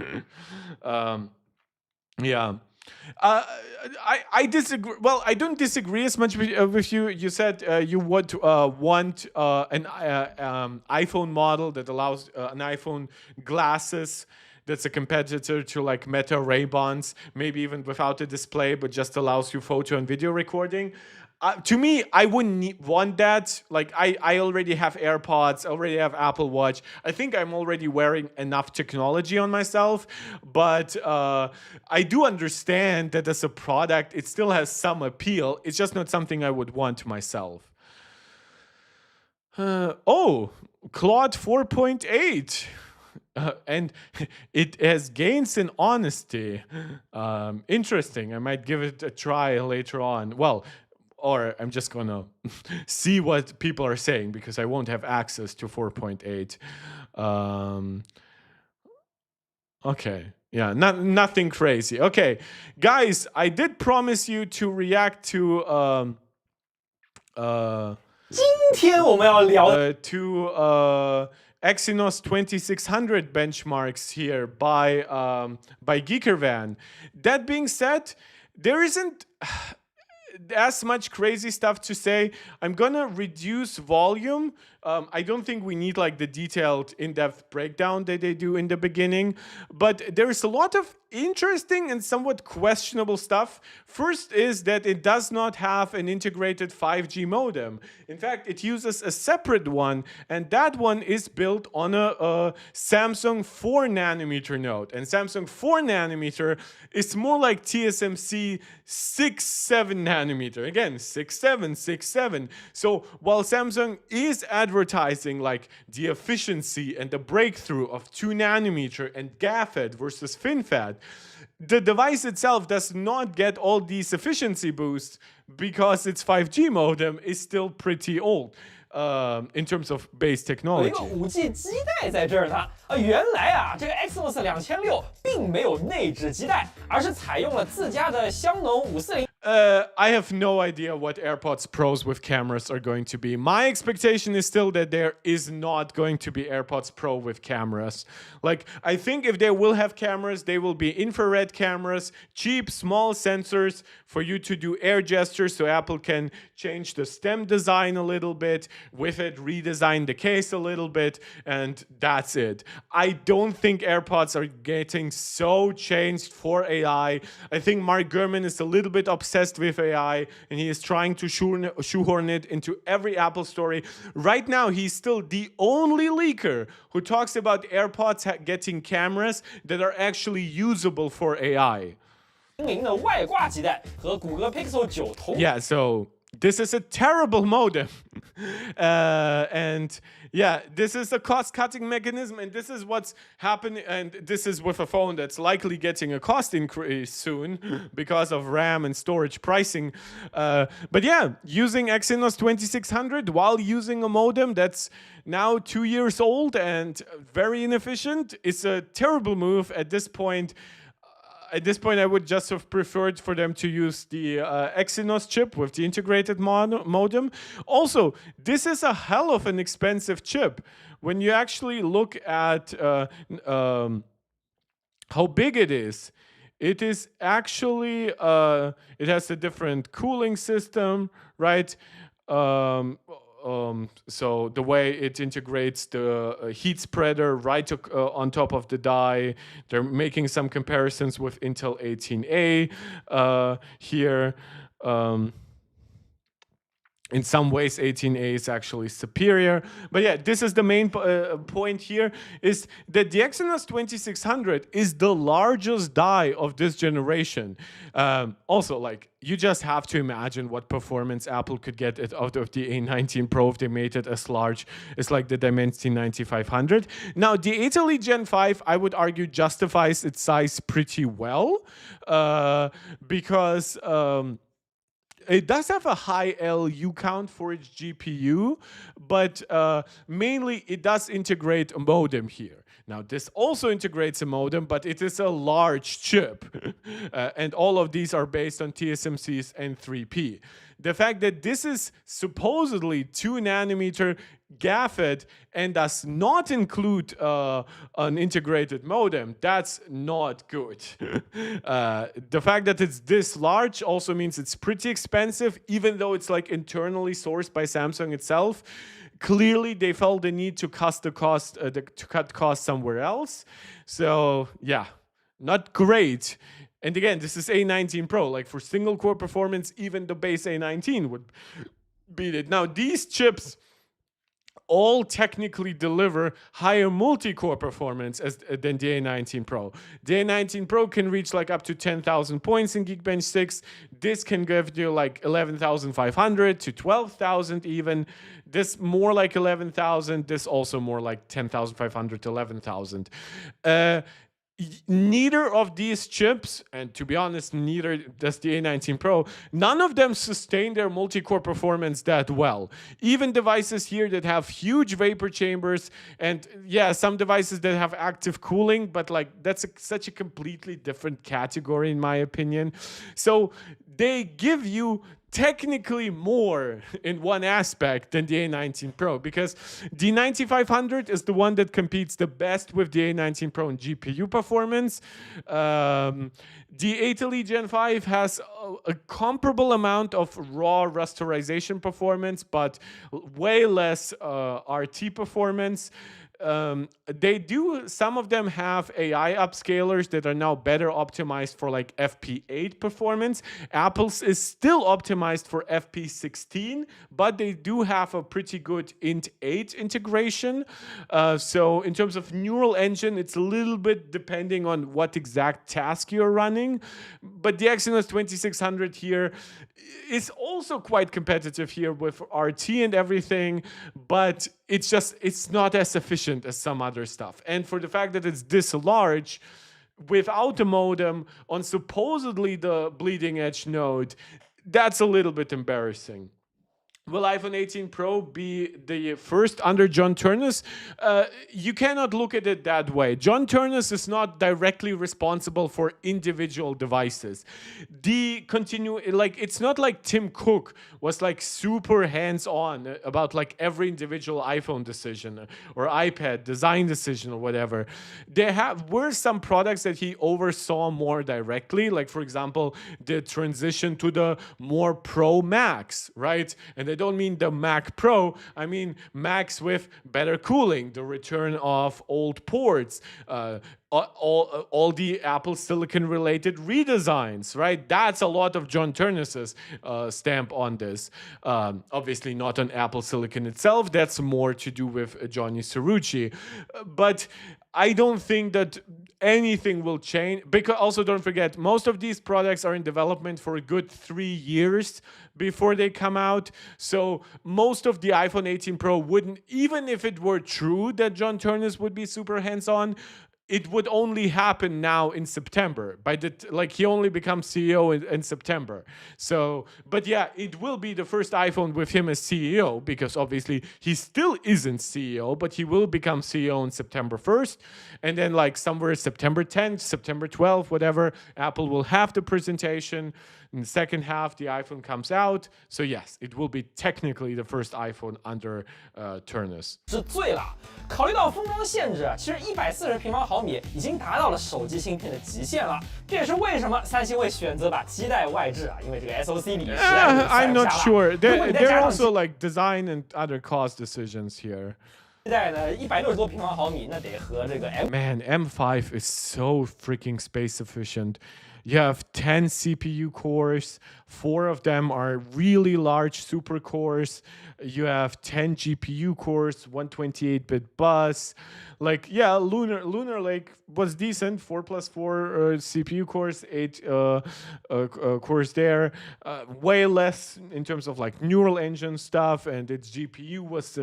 A: um, yeah. Uh, I disagree. Well, I don't disagree as much with you. You said you would want an iPhone model that allows an iPhone glasses that's a competitor to like Meta Ray-Bans, maybe even without a display, but just allows you photo and video recording. To me, I wouldn't want that. Like, I already have AirPods, I already have Apple Watch. I think I'm already wearing enough technology on myself. But I do understand that as a product, it still has some appeal. It's just not something I would want myself. Oh, Claude 4.8. And it has gains in honesty. Interesting. I might give it a try later on. Well, or I'm just gonna see what people are saying because I won't have access to 4.8. Okay. Yeah, nothing crazy. Okay, guys, I did promise you to react to
B: 今天我们要聊
A: Exynos 2600 benchmarks here by Geekerwan. That being said, there isn't as much crazy stuff to say. I'm gonna reduce volume. I don't think we need like the detailed in-depth breakdown that they do in the beginning, but there's a lot of interesting and somewhat questionable stuff. First is that it does not have an integrated 5G modem. In fact, it uses a separate one, and that one is built on a Samsung 4 nanometer node. And Samsung 4 nanometer is more like TSMC 6-7 nanometer. Again, 6-7, 6-7. So while Samsung is advertising like the efficiency and the breakthrough of 2 nanometer and GAAFED versus FinFET, the device itself does not get all these efficiency boosts because its 5G modem is still pretty old. In terms of base
B: 有
A: technology.
B: 一个5G 基带在这儿呢。原来啊，这个 Exynos 2600并没有内置基带，而是采用了自家的骁龙540。
A: I have no idea what AirPods Pros with cameras are going to be. My expectation is still that there is not going to be AirPods Pro with cameras. Like, I think if they will have cameras, they will be infrared cameras, cheap, small sensors for you to do air gestures so Apple can change the stem design a little bit, with it redesign the case a little bit, and that's it. I don't think AirPods are getting so changed for AI. I think Mark Gurman is a little bit obsessed with AI, and he is trying to shoehorn it into every Apple story. Right now, he's still the only leaker who talks about AirPods getting cameras that are actually usable for AI.
B: 的外挂基带和谷歌 Pixel 9同。
A: Yeah, so this is a terrible modem. And yeah, this is a cost-cutting mechanism, and this is what's happening. And this is with a phone that's likely getting a cost increase soon because of RAM and storage pricing. But yeah, using Exynos 2600 while using a modem that's now 2 years old and very inefficient is a terrible move at this point. At this point, I would just have preferred for them to use the Exynos chip with the integrated modem. Also, this is a hell of an expensive chip. When you actually look at how big it is actually, it has a different cooling system, right? So the way it integrates the heat spreader right on top of the die. They're making some comparisons with Intel 18A here. In some ways, 18A is actually superior. But yeah, this is the main point here, is that the Exynos 2600 is the largest die of this generation. Also, like, you just have to imagine what performance Apple could get out of the A19 Pro if they made it as large as like the Dimensity 9500. Now, the Italy Gen 5, I would argue, justifies its size pretty well because... it does have a high LU count for its GPU, but mainly it does integrate a modem here. Now, this also integrates a modem, but it is a large chip. And all of these are based on TSMC's N3P. The fact that this is supposedly 2nm GAAFED and does not include an integrated modem, that's not good. The fact that it's this large also means it's pretty expensive, even though it's like internally sourced by Samsung itself. Clearly, they felt the need to cut costs somewhere else. So yeah, not great. And again, this is A19 Pro. Like, for single core performance, even the base A19 would beat it. Now, these chips all technically deliver higher multi-core performance than the A19 Pro. The A19 Pro can reach like up to 10,000 points in Geekbench 6. This can give you like 11,500 to 12,000 even. This more like 11,000. This also more like 10,500 to 11,000. Neither of these chips, and to be honest, neither does the A19 Pro, none of them sustain their multi-core performance that well. Even devices here that have huge vapor chambers, and yeah, some devices that have active cooling, but like that's such a completely different category in my opinion. So they give you technically more in one aspect than the A19 Pro, because the 9500 is the one that competes the best with the A19 Pro in GPU performance. The Italy Gen 5 has a comparable amount of raw rasterization performance, but way less RT performance. Some of them have AI upscalers that are now better optimized for like FP8 performance. Apple's is still optimized for FP16, but they do have a pretty good Int8 integration. So in terms of neural engine, it's a little bit depending on what exact task you're running. But the Exynos 2600 here is also quite competitive here with RT and everything, but it's not as efficient as some other stuff. And for the fact that it's this large, without a modem on supposedly the bleeding edge node, that's a little bit embarrassing. Will iPhone 18 Pro be the first under John Torras? You cannot look at it that way. John Torras is not directly responsible for individual devices. It's not like Tim Cook was like super hands-on about like every individual iPhone decision or iPad design decision or whatever. There were some products that he oversaw more directly, like for example, the transition to the more Pro Max, right? And I don't mean the Mac Pro, I mean Macs with better cooling, the return of old ports, all the Apple Silicon related redesigns, right? That's a lot of John Torras's stamp on this. Obviously not on Apple Silicon itself, that's more to do with Johnny Cerrucci. But I don't think that anything will change, because also don't forget, most of these products are in development for a good 3 years before they come out. So most of the iPhone 18 Pro wouldn't, even if it were true that John Torras would be super hands-on, it would only happen now in September. He only becomes CEO in September. So, but yeah, it will be the first iPhone with him as CEO, because obviously he still isn't CEO, but he will become CEO on September 1st. And then like somewhere September 10th, September 12th, whatever, Apple will have the presentation. In the second half, the iPhone comes out. So yes, it will be technically the first iPhone under Torras.
B: 是醉了。考虑到封装限制，其实140平方毫米已经达到了手机芯片的极限了。这也是为什么三星会选择把基带外置啊，因为这个 SoC 比实在是
A: I'm not sure. There are also like design and other cost decisions here.
B: 基带呢160多平方毫米，那得和这个
A: Man, M5 is so freaking space efficient. You have 10 CPU cores. 4 of them are really large super cores. You have 10 GPU cores, 128-bit bus. Like, yeah, Lunar Lake was decent. 4 plus 4 CPU cores, 8 cores there. Way less in terms of like neural engine stuff, and its GPU was,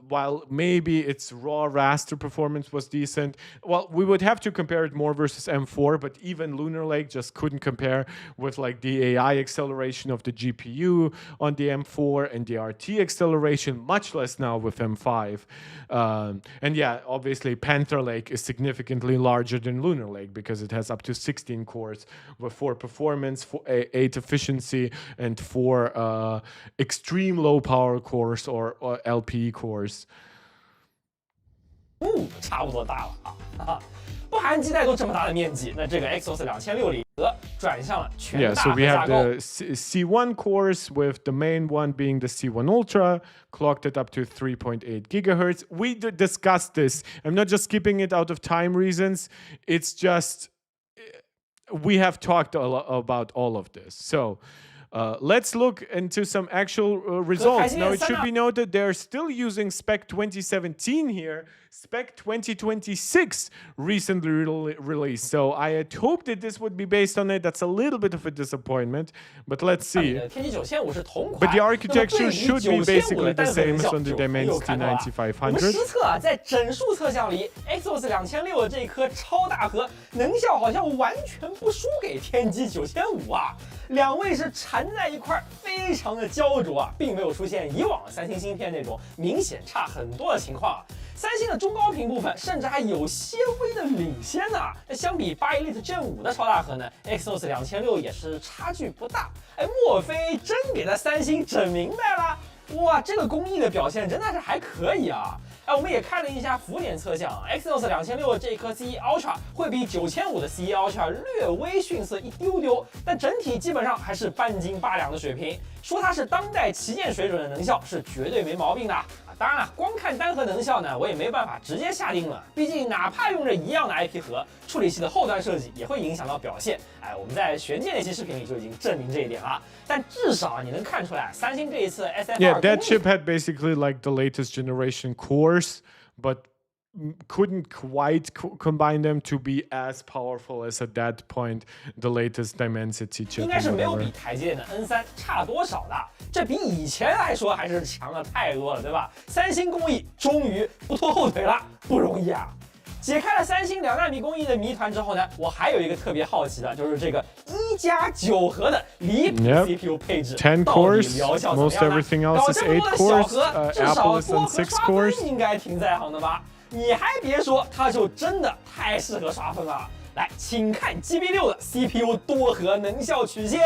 A: while maybe its raw raster performance was decent. Well, we would have to compare it more versus M4, but even Lunar Lake just couldn't compare with like the AI acceleration of the GPU on the M4 and the RT acceleration, much less now with M5. And yeah, obviously Panther Lake is significantly larger than Lunar Lake because it has up to 16 cores with 4 performance, 8 efficiency, and 4 extreme low power cores or LPE cores.
B: 差不多大了啊！不含基带都这么大的面积，那这个 Exynos 2600里转向了全大
A: so
B: 核
A: we
B: 架
A: have
B: 构。
A: the C1 cores with the main one being the C1 Ultra, clocked at up to 3.8 gigahertz. We discussed this. I'm not just skipping it out of time reasons. It's just we have talked a lot about all of this. So let's look into some actual results. Now, it should be noted they're still using Spec 2017 here. Spec 2026 recently released. So I had hoped that this would be based on it. That's a little bit of a disappointment, but let's see. But the architecture should be basically the same as on the Dimensity 9500.
B: 实测啊，在整数测向里 ，Exynos 2600这颗超大核能效好像完全不输给天玑9500啊。两位是缠在一块，非常的焦灼啊，并没有出现以往三星芯片那种明显差很多的情况啊。三星的中高频部分甚至还有些微的领先呢。那相比8 Elite Gen 5的超大核呢 ，Exynos 2600也是差距不大。哎，莫非真给它三星整明白了？哇，这个工艺的表现真的是还可以啊！哎，我们也看了一下浮点测向 ，Exynos 2600这颗 C1 Ultra 会比9500的 C1 Ultra 略微逊色一丢丢，但整体基本上还是半斤八两的水平。说它是当代旗舰水准的能效是绝对没毛病的。当然了，光看单核能效呢，我也没办法直接下定论。毕竟哪怕用着一样的 IP 核，处理器的后端设计也会影响到表现。哎，我们在玄界那期视频里就已经证明这一点了。但至少你能看出来，三星这一次 SFR
A: that chip had basically like the latest generation cores, but couldn't quite combine them to be as powerful as at that point the latest Dimensity chip.
B: 应该是没有比台积电的 N3 差多少的，这比以前来说还是强了太多了，对吧？三星工艺终于不拖后腿了，不容易啊！解开了三星2纳米工艺的谜团之后呢，我还有一个特别好奇的，就是这个1+9核的离谱 CPU 配置
A: ，10 cores, most everything else is 8 cores. Apple is on 6 cores.
B: 应该挺在行的吧？你还别说，它就真的太适合刷分了。来，请看 GB6的 CPU 多核能效曲线。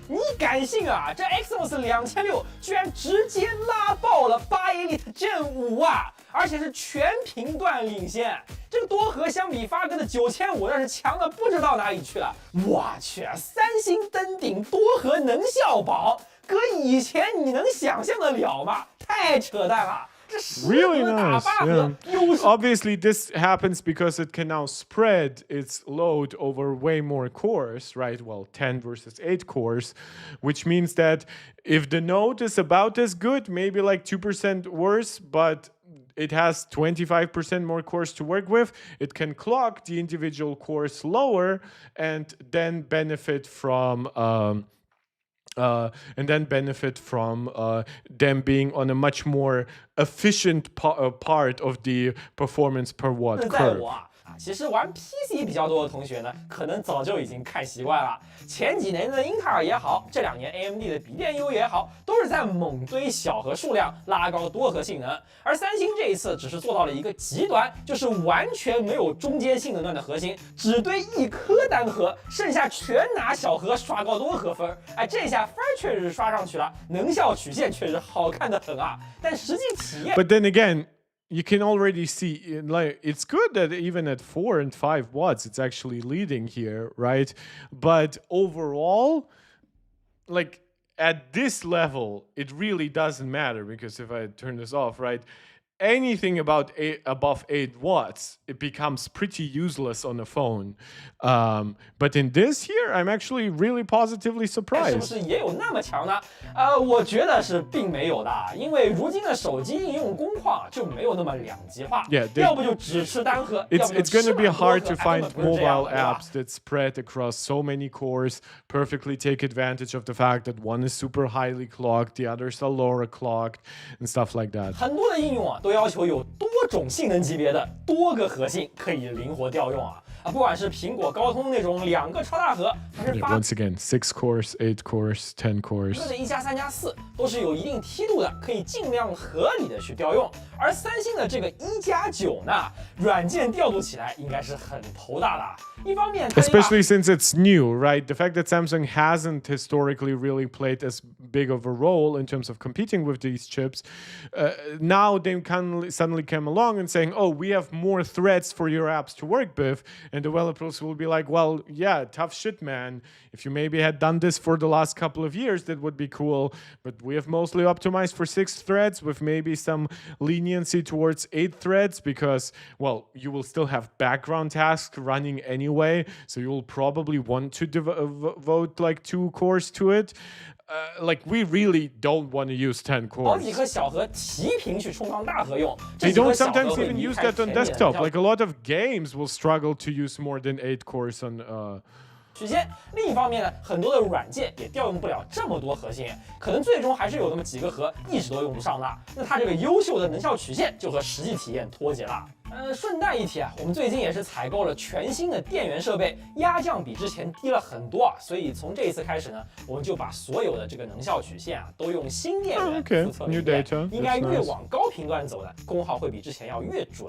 B: 你敢信啊？这 Exynos 2600居然直接拉爆了8 Elite Gen 5啊！而且是全频段领先。这个多核相比发哥的9500那是强的不知道哪里去了。我去，三星登顶多核能效榜，搁以前你能想象得了吗？太扯淡了。
A: Really nice. Yeah. Obviously, this happens because it can now spread its load over way more cores, right? Well, 10 versus 8 cores, which means that if the node is about as good, maybe like 2% worse, but it has 25% more cores to work with, it can clock the individual cores lower and then benefit from them being on a much more efficient part of the performance per watt curve.
B: 其实玩 PC 比较多的同学呢，可能早就已经看习惯了。前几年的英特尔也好，这2年 AMD 的笔电 U 也好，都是在猛堆小核数量，拉高多核性能。而三星这一次只是做到了一个极端，就是完全没有中间性能段的核心，只堆1颗单核，剩下全拿小核刷高多核分。哎，这下分确实刷上去了，能效曲线确实好看得很啊。但实际体验
A: ，But then again, you can already see, like, it's good that even at 4 and 5 watts, it's actually leading here, right? But overall, like, at this level, it really doesn't matter because if I turn this off, right, anything above 8 watts, it becomes pretty useless on a phone. But in this here, I'm actually really positively
B: 是不
A: surprised.
B: 是也有那么强呢？我觉得是并没有的，因为如今的手机应用工况就没有那么两极化，
A: Yeah,
B: 要不就只吃单核，要不就
A: It's going
B: 吃
A: to be
B: 满多核
A: hard to
B: 哎根
A: find
B: 本不是这样
A: mobile
B: 的，对吧？
A: apps that spread across so many cores, perfectly take advantage of the fact that one is super highly clocked, the others are lower clocked, and stuff like that.
B: 很多的应用都要求有多种性能级别的多个核心可以灵活调用不管是苹果高通那种2个超大核，还是
A: Yeah,
B: 发
A: once again, 6 cores, 8 cores, 10 cores.
B: 的1+3+4都是有一定梯度的，可以尽量合理的去调用。而三星的这个1+9呢，软件调度起来应该是很头大的。一方面，它得把
A: Especially since it's new, right? The fact that Samsung hasn't historically really played as big of a role in terms of competing with these chips, now they suddenly came along and saying, oh, we have more threads for your apps to work with. And developers will be like, well, yeah, tough shit, man. If you maybe had done this for the last couple of years, that would be cool. But we have mostly optimized for 6 threads with maybe some leniency towards 8 threads because, well, you will still have background tasks running anyway. So you'll probably want to devote like 2 cores to it. Like, we really don't want to use 10
B: 好
A: cores.
B: 几颗小核齐平去充当大核用，
A: They
B: 这几
A: don't
B: 颗小核
A: sometimes
B: 会
A: even
B: 离
A: use
B: 开
A: that on
B: 前面
A: desktop.
B: 跳
A: Like, a lot of games will struggle to use more than 8 cores on
B: 曲线。另一方面呢，很多的软件也调用不了这么多核心，可能最终还是有那么几个核一直都用不上的。那它这个优秀的能效曲线就和实际体验脱节了。顺带一提我们最近也是采购了全新的电源设备，压降比之前低了很多所以从这一次开始呢，我们就把所有的这个能效曲线都用新电源注册了一遍，应该越往高频段走的功耗会比之前要越准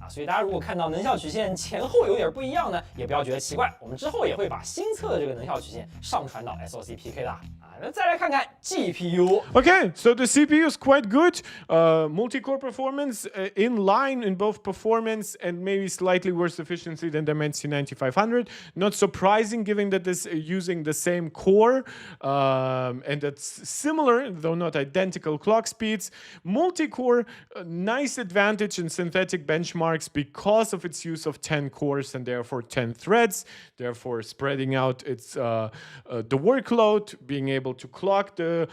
B: 所以大家如果看到能效曲线前后有点不一样呢，也不要觉得奇怪，我们之后也会把新测的这个能效曲线上传到 SoC PK 的那再来看看 GPU。
A: Okay, so the CPU is quite good. Multi-core performance in line in both performance and maybe slightly worse efficiency than the Dimensity 9500. Not surprising given that this using the same core and that's similar, though not identical clock speeds. Multi-core, nice advantage in synthetic benchmarks because of its use of 10 cores and therefore 10 threads, therefore spreading out its the workload, being able to clock the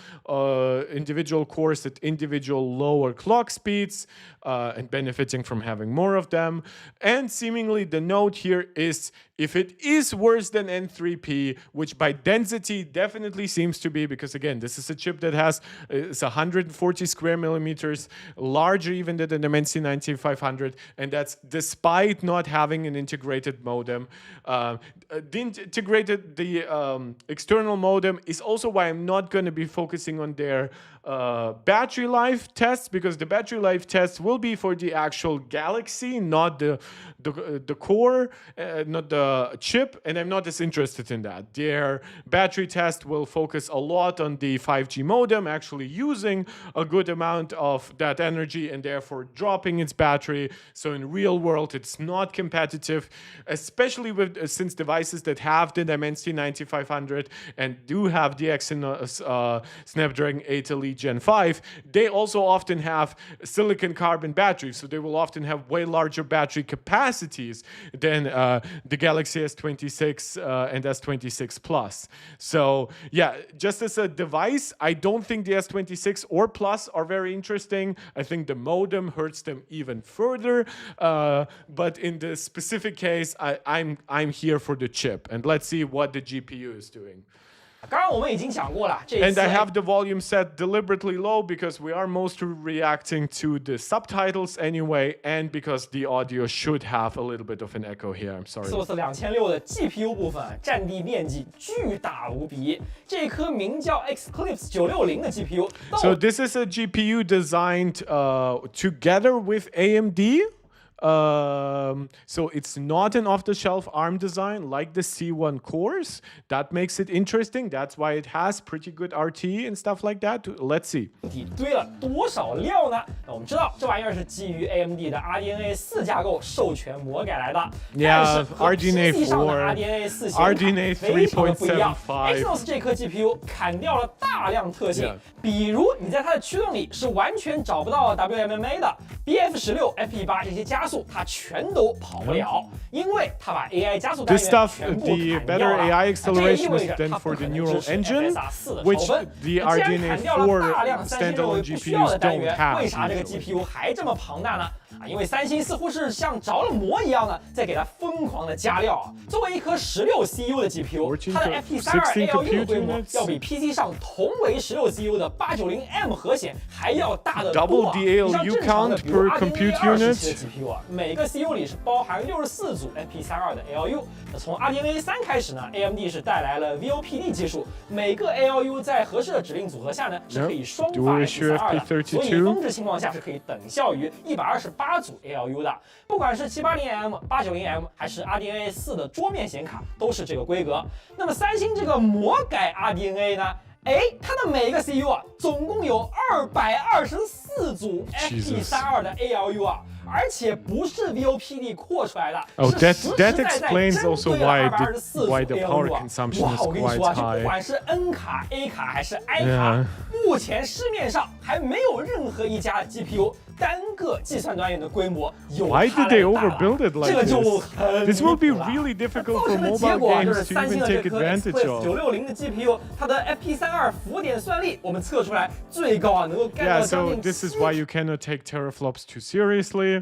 A: individual cores at individual lower clock speeds and benefiting from having more of them. And seemingly the note here is if it is worse than N3P, which by density definitely seems to be, because again, this is a chip that has it's 140 square millimeters, larger even than the Dimensity 9500, and that's despite not having an integrated modem. The external modem is also why I'm not going to be focusing on their battery life tests, because the battery life tests will be for the actual Galaxy, not the core, not the chip, and I'm not as interested in that. Their battery test will focus a lot on the 5G modem actually using a good amount of that energy and therefore dropping its battery. So in real world, it's not competitive, especially with since devices that have the Dimensity 9500 and do have the Exynos Snapdragon 8 Elite Gen 5, they also often have silicon carbon batteries, so they will often have way larger battery capacities than the Galaxy S26 and S26 Plus. So yeah, just as a device, I don't think the S26 or Plus are very interesting. I think the modem hurts them even further. But in the specific case, I'm here for the chip, and let's see what the GPU is doing.
B: 刚刚我们已经讲过了，这一次
A: And I have the volume set deliberately low because we are mostly reacting to the subtitles anyway, and because the audio should have a little bit of an echo here. I'm sorry.
B: Exynos 2600的 GPU 部分占地面积巨大无比，这颗名叫 Eclipse 960的 GPU。So
A: this is a GPU designed together with AMD. So it's not an off-the-shelf ARM design like the C1 cores. That makes it interesting. That's why it has pretty good RT and stuff like that. Let's see.
B: 底堆了多少料呢？那我们知道这玩意儿是基于 AMD 的 RDNA 4架构授权魔改来的。
A: Yeah,
B: 但是和
A: RDNA
B: 实际上的
A: 4
B: RDNA 4
A: RDNA
B: 非常的不一样。
A: 3.75
B: Exynos 这颗 GPU 砍掉了大量特性，
A: Yeah.
B: 比如你在它的驱动里是完全找不到 WMMA 的 ，BF16、FP8 这些加速它全都跑不了，因为它把 AI 加速单
A: This
B: 元
A: stuff,
B: 全部
A: the
B: 砍掉
A: better
B: 了。
A: AI
B: 那这也意
A: acceleration
B: 味
A: is
B: 着
A: then
B: 它不
A: for
B: 可
A: the
B: 能
A: neural
B: 支持
A: engine,
B: FSR4 的超
A: which
B: 分。
A: the
B: 那既然
A: RDNA
B: 砍掉了大量
A: 4
B: 三星认
A: standalone
B: 为不需要的
A: GPUs
B: 单
A: don't
B: 元，
A: have
B: 为啥这个
A: usually.
B: GPU 还这么庞大呢？因为三星似乎是像着了魔一样的在给它疯狂的加料。作为一颗16 CU 的 GPU， 它的 FP32 ALU 的规模要比 PC 上同为16 CU 的890M 核显还要大得多。
A: Double the ALU count per compute unit.
B: 的 GPU 啊，每个 CU 里是包含64组 FP32 的 ALU。那从 RDNA 3开始呢 ，AMD 是带来了 VOPD 技术，每个 ALU 在合适的指令组合下呢，是可以双发 FP32 的，所以峰值情况下是可以等效于128组 ALU 的。不管是780M、890M 还是 RDNA 4的桌面显卡，都是这个规格。那么三星这个魔改 RDNA 呢？它的每个 CU 啊，总共有224组 FP32 的 ALU 啊。而且不是 VOPD 扩出来的。
A: Oh,
B: 是
A: that explains also why the power consumption is
B: 我跟你
A: quite
B: 说啊，就不
A: high.
B: 管是 N 卡、A 卡还是 I 卡，目前市面上还没有任何一家 GPU 单个计算端元的规模有
A: Why
B: 它
A: did they
B: 来大
A: overbuild it
B: 这
A: like
B: 个就
A: this?
B: 很
A: This will be
B: 离谱了
A: really difficult
B: 造
A: for
B: 成的结
A: mobile
B: 果就
A: games
B: 是
A: to
B: 三星
A: even
B: 的
A: take
B: 这颗
A: advantage
B: Exynos
A: of.
B: 960的 GPU， 它的 FP32 浮点算力我们测出来最高啊能够干
A: Yeah,
B: 到将
A: so
B: 近
A: this is why you cannot take teraflops too seriously.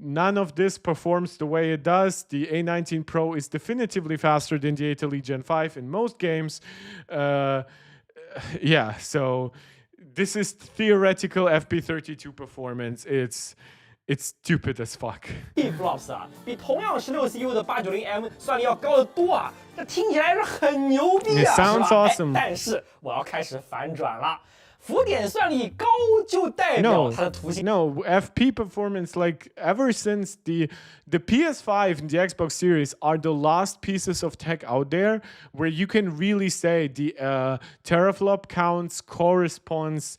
A: None of this performs the way it does. The A19 Pro is definitively faster than the A Gen 5 in most games. Yeah, so this is theoretical FP32 performance. It's stupid as fuck.
B: flops 啊，比同样16 CU 的890M 算力要高得多啊，这听起来是很牛逼啊，
A: It sounds
B: 是吧？
A: awesome.
B: 但是我要开始反转了。浮点算力高就代表它的图形
A: No, FP performance, like ever since the PS5 and the Xbox Series are the last pieces of tech out there where you can really say the teraflop counts corresponds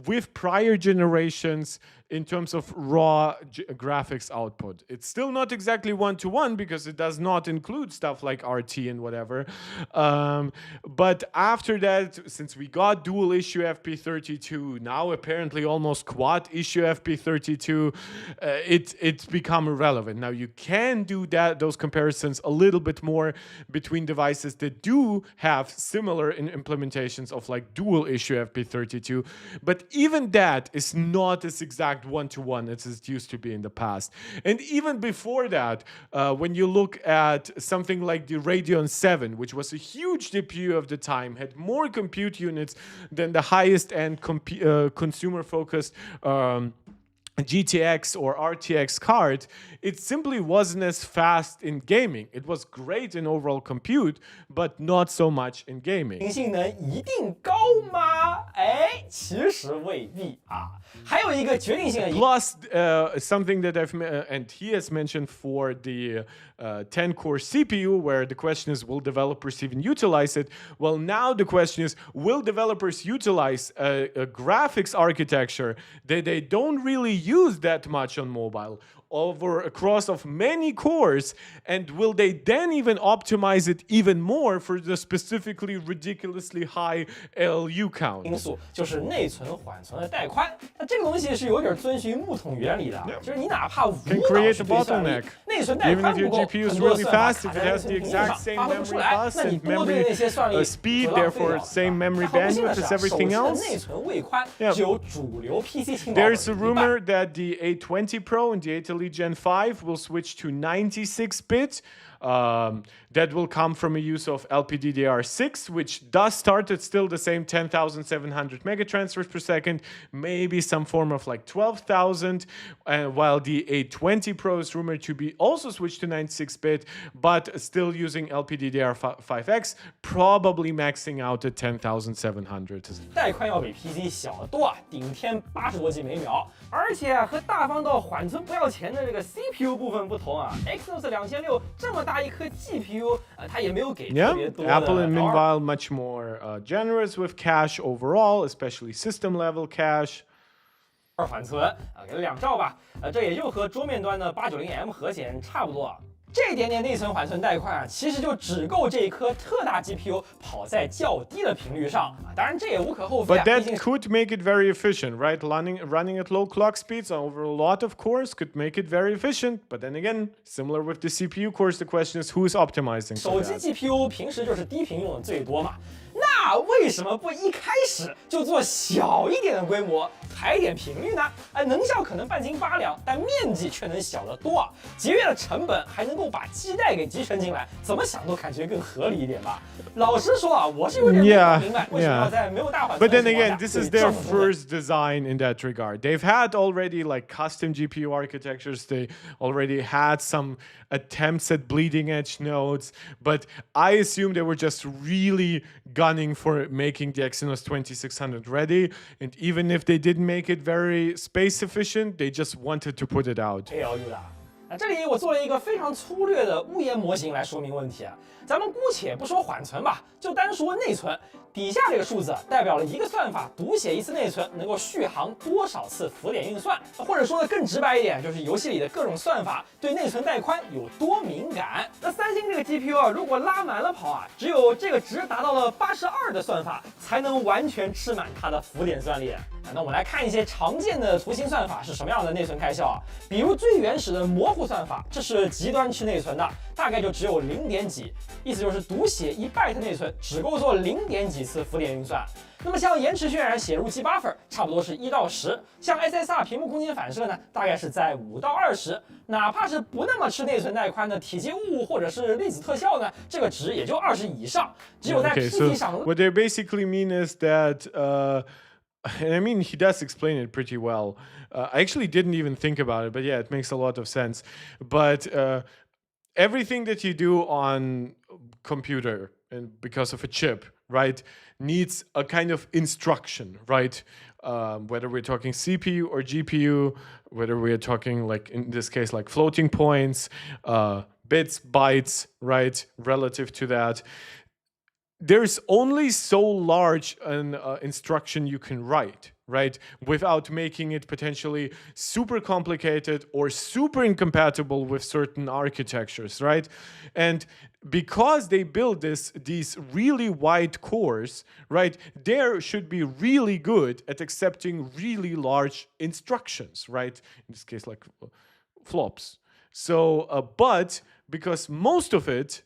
A: with prior generations in terms of raw graphics output. It's still not exactly one-to-one because it does not include stuff like RT and whatever. But after that, since we got dual issue FP32, now apparently almost quad issue FP32, it's become irrelevant. Now you can do those comparisons a little bit more between devices that do have similar implementations of like dual issue FP32, but even that is not as exact one-to-one as it used to be in the past. And even before that, when you look at something like the Radeon 7, which was a huge GPU of the time, had more compute units than the highest-end consumer-focused GTX or RTX card, it simply wasn't as fast in gaming. It was great in overall compute, but not so much in gaming.
B: 性能一定高吗？其实未必啊。还有一个决定性的
A: Plus, something that and he has mentioned for the 10-core CPU, where the question is, will developers even utilize it? Well, now the question is, will developers utilize a graphics architecture that they don't really use that much on mobile across of many cores, and will they then even optimize it even more for the specifically ridiculously high LU count?
B: 因素就是内存缓存的带宽。那这个东西是有点遵循木桶原理的，就是你哪怕无脑去堆算力，内存带宽不够，很多的算法卡在内存屏幕上发挥不出来。那你多堆那些算力，
A: speed, therefore same memory bandwidth as everything else.
B: 内存位宽只有主流 PC 情报。
A: There's a rumor that the A20 Pro and the A Gen 5 will switch to 96-bit.
C: That will come from a use of LPDDR6, which does start at still the same 10,700 megatransfers per second, maybe some form of like 12,000, while the A20 Pro is rumored to be also switched to 96-bit, but still using LPDDR5X, probably maxing out at 10,700.
B: 带宽要比 PC 小得多，顶天80多 G 每秒，而且和大方到缓存不要钱的这个 CPU 部分不同啊 ，Exynos 2600这么大一颗 GPU，它也没有给特别多的。
C: Apple, meanwhile, much more generous with cache overall, especially system-level cache.
B: 缓存给了2兆吧，这也就和桌面端的 890M 核显差不多。这点点内存缓存带宽啊，其实就只够这一颗特大 GPU 跑在较低的频率上啊。当然这也无可厚非。
C: But that could make it very efficient, right? Running at low clock speeds over a lot of cores could make it very efficient. But then again, similar with the CPU cores, the question is who's optimizing.
B: 手机 GPU 平时就是低频用的最多嘛。那为什么不一开始就做小一点的规模，抬点频率呢？能效可能半斤八两，但面积却能小得多啊！节约了成本，还能够把基带给集成进来，怎么想都感觉更合理一点吧。老实说啊，我是有点不明白为什么要在没有大缓存
C: But then again, this is their first design in that regard. They've had already like custom GPU architectures. They already had some attempts at bleeding edge nodes, but I assume they were just really gunning for making the Exynos 2600 ready. And even if they didn't make it very space efficient, they just wanted to put it out.
B: 这里我做了一个非常粗略的物言模型来说明问题啊。咱们姑且不说缓存吧，就单说内存。底下这个数字代表了一个算法读写一次内存能够续航多少次浮点运算，或者说的更直白一点，就是游戏里的各种算法对内存带宽有多敏感。那三星这个 GPU 啊，如果拉满了跑啊，只有这个值达到了82的算法，才能完全吃满它的浮点算力。那我们来看一些常见的图形算法是什么样的内存开销啊？比如最原始的模糊算法，这是极端吃内存的，大概就只有0点几，意思就是读写1 byte 内存只够做0点几次浮点运算。那么像延迟渲染写入记buffer，差不多是1到10，像 SSR 屏幕空间反射呢，大概是在5到20。哪怕是不那么吃内存带宽的体积物或者是粒子特效呢，这个值也就20以上。只有在 PC 上。
C: What they basically mean is that. And I mean, he does explain it pretty well. I actually didn't even think about it, but yeah, it makes a lot of sense. But everything that you do on computer, and because of a chip, right, needs a kind of instruction, right? Whether we're talking CPU or GPU, whether we're talking, like in this case, like floating points, bits, bytes, right, relative to that. There's only so large an instruction you can write, right? Without making it potentially super complicated or super incompatible with certain architectures, right? And because they build these really wide cores, right, they should be really good at accepting really large instructions, right? In this case, like flops. So, but because most of it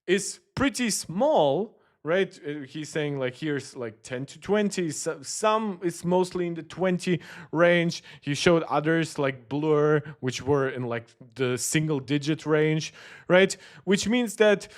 C: is pretty small, right? He's saying like here's like 10 to 20. Some it's mostly in the 20 range. He showed others like Blur, which were in like the single-digit range, right? Which means that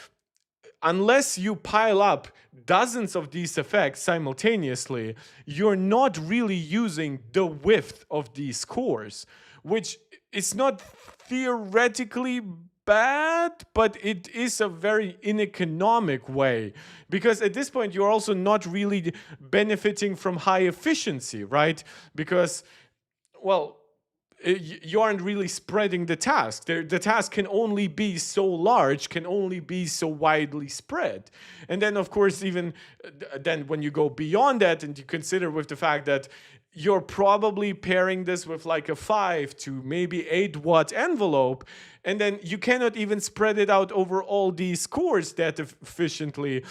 C: unless you pile up dozens of these effects simultaneously, you're not really using the width of these cores, which is not theoretically bad, but it is a very uneconomic way, because at this point you're also not really benefiting from high efficiency, right? Because, well, you aren't really spreading the task. The task can only be so large, can only be so widely spread. And then, of course, even then when you go beyond that and you consider with the fact that you're probably pairing this with like a 5 to maybe 8 watt envelope, and then you cannot even spread it out over all these cores that efficiently,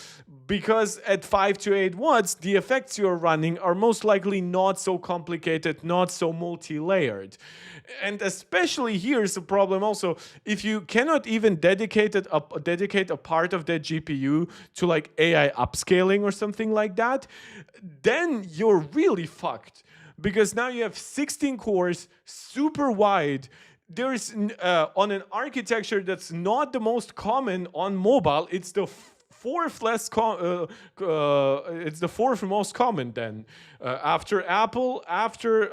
C: because at 5 to 8 watts, the effects you're running are most likely not so complicated, not so multi-layered. And especially here's the problem also, if you cannot even dedicate a part of that GPU to like AI upscaling or something like that, then you're really fucked. Because now you have 16 cores, super wide, there's on an architecture that's not the most common on mobile, it's the fourth it's the fourth most common then, after Apple, after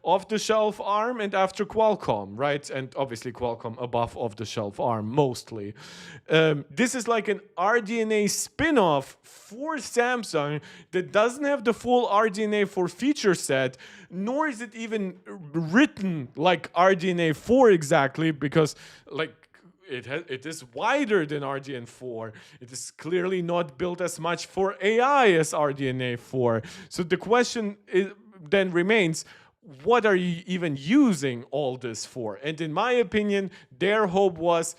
C: off-the-shelf ARM, and after Qualcomm, right? And obviously Qualcomm above off-the-shelf ARM mostly. This is like an RDNA spin-off for Samsung that doesn't have the full RDNA 4 feature set, nor is it even written like RDNA 4 exactly, because like it is wider than RDNA4. It is clearly not built as much for AI as RDNA4. So the question then remains, what are you even using all this for? And in my opinion, their hope was,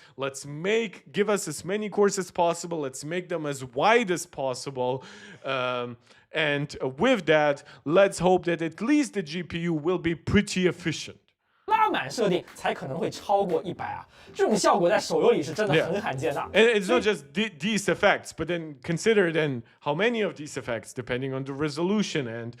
C: give us as many cores as possible. Let's make them as wide as possible. And with that, let's hope that at least the GPU will be pretty efficient.
B: 拉满设定才可能会超过100啊，这种效果在手游里是真的很罕见的。
C: And it's not just these effects, but then consider then how many of these effects, depending on the resolution, and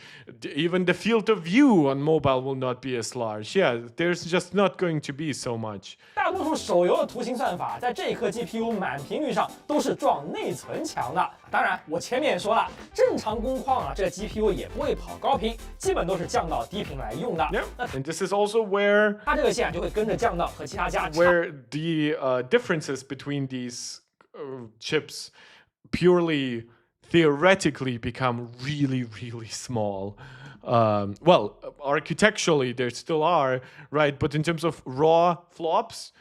C: even the field of view on mobile will not be as large. Yeah, there's just not going to be so much.
B: 大多数手游的图形算法在这一颗 GPU 满频率上都是撞内存墙的。当然，我前面也说了，正常工况啊，这个 GPU 也不会跑高频，基本都是降到低频来用的。
C: Yeah, and this is also where
B: 它这个线就会跟着降到和其他家
C: where the differences between these chips purely theoretically become really, really small. Well, architecturally there still are, right? But in terms of raw flops,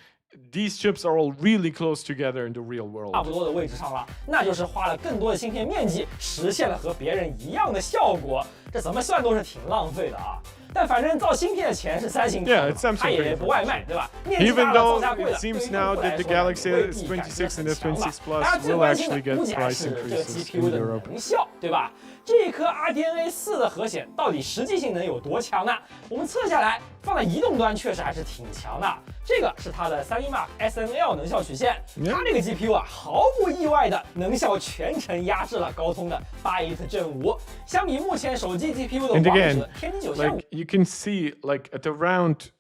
C: these chips are all really close together in the real world.
B: 差不多的位置上了，那就是花了更多的芯片面积，实现了和别人一样的效果。这怎么算都是挺浪费的啊！但反正造芯片的钱是三星出的，它也不外卖，对吧？面积大了，造价贵了，对于用户来说，Galaxy S26 and
C: S26 Plus
B: 大家最关心的估计还是这个 GPU 的能效，对吧？这颗 RDNA 4的核显到底实际性能有多强呢？我们测下来，放在移动端确实还是挺强的。这个是它的3 Mark SNL 能效曲线，它这个 GPU 啊，毫不意外的能效全程压制了高通的8 Gen 5。相比目前手机 GPU 的王者天玑9075。
C: Like you can see, like at around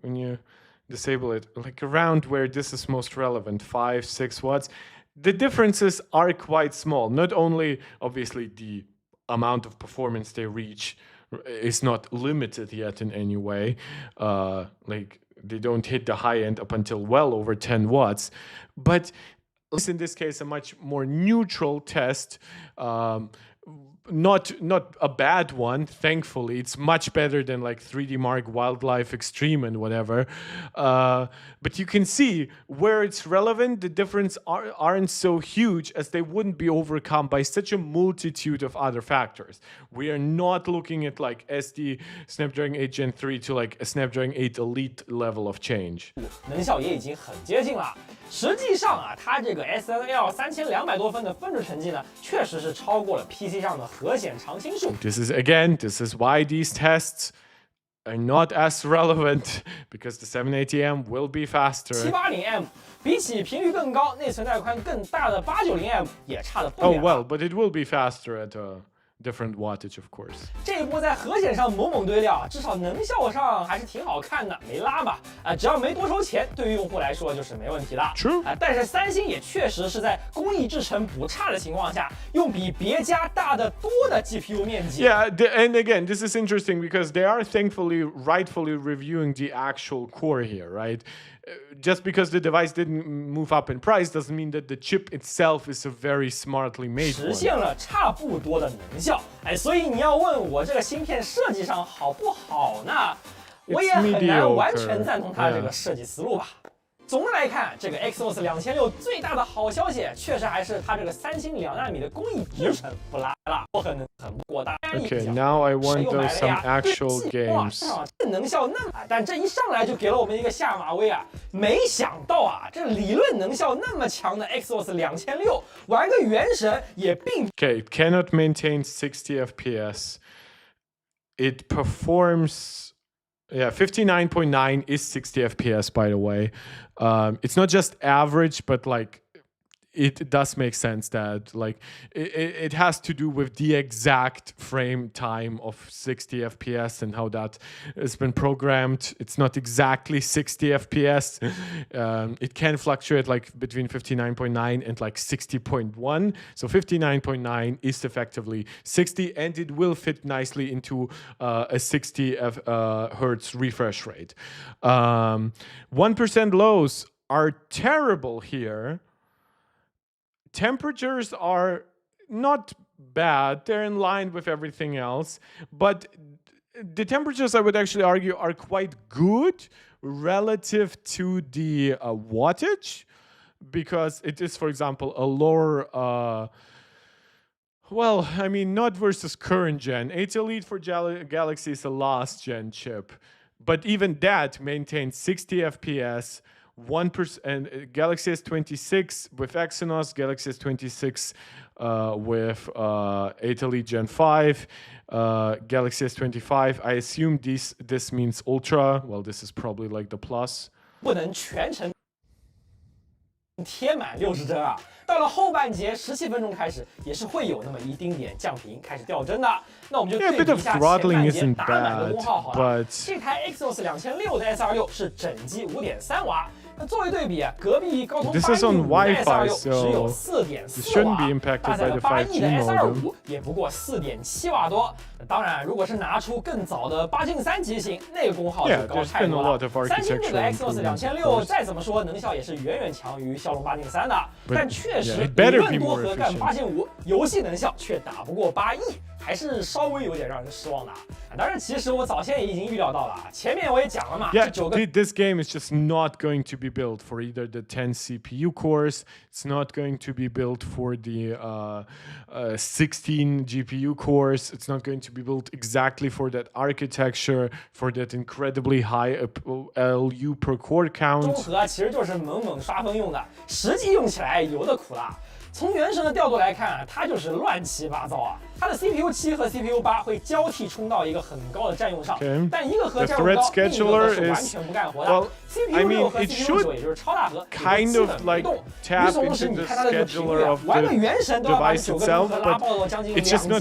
C: when you disable it, like around where this is most relevant, 5-6 watts, the differences are quite small. Not only obviously the amount of performance they reach is not limited yet in any way, like they don't hit the high end up until well over 10 watts, but in this case a much more neutral test. Not a bad one, thankfully. It's much better than like 3D Mark, Wildlife Extreme, and whatever. But you can see where it's relevant, the difference aren't so huge, as they wouldn't be overcome by such a multitude of other factors. We are not looking at like SD Snapdragon 8 Gen 3 to like a Snapdragon 8 Elite level of change.
B: 能效也已经很接近了。实际上啊，它这个 SNL 3200多分的分值成绩呢，确实是超过了 PC 上的核显常青树。
C: This is why these tests are not as relevant, because the 780M will be faster.
B: 780M 比起频率更高、内存带宽更大的 890M 也差得不远。
C: Oh well, but it will be faster at different wattage, of course.
B: 这一波在核显上猛堆料，至少能效上还是挺好看的，没拉嘛。只要没多收钱，对于用户来说就是没问题的。
C: True.
B: 但是三星也确实是在工艺制成不差的情况下，用比别家大得多的 GPU 面积。
C: Yeah, and again, this is interesting because they are thankfully, rightfully reviewing the actual core here, right? Just because the device didn't move up in price doesn't mean that the chip itself is a very smartly made one.
B: 实现了差不多的能效，所以你要问我这个芯片设计上好不好呢？我也很难完全赞同它这个设计思路吧。总的来看，这个 Exynos 2600最大的好消息，确实还是它这个3星2纳米的工艺制程不拉了，很不过大家一
C: Okay, now I want some actual games.
B: 能效那么，但这一上来就给了我们一个下马威啊！没想到啊，这理论能效那么强的 Exynos 2600，玩个原神也并
C: Okay, it cannot maintain 60 FPS. It performs. Yeah, 59.9 is 60 FPS, by the way. It's not just average, but like it does make sense that like it has to do with the exact frame time of 60 FPS and how that has been programmed. It's not exactly 60 FPS. It can fluctuate like between 59.9 and like 60.1. So 59.9 is effectively 60, and it will fit nicely into a 60 hertz refresh rate. 1% lows are terrible here. Temperatures are not bad. They're in line with everything else. But the temperatures, I would actually argue, are quite good relative to the wattage, because it is, for example, a lower... well, I mean, not versus current gen. 8 Elite for Galaxy is a last gen chip. But even that maintains 60 FPS, 1%, and Galaxy S26 with Exynos, Galaxy S26 with 8 Elite Gen 5, Galaxy S25. I assume this means Ultra. Well, this is probably like the Plus.
B: 不能全程贴满60帧啊。到了后半节17分钟开始，也是会有那么一丁点降频，开始掉帧的。那我们就对比一下前半节打满的功耗好了。这台 Exynos 2600的 S26是整机5.3瓦。那作为对比，隔壁高通815的 S26只有4.4瓦，搭载了8亿的 S25也不过4.7瓦多。当然，如果是拿出更早的8进3机型，那个功耗就高太多了。三星这个 Exynos 2600再怎么说能效也是远远强于骁龙8进3的，但确实理论多核干8进5，游戏能效却打不过8亿。还是稍微有点让人失望的。当然，其实我早先也已经预料到了，前面我也讲了嘛。
C: Yeah, this game is just not going to be built for either the 10 CPU cores. It's not going to be built for the 16 GPU cores. It's not going to be built exactly for that architecture, for that incredibly high LU per core count.
B: 综合其实就是猛猛刷分用的，实际用起来有的苦了。从原神的调度来看，它就是乱七八糟啊。它的 CPU 7和 CPU 8会交替冲到一个很高的占用上，但一个核占用高，另一个是完全不干活的。CPU 6和 CPU 9也就是超大核，基本没动。与此同时，你看它的这个频率，玩个原神都要把9个综合拉爆到将近2G赫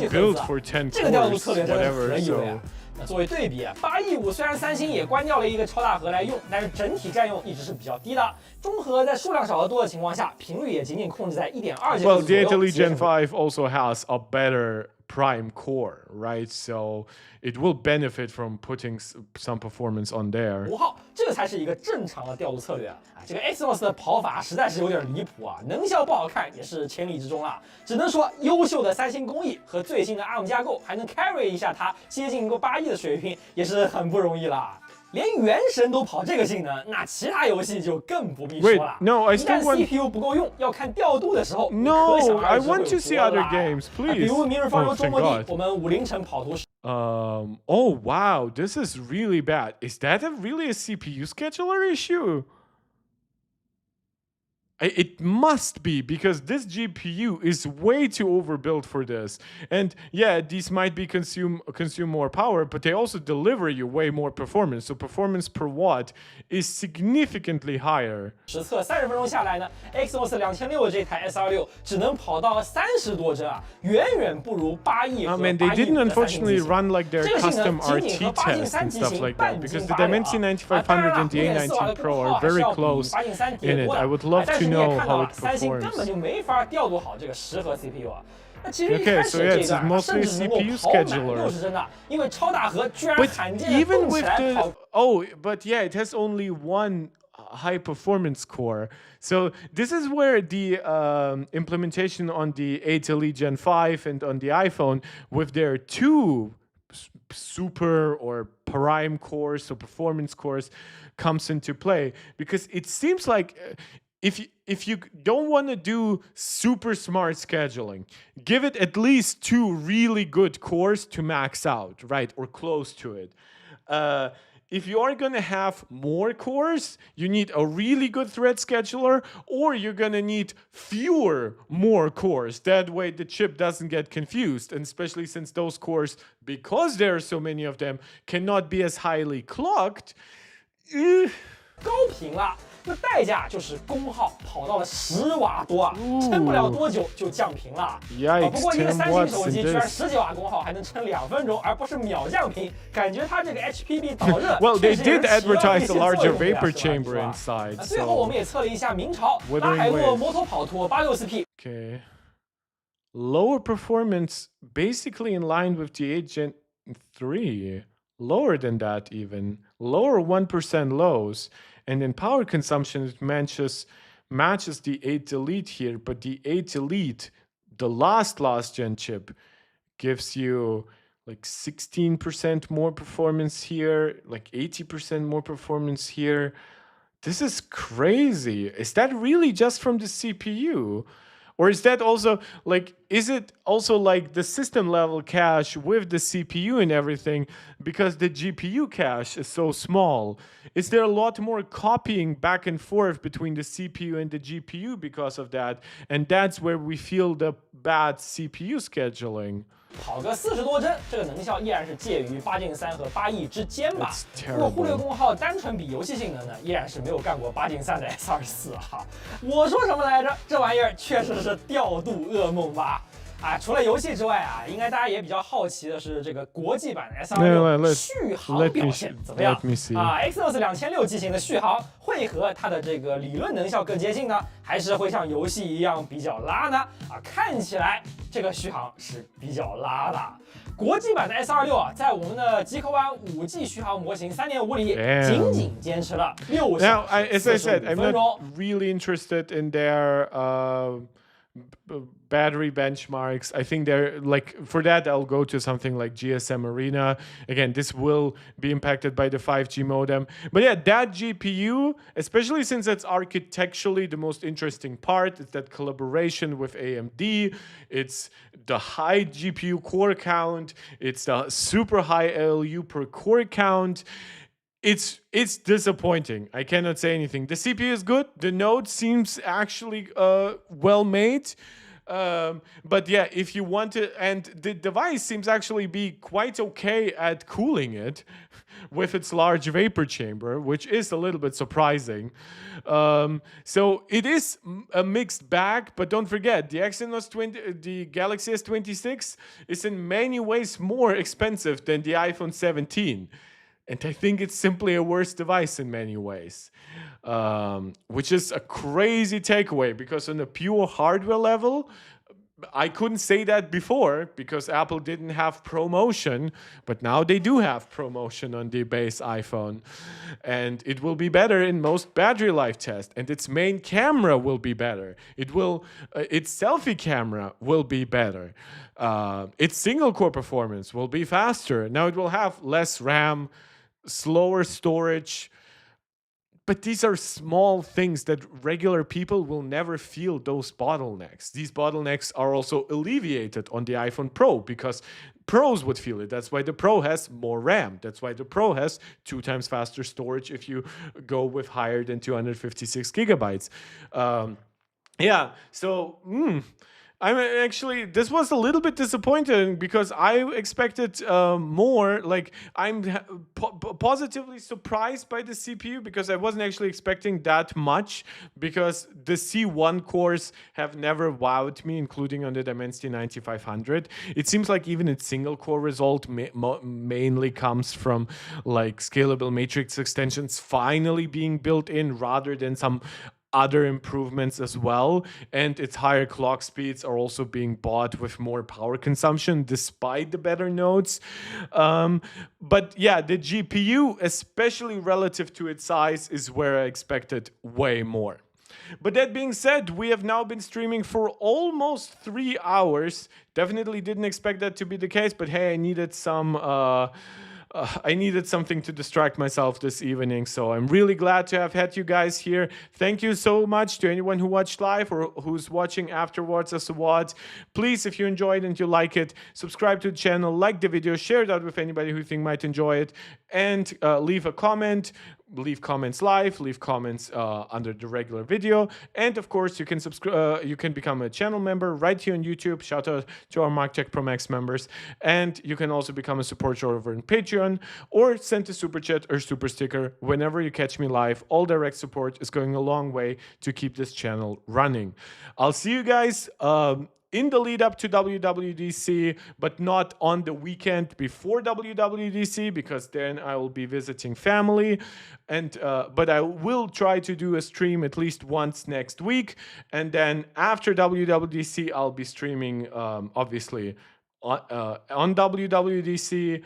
B: 兹，这个调度策略真的可以了呀。那作为对比，8亿5虽然三星也关掉了一个超大核来用，但是整体占用一直是比较低的。中核在数量少得多的情况下，频率也仅仅控制在1.2 GHz 左右。
C: Well, the 8 Elite Gen 5 also has a better prime core, right? So it will benefit from putting some performance on there.
B: 5号，这个才是一个正常的调度策略啊！这个 Exynos 的跑法实在是有点离谱啊，能效不好看也是千里之中啊。只能说优秀的三星工艺和最新的 ARM 架构还能 carry 一下它接近过8亿的水平，也是很不容易了。连原神都跑这个性能，那其他游戏就更不必说了。一旦 CPU 不够用，要看调度的时候，
C: No, I want to see other games, please.
B: 比如《明日方舟》周末地，我们5凌晨跑图。
C: Oh wow, this is really bad. Is that really a CPU scheduler issue? It must be, because this GPU is way too overbuilt for this. And yeah, these might be consume more power, but they also deliver you way more performance. So performance per watt is significantly higher.
B: 实测30分钟下来呢 ，Exynos 2600这台 S26只能跑到30多帧啊，远远不如8亿和8亿5
C: they didn't unfortunately
B: 的
C: run like their custom RT tests and stuff like that, because the Dimensity 9500 and the A19 Pro are very close in it. I would love to know how it
B: 三星根本
C: performs.
B: 就没法调度好这个10核 CPU 啊。那其实一
C: Okay,
B: 开
C: so
B: 始
C: yeah,
B: 这
C: it's
B: 段
C: mostly
B: 甚至能够
C: CPU
B: 跑满
C: scheduler.
B: 60帧的，因为超大核居然
C: But
B: 罕见的
C: even
B: 动起
C: with
B: 来跑。
C: but yeah, it has only one high performance core. So this is where the implementation on the 8 Elite Gen 5 and on the iPhone with their two super or prime cores, so performance cores, comes into play, because it seems like if you don't want to do super smart scheduling, give it at least 2 really good cores to max out, right, or close to it. If you are going to have more cores, you need a really good thread scheduler, or you're going to need more cores. That way the chip doesn't get confused, and especially since those cores, because there are so many of them, cannot be as highly clocked.
B: 高频了，那代价就是功耗跑到了10瓦多啊，撑不了多久就降频了。不过一个三星手机居然10几瓦功耗还能撑2分钟，而不是秒降频，感觉它这个 HPB 导热
C: Well, they did
B: 确实有起到一
C: advertise
B: 些
C: a larger
B: 作用的
C: vapor
B: 是吧
C: chamber inside.
B: 最后我们也测了一下明朝拉海洛摩托跑图 864P。
C: Okay. Lower performance, basically in line with the 8 Gen 3. Lower than that even. Lower 1% lows. And in power consumption, it matches the 8 Elite here. But the 8 Elite, the last gen chip, gives you like 16% more performance here, like 80% more performance here. This is crazy. Is that really just from the CPU? Or is that also like, is it also like the system level cache with the CPU and everything because the GPU cache is so small? Is there a lot more copying back and forth between the CPU and the GPU because of that? And that's where we feel the bad CPU scheduling.
B: 跑个40多帧，这个能效依然是介于8 Gen 3和8 E 之间吧。不过忽略功耗，单纯比游戏性能呢，依然是没有干过8 Gen 3的 S24哈。我说什么来着？这玩意儿确实是调度噩梦吧。除了游戏之外啊，应该大家也比较好奇的是这个国际版的 S26 续航表现怎么样？Exynos 2600机型的续航会和它的这个理论能效更接近呢，还是会像游戏一样比较拉呢？看起来这个续航是比较拉的。国际版的 S26在我们的Geekerwan 5G 续航模型 3.5 里仅仅坚持了6小时45分钟。
C: I'm not really interested in their battery benchmarks. I think they're like, for that I'll go to something like GSM Arena. Again, this will be impacted by the 5G modem. But yeah, that GPU, especially since it's architecturally the most interesting part, it's that collaboration with AMD, it's the high GPU core count, it's the super high ALU per core count. It's disappointing. I cannot say anything. The CPU is good. The node seems actually well made. But yeah, if you want to, and the device seems actually be quite okay at cooling it with its large vapor chamber, which is a little bit surprising. So it is a mixed bag, but don't forget the the Galaxy S26 is in many ways more expensive than the iPhone 17. And I think it's simply a worse device in many ways, which is a crazy takeaway because on a pure hardware level, I couldn't say that before because Apple didn't have promotion, but now they do have promotion on the base iPhone. And it will be better in most battery life tests, and its main camera will be better. Its selfie camera will be better. Its single core performance will be faster. Now it will have less RAM, slower storage, but these are small things that regular people will never feel those bottlenecks. These bottlenecks are also alleviated on the iPhone Pro because pros would feel it. That's why the Pro has more RAM. That's why the Pro has 2 times faster storage if you go with higher than 256 gigabytes. Yeah, so I'm actually, this was a little bit disappointing because I expected more. Like, I'm positively surprised by the CPU because I wasn't actually expecting that much because the C1 cores have never wowed me, including on the Dimensity 9500. It seems like even its single core result mainly comes from like scalable matrix extensions finally being built in rather than some other improvements as well, and its higher clock speeds are also being bought with more power consumption despite the better nodes. But yeah, the GPU, especially relative to its size, is where I expected way more. But that being said, we have now been streaming for almost 3 hours. Definitely didn't expect that to be the case, but hey, I needed something to distract myself this evening, so I'm really glad to have had you guys here. Thank you so much to anyone who watched live or who's watching afterwards as a VOD. Please, if you enjoyed and you like it, subscribe to the channel, like the video, share it out with anybody who you think might enjoy it. and leave a comment. Leave comments live, leave comments under the regular video, and of course you can subscribe. You can become a channel member right here on YouTube. Shout out to our MarkTech Pro Max members, and you can also become a supporter over on Patreon or send a super chat or super sticker whenever you catch me live. All direct support is going a long way to keep this channel running. I'll see you guys in the lead up to WWDC, but not on the weekend before WWDC, because then I will be visiting family. And but I will try to do a stream at least once next week, and then after WWDC I'll be streaming obviously on WWDC,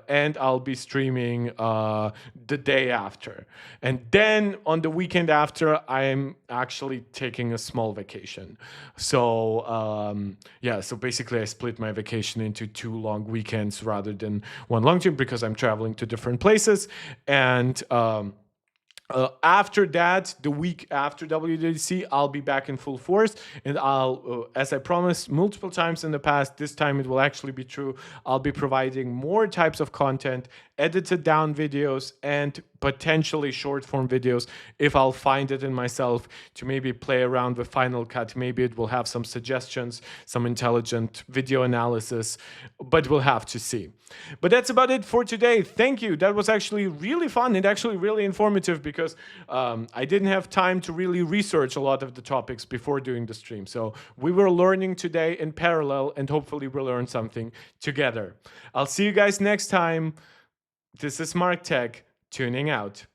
C: and I'll be streaming the day after. And then on the weekend after, I'm actually taking a small vacation. So yeah, so basically I split my vacation into 2 long weekends rather than one long trip, because I'm traveling to different places. And after that, the week after WWDC, I'll be back in full force, and I'll, as I promised multiple times in the past, this time it will actually be true. I'll be providing more types of content, edited down videos, and potentially short form videos if I'll find it in myself to maybe play around with Final Cut. Maybe it will have some suggestions, some intelligent video analysis, but we'll have to see. But that's about it for today. Thank you. That was actually really fun and actually really informative, because I didn't have time to really research a lot of the topics before doing the stream. So we were learning today in parallel, and hopefully we'll learn something together. I'll see you guys next time. This is MarkTech, tuning out.